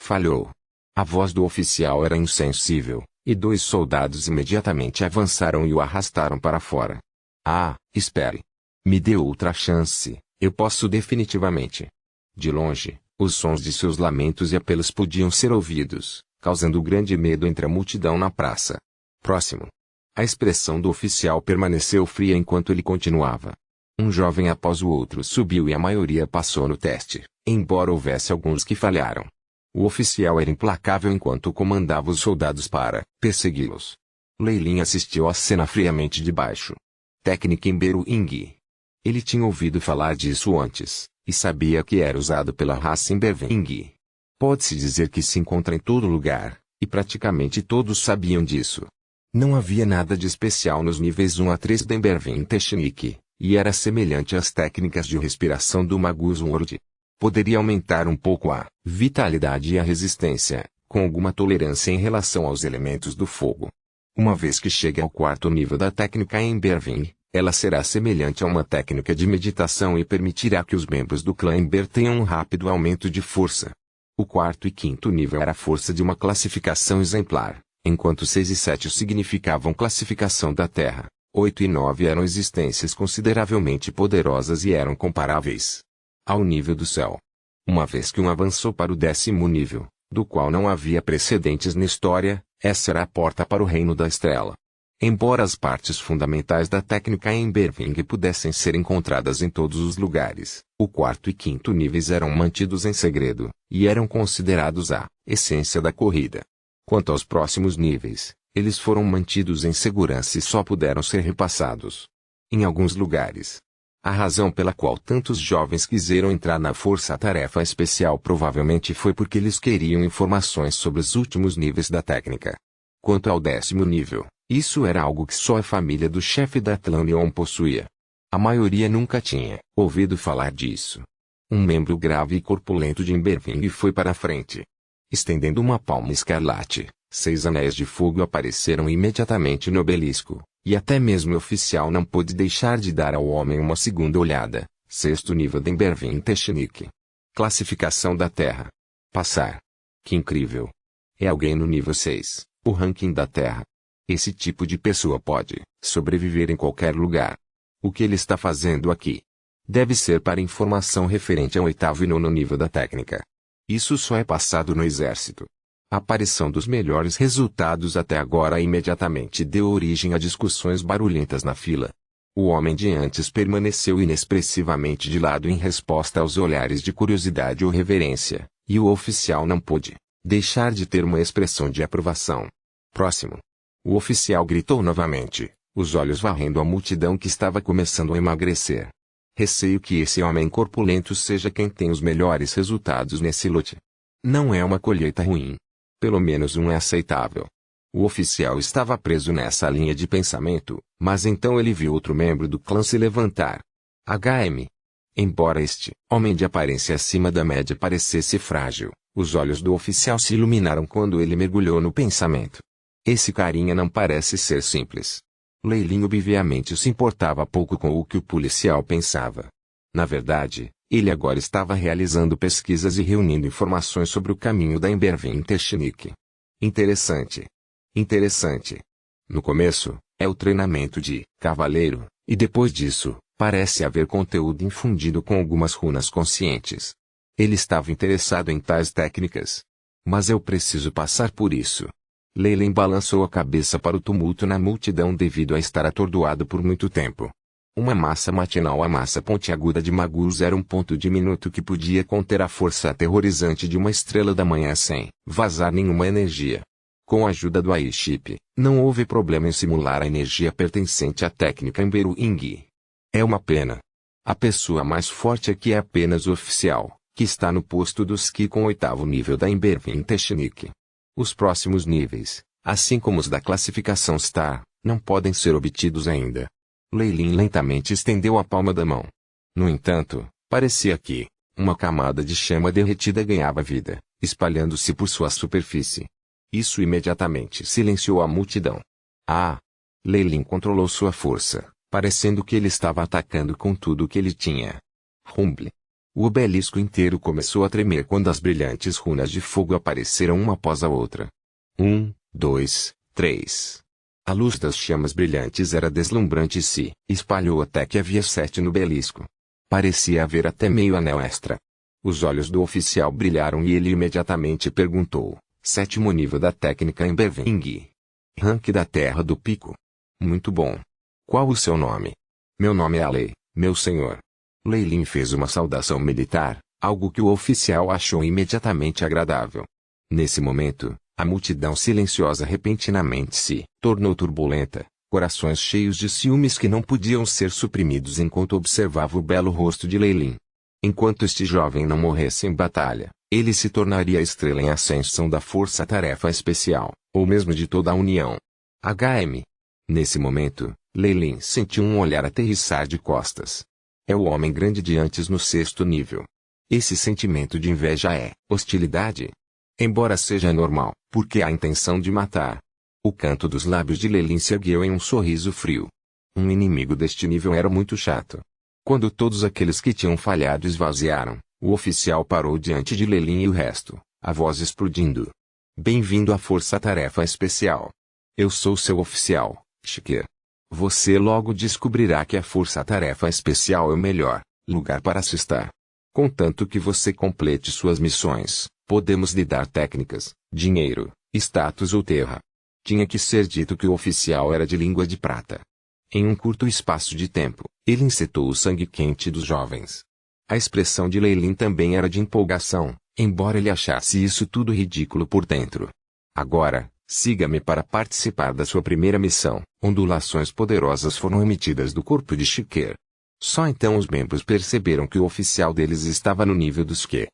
Falhou. A voz do oficial era insensível, e 2 soldados imediatamente avançaram e o arrastaram para fora. Ah, espere. Me dê outra chance, eu posso definitivamente. De longe, os sons de seus lamentos e apelos podiam ser ouvidos, causando grande medo entre a multidão na praça. Próximo. A expressão do oficial permaneceu fria enquanto ele continuava. Um jovem após o outro subiu e a maioria passou no teste, embora houvesse alguns que falharam. O oficial era implacável enquanto comandava os soldados para persegui-los. Lei Lin assistiu à cena friamente de baixo. Técnica Emberwing. Ele tinha ouvido falar disso antes, e sabia que era usado pela raça Emberwing. Pode-se dizer que se encontra em todo lugar, e praticamente todos sabiam disso. Não havia nada de especial nos níveis 1 a 3 da Emberwing Technique, e era semelhante às técnicas de respiração do Magus World. Poderia aumentar um pouco a vitalidade e a resistência, com alguma tolerância em relação aos elementos do fogo. Uma vez que chegue ao quarto nível da técnica Emberwing, ela será semelhante a uma técnica de meditação e permitirá que os membros do clã Ember tenham um rápido aumento de força. O quarto e quinto nível era a força de uma classificação exemplar, enquanto 6 e 7 significavam classificação da Terra, 8 e 9 eram existências consideravelmente poderosas e eram comparáveis ao nível do céu. Uma vez que um avançou para o 10º nível, do qual não havia precedentes na história, essa era a porta para o reino da estrela. Embora as partes fundamentais da técnica Emberwing pudessem ser encontradas em todos os lugares, o quarto e quinto níveis eram mantidos em segredo, e eram considerados a essência da corrida. Quanto aos próximos níveis, eles foram mantidos em segurança e só puderam ser repassados. Em alguns lugares. A razão pela qual tantos jovens quiseram entrar na força-tarefa especial provavelmente foi porque eles queriam informações sobre os últimos níveis da técnica. Quanto ao 10º nível, isso era algo que só a família do chefe da Tlanion possuía. A maioria nunca tinha ouvido falar disso. Um membro grave e corpulento de Emberwing foi para a frente. Estendendo uma palma escarlate, 6 anéis de fogo apareceram imediatamente no obelisco, e até mesmo o oficial não pôde deixar de dar ao homem uma segunda olhada. 6º nível da Emberwing Technique. Classificação da Terra. Passar. Que incrível! É alguém no nível 6, o ranking da Terra. Esse tipo de pessoa pode sobreviver em qualquer lugar. O que ele está fazendo aqui? Deve ser para informação referente ao 8º e 9º nível da técnica. Isso só é passado no exército. A aparição dos melhores resultados até agora imediatamente deu origem a discussões barulhentas na fila. O homem de antes permaneceu inexpressivamente de lado em resposta aos olhares de curiosidade ou reverência, e o oficial não pôde deixar de ter uma expressão de aprovação. Próximo. O oficial gritou novamente, os olhos varrendo a multidão que estava começando a emagrecer. Receio que esse homem corpulento seja quem tem os melhores resultados nesse lote. Não é uma colheita ruim. Pelo menos um é aceitável. O oficial estava preso nessa linha de pensamento, mas então ele viu outro membro do clã se levantar. HM. Embora este homem de aparência acima da média parecesse frágil, os olhos do oficial se iluminaram quando ele mergulhou no pensamento. Esse carinha não parece ser simples. Lei Lin obviamente se importava pouco com o que o policial pensava. Na verdade, ele agora estava realizando pesquisas e reunindo informações sobre o caminho da Emberwing Technique. Interessante. Interessante. No começo, é o treinamento de cavaleiro, e depois disso, parece haver conteúdo infundido com algumas runas conscientes. Ele estava interessado em tais técnicas. Mas eu preciso passar por isso. Lei Lin balançou a cabeça para o tumulto na multidão devido a estar atordoado por muito tempo. Uma massa matinal. A massa pontiaguda de Magus era um ponto diminuto que podia conter a força aterrorizante de uma estrela da manhã sem vazar nenhuma energia. Com a ajuda do airship, não houve problema em simular a energia pertencente à técnica Emberwing. É uma pena. A pessoa mais forte aqui é apenas o oficial, que está no posto dos Ki com o 8º nível da Emberwing Technique. Os próximos níveis, assim como os da classificação Star, não podem ser obtidos ainda. Lei Lin lentamente estendeu a palma da mão. No entanto, parecia que uma camada de chama derretida ganhava vida, espalhando-se por sua superfície. Isso imediatamente silenciou a multidão. Ah! Lei Lin controlou sua força, parecendo que ele estava atacando com tudo o que ele tinha. Rumble. O obelisco inteiro começou a tremer quando as brilhantes runas de fogo apareceram uma após a outra. 1, 2, 3. A luz das chamas brilhantes era deslumbrante e se espalhou até que havia 7 no obelisco. Parecia haver até meio anel extra. Os olhos do oficial brilharam e ele imediatamente perguntou: 7º nível da técnica Emberwing. Rank da Terra do Pico. Muito bom. Qual o seu nome? Meu nome é Alei, meu senhor. Lei Lin fez uma saudação militar, algo que o oficial achou imediatamente agradável. Nesse momento, a multidão silenciosa repentinamente se tornou turbulenta, corações cheios de ciúmes que não podiam ser suprimidos enquanto observava o belo rosto de Lei Lin. Enquanto este jovem não morresse em batalha, ele se tornaria a estrela em ascensão da Força-Tarefa Especial, ou mesmo de toda a União. HM. Nesse momento, Lei Lin sentiu um olhar aterrissar de costas. É o homem grande de antes no 6º nível. Esse sentimento de inveja é hostilidade. Embora seja normal, porque há a intenção de matar. O canto dos lábios de Lei Lin se ergueu em um sorriso frio. Um inimigo deste nível era muito chato. Quando todos aqueles que tinham falhado esvaziaram, o oficial parou diante de Lei Lin e o resto, a voz explodindo. Bem-vindo à Força-Tarefa Especial. Eu sou seu oficial, Shiker. Você logo descobrirá que a Força-Tarefa Especial é o melhor lugar para se estar. Contanto que você complete suas missões, podemos lhe dar técnicas, dinheiro, status ou terra. Tinha que ser dito que o oficial era de língua de prata. Em um curto espaço de tempo, ele encetou o sangue quente dos jovens. A expressão de Lei Lin também era de empolgação, embora ele achasse isso tudo ridículo por dentro. Agora, siga-me para participar da sua primeira missão. Ondulações poderosas foram emitidas do corpo de Shiker. Só então os membros perceberam que o oficial deles estava no nível dos que